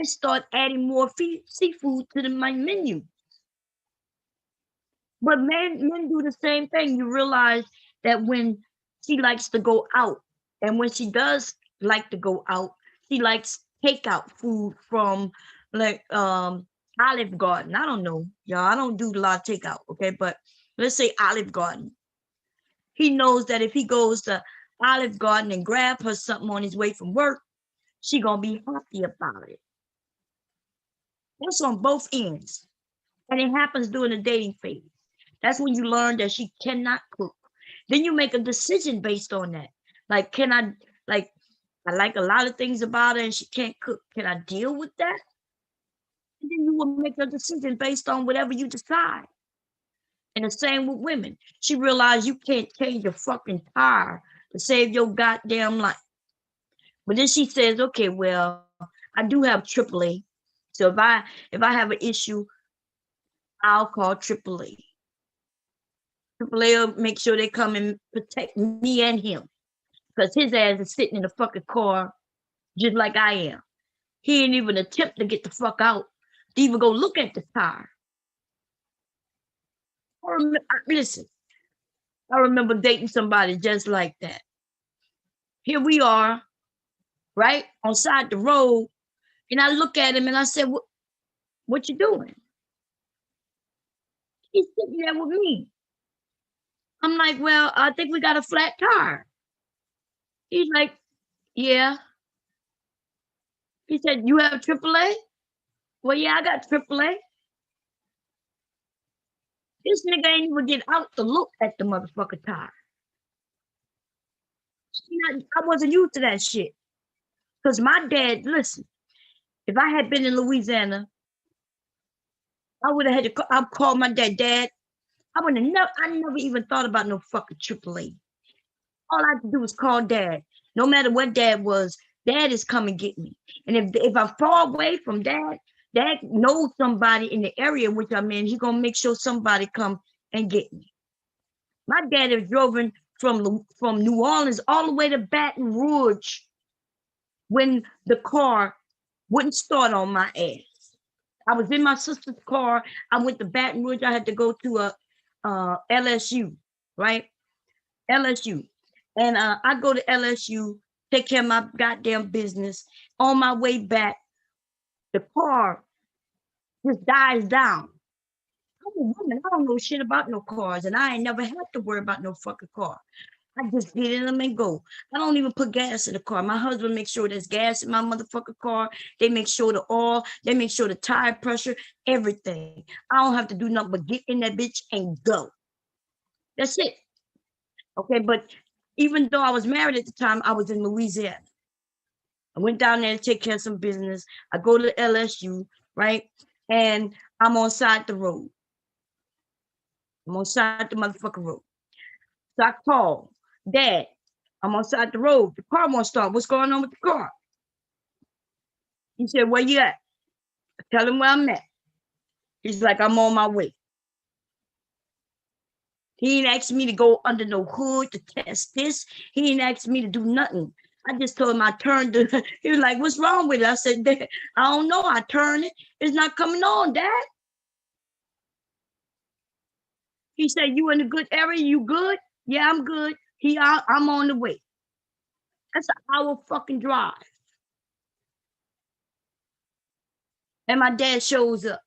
I start adding more seafood to my menu. But men do the same thing. You realize that when she likes to go out, and when she does like to go out, she likes takeout food from like Olive Garden. I don't know, y'all. I don't do a lot of takeout, okay? But let's say Olive Garden. He knows that if he goes to Olive Garden and grab her something on his way from work, she gonna be happy about it. That's on both ends. And it happens during the dating phase. That's when you learn that she cannot cook. Then you make a decision based on that. Like, I like a lot of things about her and she can't cook. Can I deal with that? And then you will make a decision based on whatever you decide. And the same with women. She realized you can't change a fucking tire to save your goddamn life. But then she says, okay, well, I do have AAA. So if I have an issue, I'll call AAA. AAA will make sure they come and protect me and him. Because his ass is sitting in the fucking car just like I am. He ain't even attempt to get the fuck out to even go look at the tire. Listen, I remember dating somebody just like that. Here we are, right, on side the road, and I look at him and I said, what you doing? He's sitting there with me. I'm like, well, I think we got a flat tire. He's like, yeah. He said, you have AAA? Well, yeah, I got AAA. This nigga ain't even get out to look at the motherfucker tire. I wasn't used to that shit. Because my dad, listen, if I had been in Louisiana, I would have had to I'd call my dad. I never even thought about no fucking AAA. All I had to do was call dad. No matter what dad was, dad is coming get me. And if I fall away from dad knows somebody in the area which I'm in, he gonna make sure somebody come and get me. My dad has driven from New Orleans all the way to Baton Rouge when the car wouldn't start on my ass. I was in my sister's car. I went to Baton Rouge. I had to go to a LSU, right? LSU. And I go to LSU, take care of my goddamn business. On my way back, the car just dies down. I'm a woman. I don't know shit about no cars, and I ain't never had to worry about no fucking car. I just get in them and go. I don't even put gas in the car. My husband makes sure there's gas in my motherfucking car. They make sure the oil, they make sure the tire pressure, everything. I don't have to do nothing but get in that bitch and go. That's it. Okay, but even though I was married at the time, I was in Louisiana. I went down there to take care of some business. I go to LSU, right? And I'm on side the road. I'm on side the motherfucking road. So I call, Dad, I'm on side the road. The car won't start. What's going on with the car? He said, where you at? I tell him where I'm at. He's like, I'm on my way. He ain't asked me to go under no hood to test this. He ain't asked me to do nothing. I just told him I turned it. He was like, what's wrong with it? I said, Dad, I don't know. I turned it. It's not coming on, Dad. He said, you in a good area? You good? Yeah, I'm good. I'm on the way. That's an hour fucking drive. And my dad shows up.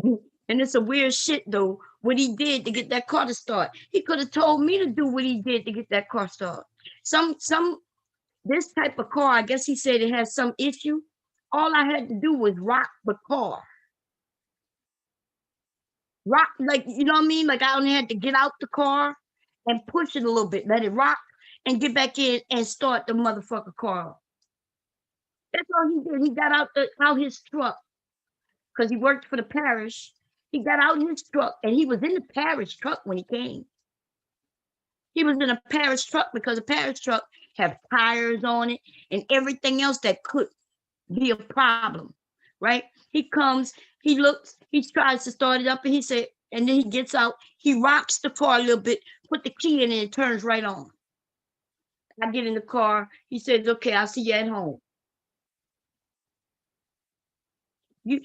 And it's a weird shit though, what he did to get that car to start. He could have told me to do what he did to get that car started. This type of car, I guess he said it has some issue. All I had to do was rock the car. Rock, like, you know what I mean? Like I only had to get out the car and push it a little bit, let it rock, and get back in and start the motherfucker car. That's all he did. He got out his truck because he worked for the parish. He got out his truck and he was in the parish truck when he came. He was in a parish truck because a parish truck have tires on it and everything else that could be a problem, right? He comes, he looks, he tries to start it up and he said, and then he gets out, he rocks the car a little bit, put the key in and it turns right on. I get in the car, he says, okay, I'll see you at home. You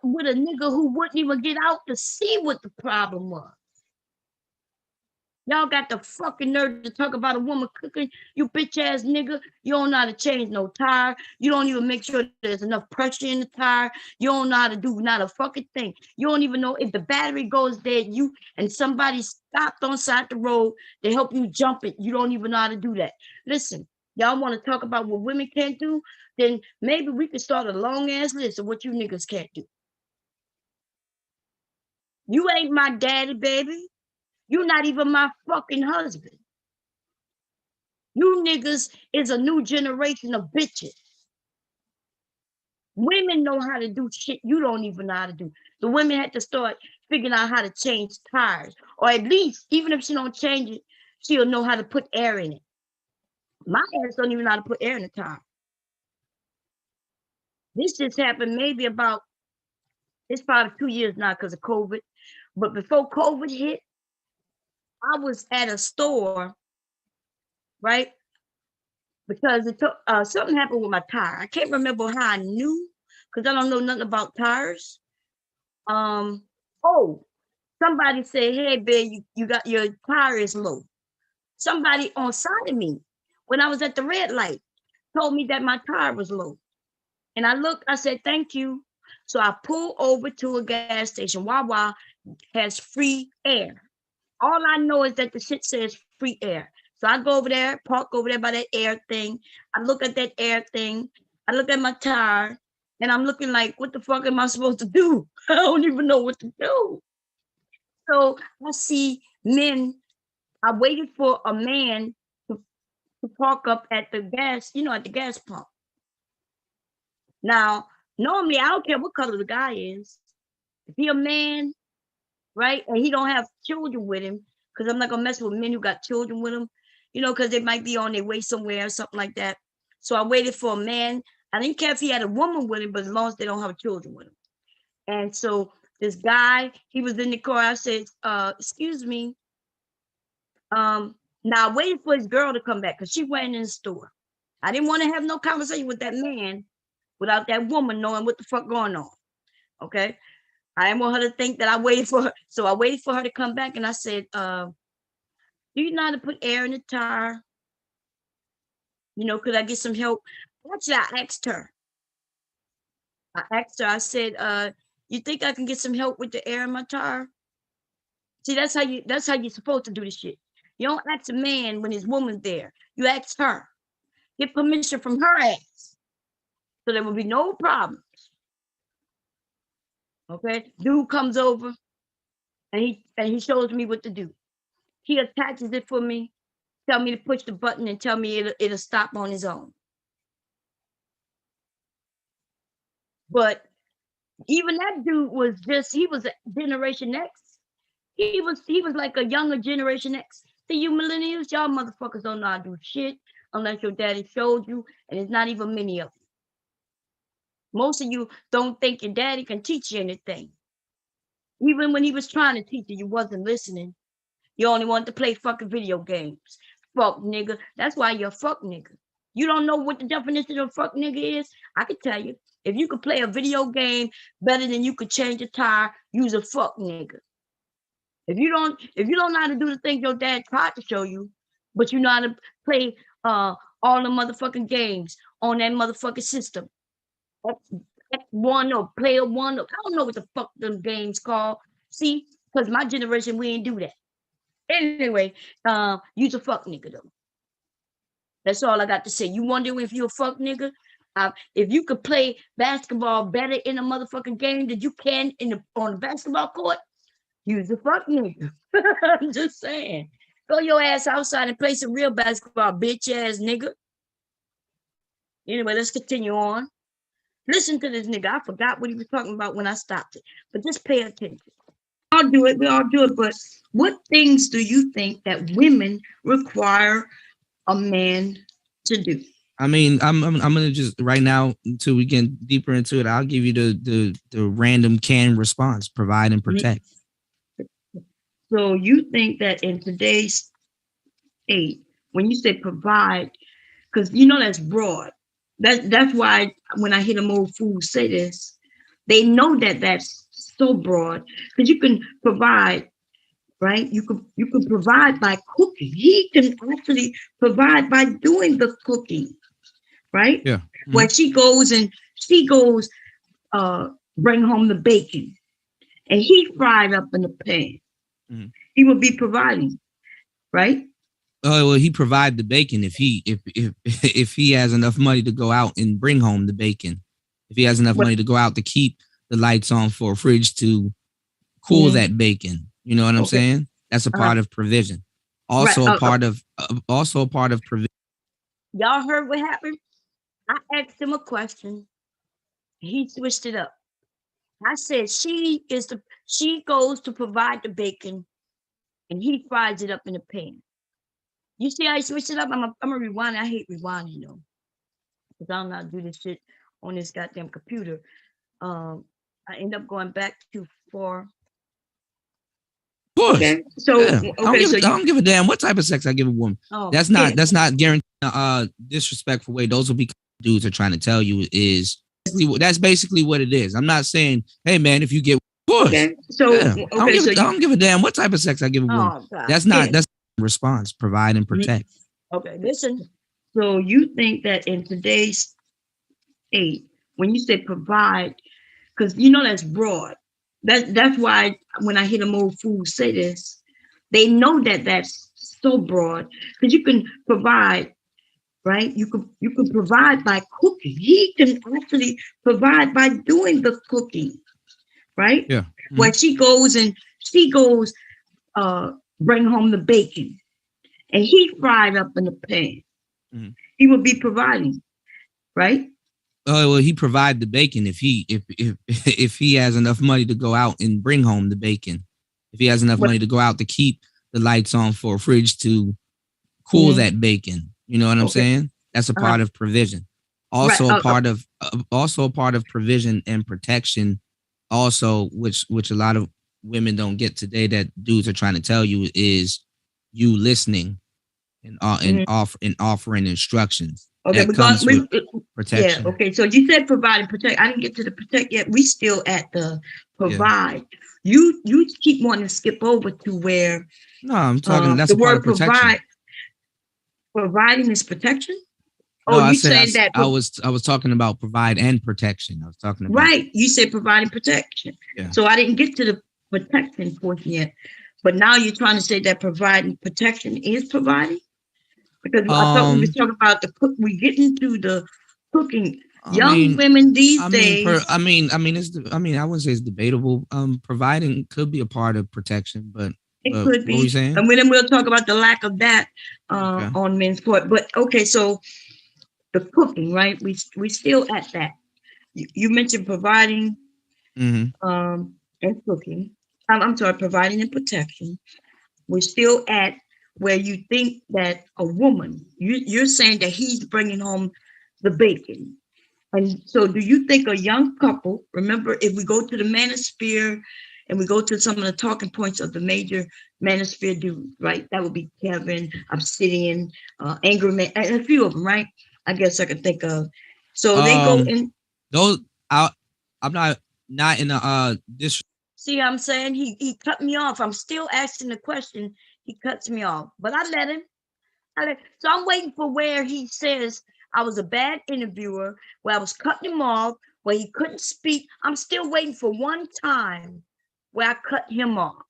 with a nigga who wouldn't even get out to see what the problem was. Y'all got the fucking nerve to talk about a woman cooking, you bitch ass nigga. You don't know how to change no tire. You don't even make sure there's enough pressure in the tire. You don't know how to do not a fucking thing. You don't even know if the battery goes dead, you and somebody stopped on side the road to help you jump it. You don't even know how to do that. Listen, y'all want to talk about what women can't do? Then maybe we could start a long ass list of what you niggas can't do. You ain't my daddy, baby. You're not even my fucking husband. You niggas is a new generation of bitches. Women know how to do shit you don't even know how to do. The women had to start figuring out how to change tires. Or at least, even if she don't change it, she'll know how to put air in it. My ass don't even know how to put air in the tire. This just happened maybe about, it's probably 2 years now because of COVID. But before COVID hit, I was at a store, right? Because it took something happened with my tire. I can't remember how I knew because I don't know nothing about tires. Oh, somebody said, hey, babe, you got your tire is low. Somebody on side of me when I was at the red light told me that my tire was low. And I looked, I said, thank you. So I pulled over to a gas station. Wawa has free air. All I know is that the shit says free air. So I go over there, park over there by that air thing. I look at that air thing. I look at my tire, and I'm looking like, what the fuck am I supposed to do? I don't even know what to do. So I see men. I waited for a man to park up at the gas, at the gas pump. Now, normally I don't care what color the guy is. If he a man, right, and he don't have children with him, because I'm not gonna mess with men who got children with him, because they might be on their way somewhere or something like that. So I waited for a man. I didn't care if he had a woman with him, but as long as they don't have children with him. And so this guy, he was in the car. I said, excuse me. Now I waited for his girl to come back because she went in the store. I didn't want to have no conversation with that man without that woman knowing what the fuck going on. Okay. I didn't want her to think that I waited for her. So I waited for her to come back and I said, do you know how to put air in the tire? Could I get some help? Actually, I asked her. I said, You think I can get some help with the air in my tire? See, that's how you're supposed to do this shit. You don't ask a man when his woman's there. You ask her. Get permission from her ass. So there will be no problems. Okay? Dude comes over and he shows me what to do. He attaches it for me, tell me to push the button and tell me it'll stop on his own. But even that dude he was a Generation X. He was like a younger Generation X. See, you millennials, y'all motherfuckers don't know how to do shit unless your daddy showed you, and it's not even many of you. Most of you don't think your daddy can teach you anything. Even when he was trying to teach you, you wasn't listening. You only wanted to play fucking video games. Fuck nigga. That's why you're a fuck nigga. You don't know what the definition of fuck nigga is? I can tell you. If you could play a video game better than you could change a tire, you's a fuck nigga. If you don't know how to do the things your dad tried to show you, but you know how to play all the motherfucking games on that motherfucking system. X1 or player one, I don't know what the fuck them games called. See, because my generation, we ain't do that. Anyway, you's a fuck nigga though. That's all I got to say. You wonder if you a fuck nigga? If you could play basketball better in a motherfucking game than you can on the basketball court, you's a fuck nigga. I'm just saying. Go your ass outside and play some real basketball, bitch ass nigga. Anyway, let's continue on. Listen to this nigga. I forgot what he was talking about when I stopped it, but just pay attention. We all do it, but what things do you think that women require a man to do? I mean, I'm gonna just right now until we get deeper into it. I'll give you the random canned response: provide and protect. So you think that in today's age, when you say provide, because you know that's broad. That's why when I hear them old fools say this, they know that that's so broad because you can provide, right? You can provide by cooking. He can actually provide by doing the cooking, right? Yeah. Mm-hmm. Where she goes bring home the bacon, and he fried up in the pan. Mm-hmm. He will be providing, right? Oh well, he provide the bacon if he has enough money to go out and bring home the bacon. If he has enough money to go out to keep the lights on for a fridge to cool that bacon, you know what I'm saying? That's a part of provision. Also a part of provision. Y'all heard what happened? I asked him a question. He switched it up. I said she goes to provide the bacon, and he fries it up in a pan. You see how I switched it up? I'm a rewind. I hate rewinding though, because I don't know how to do this shit on this goddamn computer. I end up going back too far. Okay. So yeah. I don't give a damn what type of sex I give a woman. Oh, that's not guaranteed disrespectful way. Those will be dudes are trying to tell you is that's basically what it is. I'm not saying, hey man, if you get push. Okay. So yeah. I don't give a damn what type of sex I give a woman. God. That's response, provide and protect. Okay, listen. So you think that in today's age, when you say provide, because you know that's broad. That's why when I hear them old fools say this, they know that that's so broad because you can provide, right? You can provide by cooking. He can actually provide by doing the cooking, right? Yeah. Mm-hmm. Where she goes bring home the bacon, and he fried up in the pan. Mm-hmm. He will be providing, right? Oh well, he provide the bacon if he has enough money to go out and bring home the bacon. If he has enough money to go out to keep the lights on for a fridge to cool that bacon, you know what I'm saying? That's a part of provision. Also a part of provision and protection. Also, which a lot of women don't get today that dudes are trying to tell you is you listening and offering instructions. Okay, that comes with protection. Yeah, okay. So you said provide and protect. I didn't get to the protect yet. We still at the provide. Yeah. You keep wanting to skip over to where no, I'm talking that's the word provide. Providing is protection? No, Oh, I you said saying that? I was talking about provide and protection. I was talking about Right. You said providing protection. yeah. So I didn't get to the protection portion yet. But now you're trying to say that providing protection is providing? Because I thought we was Um, talking about the cook. We get into the cooking. I Young mean, women these I mean, days, I wouldn't say it's debatable. Providing could be a part of protection, it but could what were you be. saying? And then we'll talk about the lack of that Okay. on men's part. But okay, so the cooking, right? We still at that. You mentioned providing Mm-hmm. and cooking. I'm sorry, providing and protection. We're still at where you think that a woman, you're saying that he's bringing home the bacon. And so, do you think a young couple, remember, if we go to the manosphere and we go to some of the talking points of the major manosphere dudes, right? That would be Kevin, Obsidian, Angry Man, and a few of them, right? I guess I could think of. So they go Um, in. those I'm not in the this. See, I'm saying he cut me off. I'm still asking the question. He cuts me off, but I let him. So I'm waiting for where he says I was a bad interviewer, where I was cutting him off, where he couldn't speak. I'm still waiting for one time where I cut him off.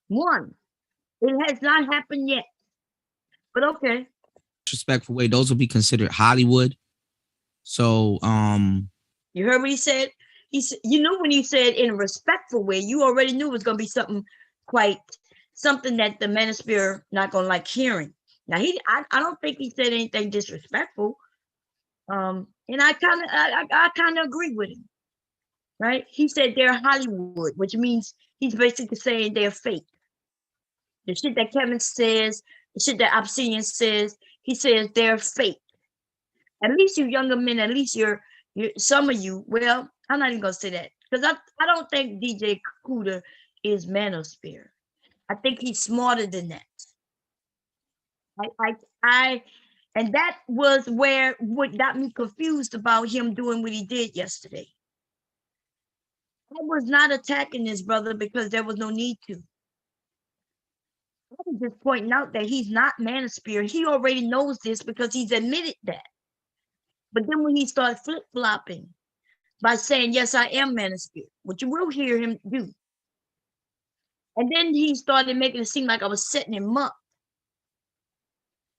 One. It has not happened yet. But okay. Disrespectful way, those will be considered Hollywood. So, You heard what he said? He said, you knew when he said in a respectful way, you already knew it was gonna be quite something that the manosphere not gonna like hearing. Now I don't think he said anything disrespectful. And I kind of agree with him, right? He said they're Hollywood, which means he's basically saying they're fake. The shit that Kevin says, the shit that Obsidian says, he says they're fake. At least you younger men, at least you're some of you. Well, I'm not even gonna say that because I don't think DJ Cuda is manosphere. I think he's smarter than that. I and that was where what got me confused about him doing what he did yesterday. I was not attacking this brother because there was no need to. I was just pointing out that he's not manosphere. He already knows this because he's admitted that. But then when he started flip-flopping by saying, yes, I am manosphere, which you will hear him do. And then he started making it seem like I was setting him up.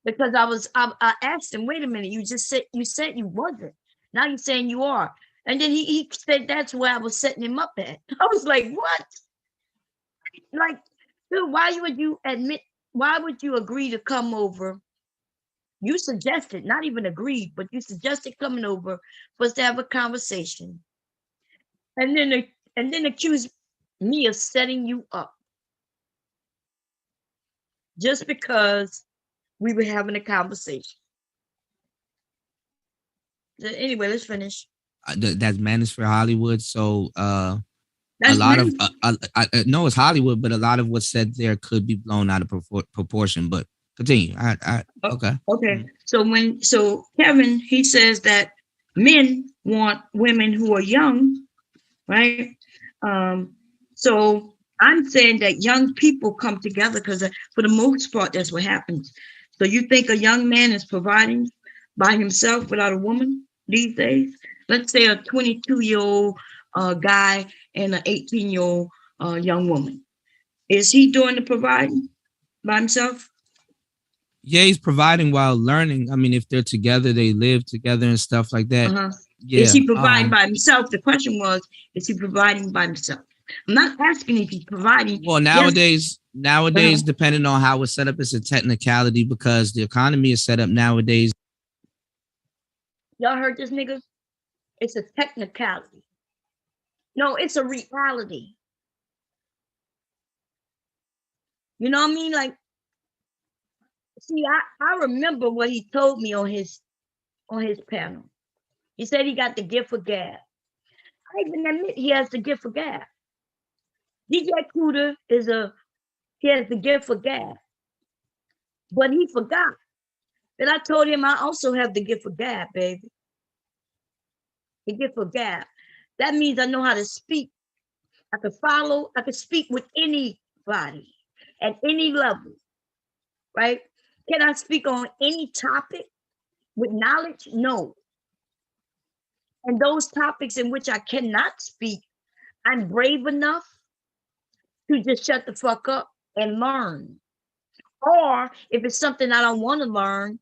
Because I asked him, wait a minute, you said you wasn't. Now you're saying you are. And then he said that's where I was setting him up at. I was like, what? Like, dude, why would you agree to come over? You suggested, not even agreed, but you suggested coming over for us to have a conversation. And then accuse me of setting you up. Just because we were having a conversation. Anyway, let's finish. that's Manosphere Hollywood. So, a That's lot of men. I know it's Hollywood, but a lot of what's said there could be blown out of proportion. But continue. Okay. Okay. So Kevin, he says that men want women who are young, right? Um, so I'm saying that young people come together because for the most part, that's what happens. So you think a young man is providing by himself without a woman these days? Let's say a 22-year-old guy and an 18-year-old young woman. Is he doing the providing by himself? Yeah, he's providing while learning. I mean, if they're together, they live together and stuff like that. Uh-huh. Is Yeah. he providing by himself? The question was, is he providing by himself? I'm not asking if he's providing. Well, Yes. nowadays, depending on how it's set up, it's a technicality because the economy is set up nowadays. Y'all heard this nigga? It's a technicality. No, it's a reality. You know what I mean? Like, see, I remember what he told me on his panel. He said he got the gift for gab. I even admit he has the gift for gab. DJ Cuda he has the gift for gab. But he forgot that I told him I also have the gift for gab, baby. The gift for gab. That means I know how to speak. I can follow, I can speak with anybody at any level, right? Can I speak on any topic? With knowledge, no. And those topics in which I cannot speak, I'm brave enough to just shut the fuck up and learn. Or if it's something I don't want to learn,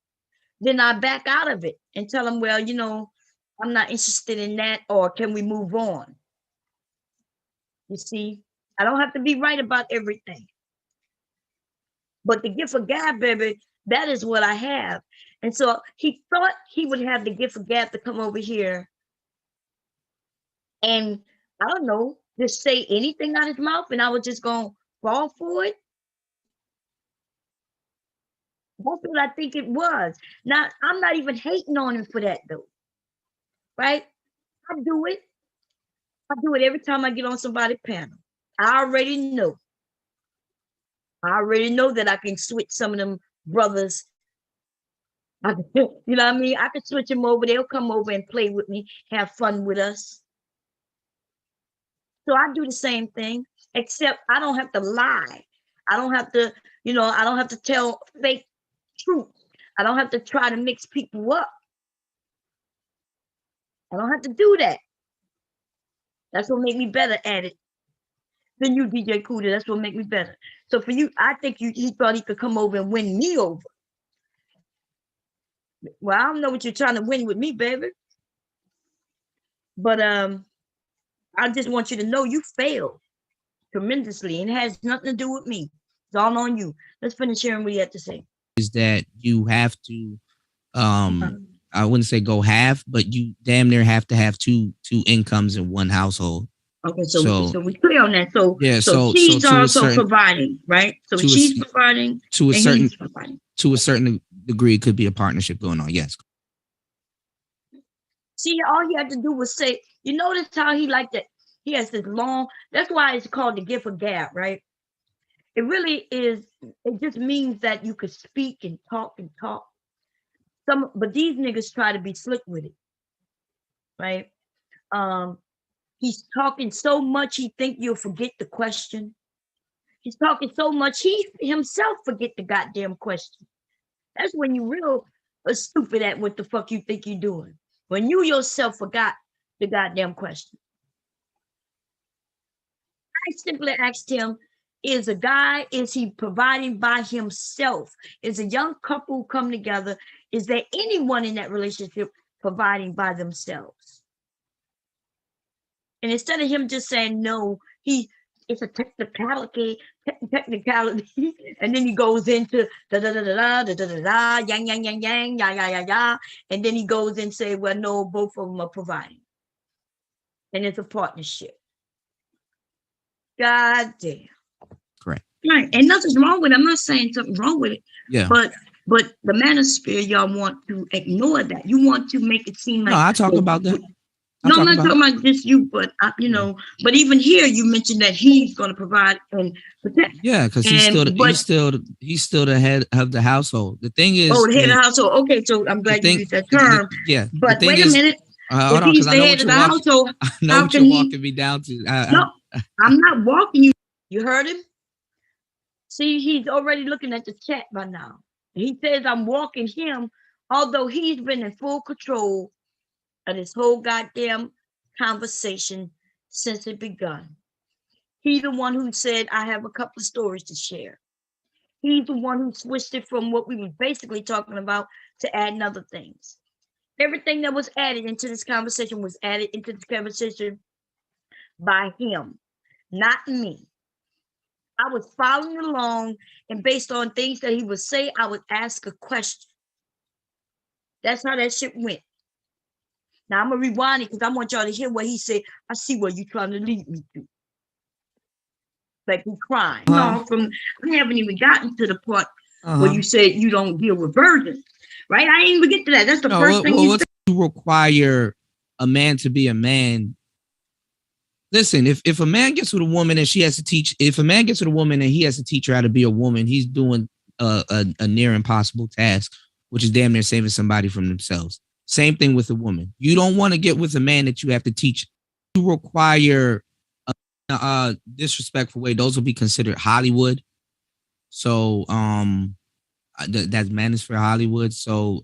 then I back out of it and tell them, well, I'm not interested in that, or can we move on? You see, I don't have to be right about everything. But the gift of gab, baby, that is what I have. And so he thought he would have the gift of gab to come over here and, I don't know, just say anything out his mouth and I was just going to fall for it. That's what I think it was. Now, I'm not even hating on him for that, though. Right? I do it. I do it every time I get on somebody's panel. I already know. I already know that I can switch some of them brothers. You know what I mean? I can switch them over. They'll come over and play with me, have fun with us. So I do the same thing, except I don't have to lie. I don't have to, I don't have to tell fake truth. I don't have to try to mix people up. I don't have to do that. That's what make me better at it than you, DJ Cuda. That's what make me better. So for you, I think he thought he could come over and win me over. Well, I don't know what you're trying to win with me, baby. But I just want you to know you failed tremendously, and it has nothing to do with me. It's all on you. Let's finish hearing what you have to say. Is that you have to, I wouldn't say go half, but you damn near have to have two incomes in one household. Okay, so we clear on that. So yeah, so she's also providing, right? So she's providing to a certain degree. It could be a partnership going on. Yes. See, all he had to do was say, you notice how he liked it. He has this long. That's why it's called the gift of gab, right? It really is. It just means that you could speak and talk and talk. But these niggas try to be slick with it, right? He's talking so much he think you'll forget the question. He's talking so much he himself forget the goddamn question. That's when you real stupid at what the fuck you think you're doing. When you yourself forgot the goddamn question. I simply asked him, is he providing by himself? Is a young couple come together? Is there anyone in that relationship providing by themselves? And instead of him just saying no, it's a technicality, and then he goes into da da da da da da da da yang yang yang yang ya ya ya ya, and then he goes and say, well, no, both of them are providing, and it's a partnership. God damn. Correct. Right, and nothing's wrong with it. I'm not saying something's wrong with it. Yeah. But the manosphere, y'all want to ignore that. You want to make it seem like no. I talk about that. No, I'm not talking about just you, but but even here you mentioned that he's going to provide and protect. Yeah, because he's still the head of the household. The thing is, the head of the household. Okay, so I'm glad you used that term. But wait a minute. Hold on, because I know what you're household, I know what you're walking me down to. No, I'm not walking you. You heard him? See, he's already looking at the chat by now. He says I'm walking him, although he's been in full control of this whole goddamn conversation since it begun. He's the one who said, I have a couple of stories to share. He's the one who switched it from what we were basically talking about to adding other things. Everything that was added into this conversation was added into this conversation by him, not me. I was following along, and based on things that he would say, I would ask a question. That's how that shit went. Now I'm gonna rewind it because I want y'all to hear what he said. I see where you're trying to lead me to. Like he crying. No, I haven't even gotten to the part where you said you don't deal with virgins, right? I ain't even get to that. That's the first thing you said. You require a man to be a man. Listen, if a man gets with a woman and she has to teach, if a man gets with a woman and he has to teach her how to be a woman, he's doing a near impossible task, which is damn near saving somebody from themselves. Same thing with a woman. You don't want to get with a man that you have to teach. You require a disrespectful way. Those will be considered Hollywood. So that's manosphere Hollywood. So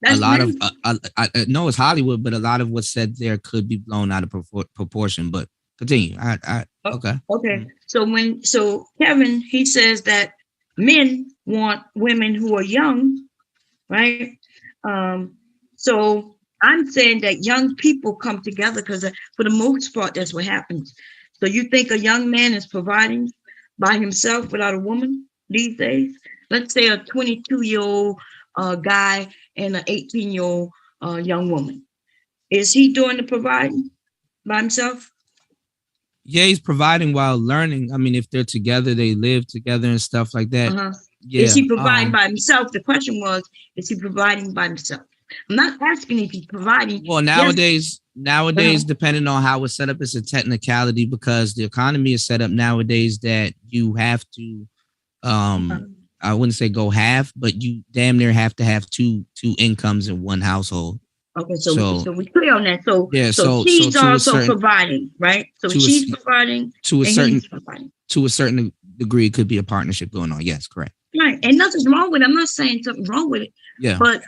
a That's lot of many. I know it's Hollywood, but a lot of what's said there could be blown out of proportion. But continue. Oh, Okay. okay. So Kevin, he says that men want women who are young, right? Um, so I'm saying that young people come together because for the most part, that's what happens. So you think a young man is providing by himself without a woman these days? Let's say a 22-year-old guy and an 18-year-old young woman. Is he doing the providing by himself? Yeah, he's providing while learning. I mean, if they're together, they live together and stuff like that. Uh-huh. Is Yeah. he providing by himself? The question was, is he providing by himself? I'm not asking if he's providing. Well, Yes. nowadays, depending on how it's set up, it's a technicality because the economy is set up nowadays that you have to, Uh-huh. I wouldn't say go half, but you damn near have to have two incomes in one household. Okay, So so we clear on that. So yeah, so so she's also providing, right? So to a she's providing to a and certain he's providing. to a certain degree, it could be a partnership going on. Yes, correct. Right. And nothing's wrong with it. I'm not saying something wrong with it. Yeah. But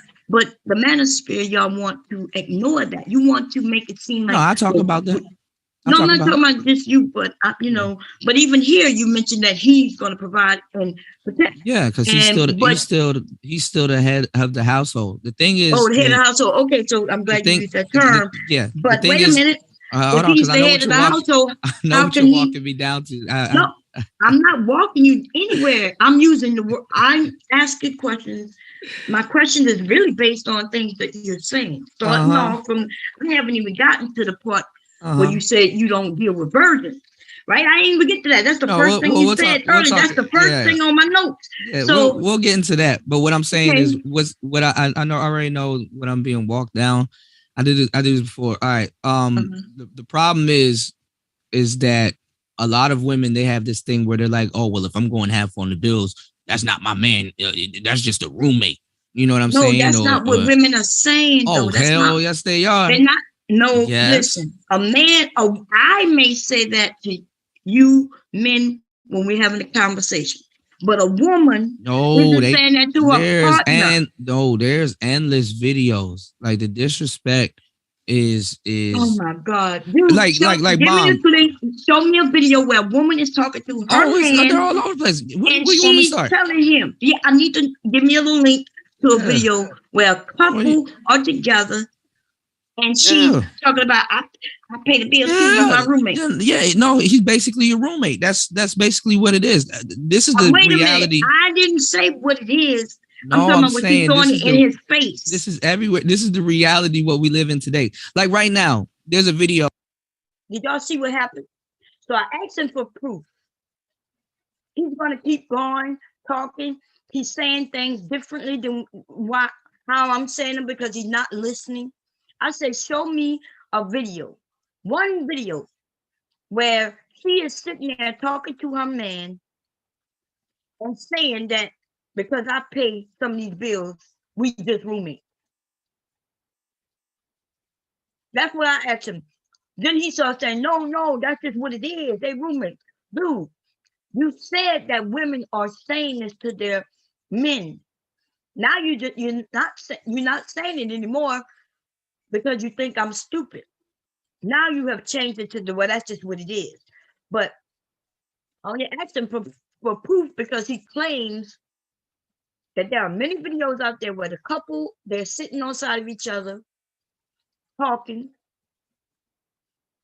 the manosphere, y'all want to ignore that. You want to make it seem No, like I talk about that. no, I'm not talking about just you, but but even here you mentioned that he's going to provide and protect. Yeah, because he's still the head of the household. The thing is, the head of the household. Okay, so I'm glad you used that term. Yeah, But wait a minute. Hold If on, he's because the head of the household, I know how what can you're he? walking me down to. No, I'm not walking you anywhere. I'm using the word. I'm asking questions. My question is really based on things that you're saying. Starting off from, I haven't even gotten to the part where you said you don't deal with virgins, right? I didn't even get to that. That's the first thing you said earlier. That's the first thing on my notes. Yeah, so we'll get into that. But what I'm saying is, okay. what I know, I already know what I'm being walked down. I did this before. All right. The problem is that a lot of women, they have this thing where they're like, oh well, if I'm going half on the bills, that's not my man. That's just a roommate. You know what I'm saying? No, that's not what women are saying. Oh, though. That's hell not, yes, they are. They're not. No, Yes. listen. A man. I may say that to you men when we're having a conversation, but a woman isn't saying that to her partner. There's endless videos. Like the disrespect is Oh my God, dude! like mom. Show me a video where a woman is talking to her man, they're all over the place. Where you want me to she's start? telling him, "Yeah, I need to give me a little link to a video where a couple are together, and she's talking about I pay the bills too. You're my roommate." Yeah, no, he's basically your roommate. That's basically what it is. This is the reality. I didn't say what it is. No, I'm talking about what he's doing in his face. This is everywhere. This is the reality what we live in today. Like right now, there's a video. Did y'all see what happened? So I asked him for proof. He's going to keep going, talking. He's saying things differently than how I'm saying them because he's not listening. I said, show me a video, one video where she is sitting there talking to her man and saying that because I pay some of these bills, we just roommates. That's what I asked him. Then he started saying, no, that's just what it is. They roommates. Dude, you said that women are saying this to their men. Now you're not saying it anymore because you think I'm stupid. Now you have changed it to well, that's just what it is. But I only asked him for proof because he claims that there are many videos out there where the couple, they're sitting on side of each other, talking.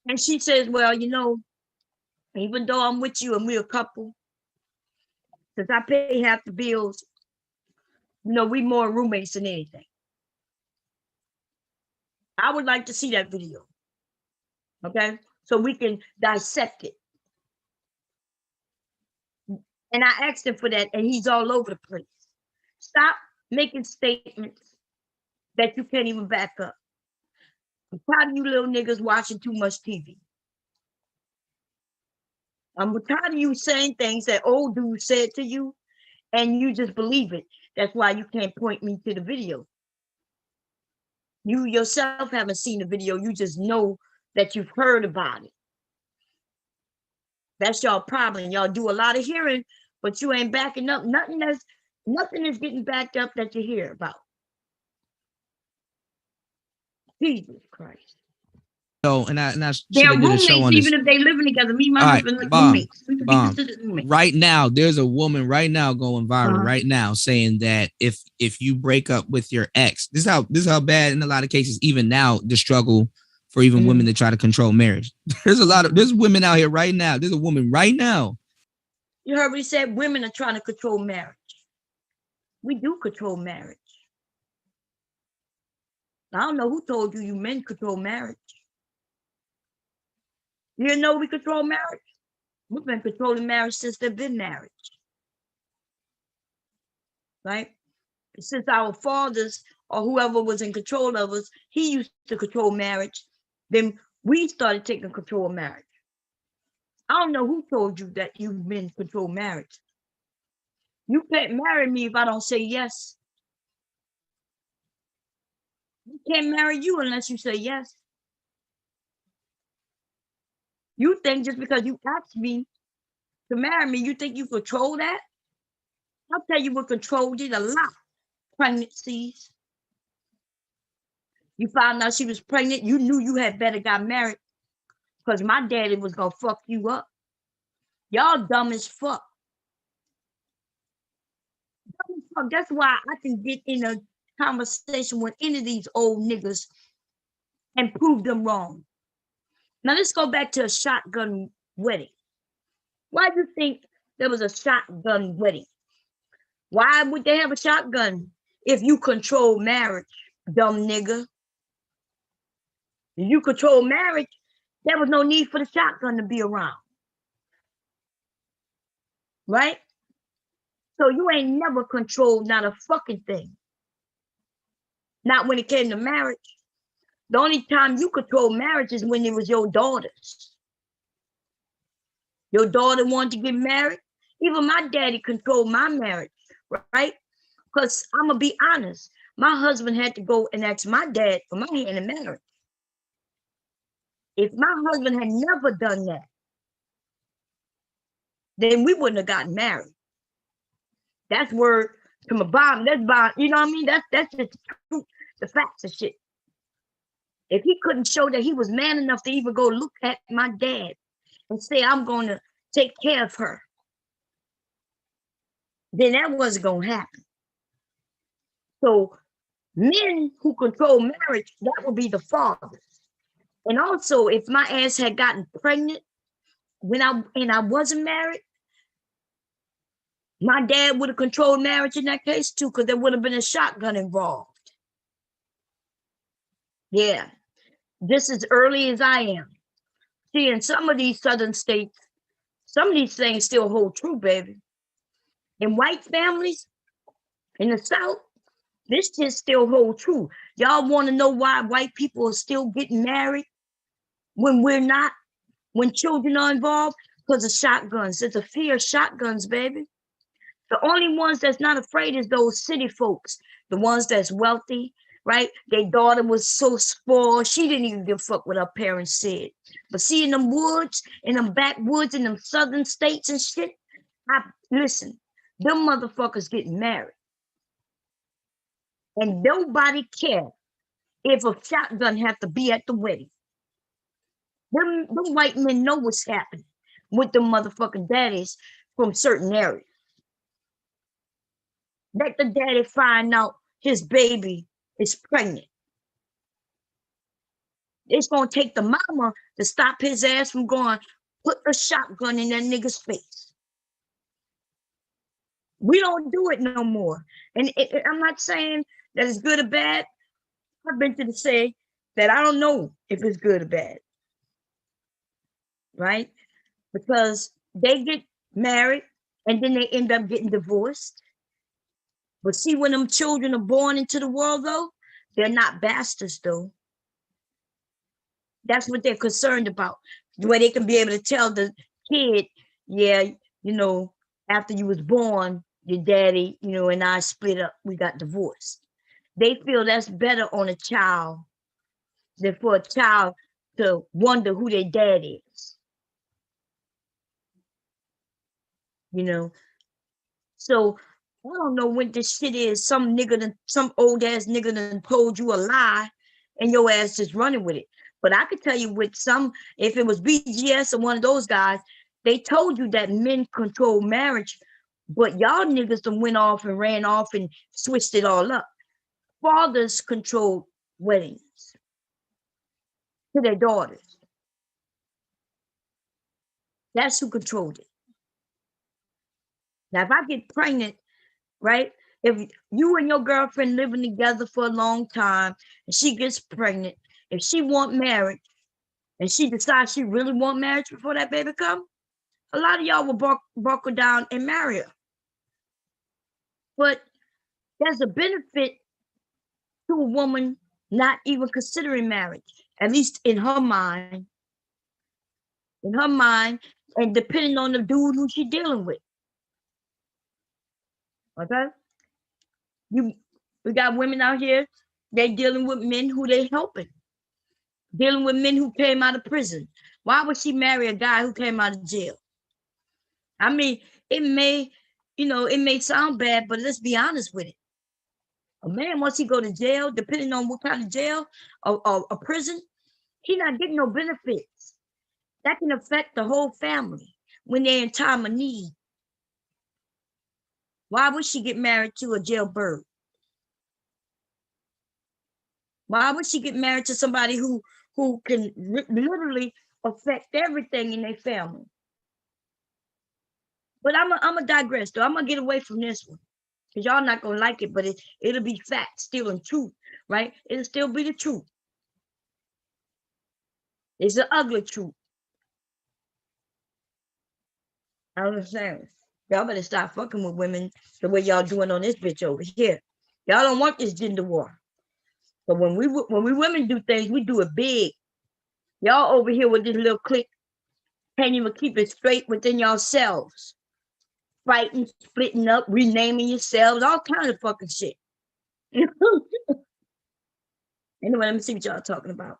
And she says, well, even though I'm with you and we're a couple, since I pay half the bills, we more roommates than anything. I would like to see that video. Okay? So we can dissect it. And I asked him for that, and he's all over the place. Stop making statements that you can't even back up. I'm tired of you little niggas watching too much TV. I'm tired of you saying things that old dudes said to you, and you just believe it. That's why you can't point me to the video. You yourself haven't seen the video. You just know that you've heard about it. That's y'all problem. Y'all do a lot of hearing, but you ain't backing up. Nothing is getting backed up that you hear about. Jesus Christ. So, and I should They're have did a show roommates, on this. even if they living together. Me and my All right, husband like bomb, roommates. We could be bomb. considered roommates. Right now, there's a woman right now going viral Uh-huh. right now saying that if you break up with your ex, this is how bad in a lot of cases, even now, the struggle for even women to try to control marriage. There's women out here right now. There's a woman right now. You heard what he said? Women are trying to control marriage. We do control marriage. I don't know who told you men control marriage. You didn't know we control marriage? We've been controlling marriage since there's been marriage. Right? Since our fathers or whoever was in control of us, he used to control marriage. Then we started taking control of marriage. I don't know who told you that you men control marriage. You can't marry me if I don't say yes. You can't marry you unless you say yes. You think just because you asked me to marry me, you think you control that? I'll tell you what controlled it a lot. Pregnancies. You found out she was pregnant, you knew you had better got married because my daddy was going to fuck you up. Y'all dumb as fuck. Dumb as fuck. That's why I can get in a conversation with any of these old niggas and prove them wrong. Now let's go back to a shotgun wedding. Why do you think there was a shotgun wedding? Why would they have a shotgun if you control marriage, dumb nigga? If you control marriage, there was no need for the shotgun to be around. Right? So you ain't never controlled not a fucking thing. Not when it came to marriage. The only time you control marriage is when it was your daughters. Your daughter wanted to get married. Even my daddy controlled my marriage, right? Because I'm going to be honest. My husband had to go and ask my dad for my hand in marriage. If my husband had never done that, then we wouldn't have gotten married. That's word to my bomb. That's bomb. You know what I mean? That's just the facts of shit. If he couldn't show that he was man enough to even go look at my dad and say, I'm going to take care of her, then that wasn't going to happen. So men who control marriage, that would be the fathers. And also, if my ass had gotten pregnant when I wasn't married, my dad would have controlled marriage in that case too, because there would have been a shotgun involved. Yeah, just as early as I am. See, in some of these southern states, some of these things still hold true, baby. In white families, in the South, this shit still hold true. Y'all want to know why white people are still getting married when we're not, when children are involved? Because of shotguns. There's a fear of shotguns, baby. The only ones that's not afraid is those city folks, the ones that's wealthy, right? Their daughter was so spoiled, she didn't even give a fuck what her parents said. But see, in them woods, in them backwoods, in them southern states and shit, listen, them motherfuckers getting married. And nobody care if a shotgun have to be at the wedding. Them white men know what's happening with them motherfucking daddies from certain areas. Let the daddy find out his baby is pregnant. It's going to take the mama to stop his ass from going, put a shotgun in that nigga's face. We don't do it no more. And I'm not saying that it's good or bad. I've been to say that I don't know if it's good or bad. Right? Because they get married and then they end up getting divorced. But see, when them children are born into the world, though, they're not bastards, though. That's what they're concerned about. Where they can be able to tell the kid, yeah, you know, after you was born, your daddy, you know, and I split up, we got divorced. They feel that's better on a child than for a child to wonder who their dad is. You know? So I don't know what this shit is. Some old ass nigga done told you a lie and your ass just running with it. But I could tell you with some, if it was BGS or one of those guys, they told you that men control marriage, but y'all niggas done went off and ran off and switched it all up. Fathers control weddings to their daughters. That's who controlled it. Now, if I get pregnant, right? If you and your girlfriend living together for a long time and she gets pregnant, if she want marriage and she decides she really want marriage before that baby come, a lot of y'all will buckle down and marry her. But there's a benefit to a woman not even considering marriage, at least in her mind. In her mind, and depending on the dude who she's dealing with. Okay? We got women out here, they dealing with men who they helping. Dealing with men who came out of prison. Why would she marry a guy who came out of jail? I mean, it may sound bad, but let's be honest with it. A man, once he go to jail, depending on what kind of jail or a prison, he not getting no benefits. That can affect the whole family when they're in time of need. Why would she get married to a jailbird? Why would she get married to somebody who can literally affect everything in their family? But I'm gonna digress though. I'm gonna get away from this one because y'all not gonna like it, but it'll be fact, still and truth, right? It'll still be the truth. It's the ugly truth. I understand. Y'all better stop fucking with women the way y'all doing on this bitch over here. Y'all don't want this gender war. But when we women do things, we do it big. Y'all over here with this little clique, can't even keep it straight within yourselves. Fighting, splitting up, renaming yourselves, all kinds of fucking shit. Anyway, let me see what y'all talking about.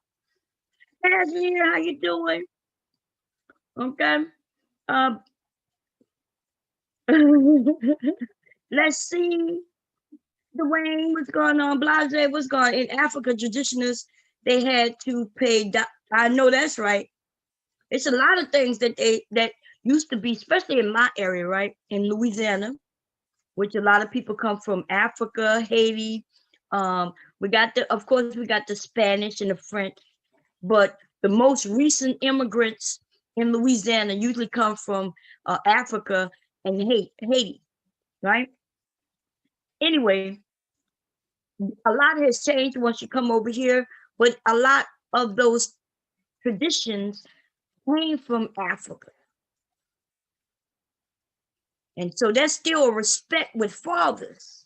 Cashmere, how you doing? Okay. Let's see. Dwayne, what's going on? Blase, what's going on? In Africa, traditionalists, they had to pay. I know that's right. It's a lot of things that used to be, especially in my area, right? In Louisiana, which a lot of people come from Africa, Haiti. We got of course, we got the Spanish and the French, but the most recent immigrants in Louisiana usually come from Africa and Haiti, right? Anyway, a lot has changed once you come over here, but a lot of those traditions came from Africa. And so there's still a respect with fathers.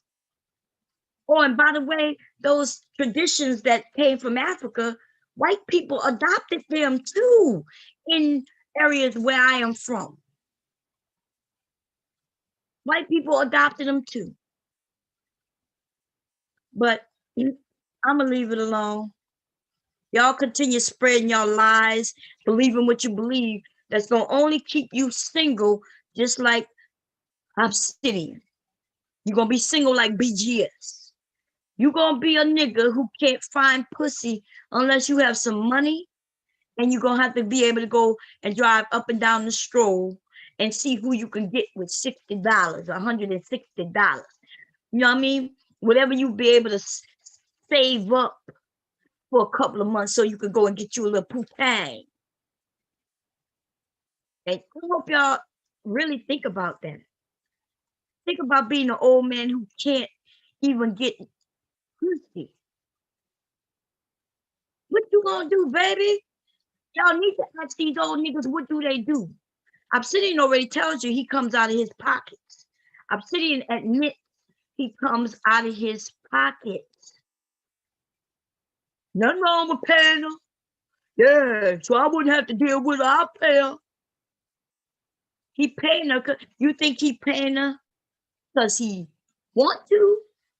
Oh, and by the way, those traditions that came from Africa, white people adopted them too in areas where I am from. White people adopted them too. But I'm going to leave it alone. Y'all continue spreading your lies, believing what you believe. That's going to only keep you single, just like Obsidian. You're going to be single like BGS. You're going to be a nigga who can't find pussy unless you have some money, and you're going to have to be able to go and drive up and down the stroll and see who you can get with $60, $160. You know what I mean? Whatever you be able to save up for a couple of months so you could go and get you a little poutine. And I hope y'all really think about that. Think about being an old man who can't even get pussy. What you gonna do, baby? Y'all need to ask these old niggas, what do they do? Obsidian already tells you he comes out of his pockets. Obsidian admits he comes out of his pockets. Nothing wrong with paying her. Yeah, so I wouldn't have to deal with her. I'll pay her. He paying her. You think he paying her because he want to,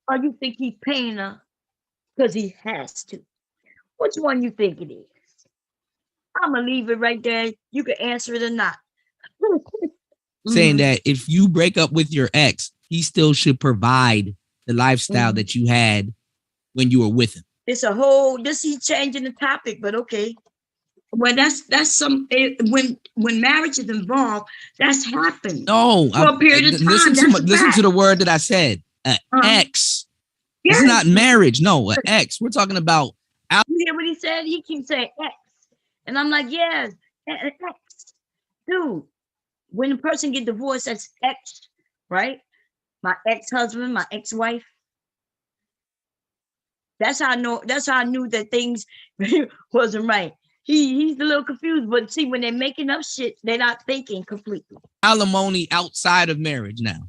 or you think he paying her because he has to? Which one you think it is? I'm gonna leave it right there. You can answer it or not. Saying that if you break up with your ex, he still should provide the lifestyle that you had when you were with him. It's a whole. This he changing the topic, but okay. Well, that's some when marriage is involved, that's happened No, for a period of time. listen to the word that I said. Ex. Yes. It's not marriage. No, an ex. We're talking about. You hear what he said? He keeps saying ex, and I'm like, yes, ex, dude. When a person get divorced, that's ex, right? My ex-husband, my ex-wife. That's how I know. That's how I knew that things wasn't right. He's a little confused, but see, when they're making up shit, they're not thinking completely. Alimony outside of marriage now.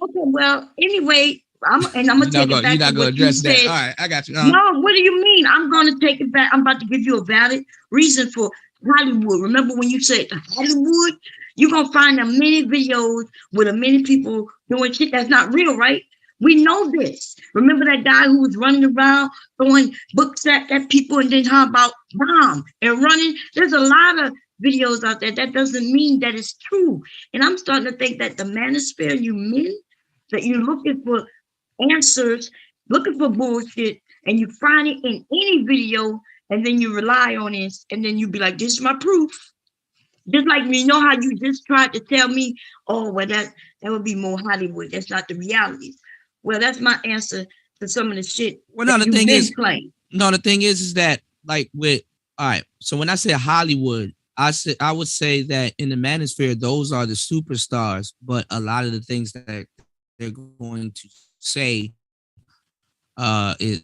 Okay, well, anyway, I'm gonna take it back to what you said. All right, I got you. No, what do you mean? I'm gonna take it back. I'm about to give you a valid reason for Hollywood. Remember when you said Hollywood? You're gonna find a many videos with a many people doing shit that's not real, right? We know this. Remember that guy who was running around throwing books at people and then how about bomb and running? There's a lot of videos out there. That doesn't mean that it's true. And I'm starting to think that the manosphere, you men, that you're looking for answers, looking for bullshit, and you find it in any video, and then you rely on it, and then you be like, this is my proof. Just like me, you know how you just tried to tell me, oh, well, that would be more Hollywood. That's not the reality. Well, that's my answer to some of the shit. Well, no, the thing is, playing. No, the thing is that like with all right. So when I say Hollywood, I would say that in the manosphere, those are the superstars, but a lot of the things that they're going to say is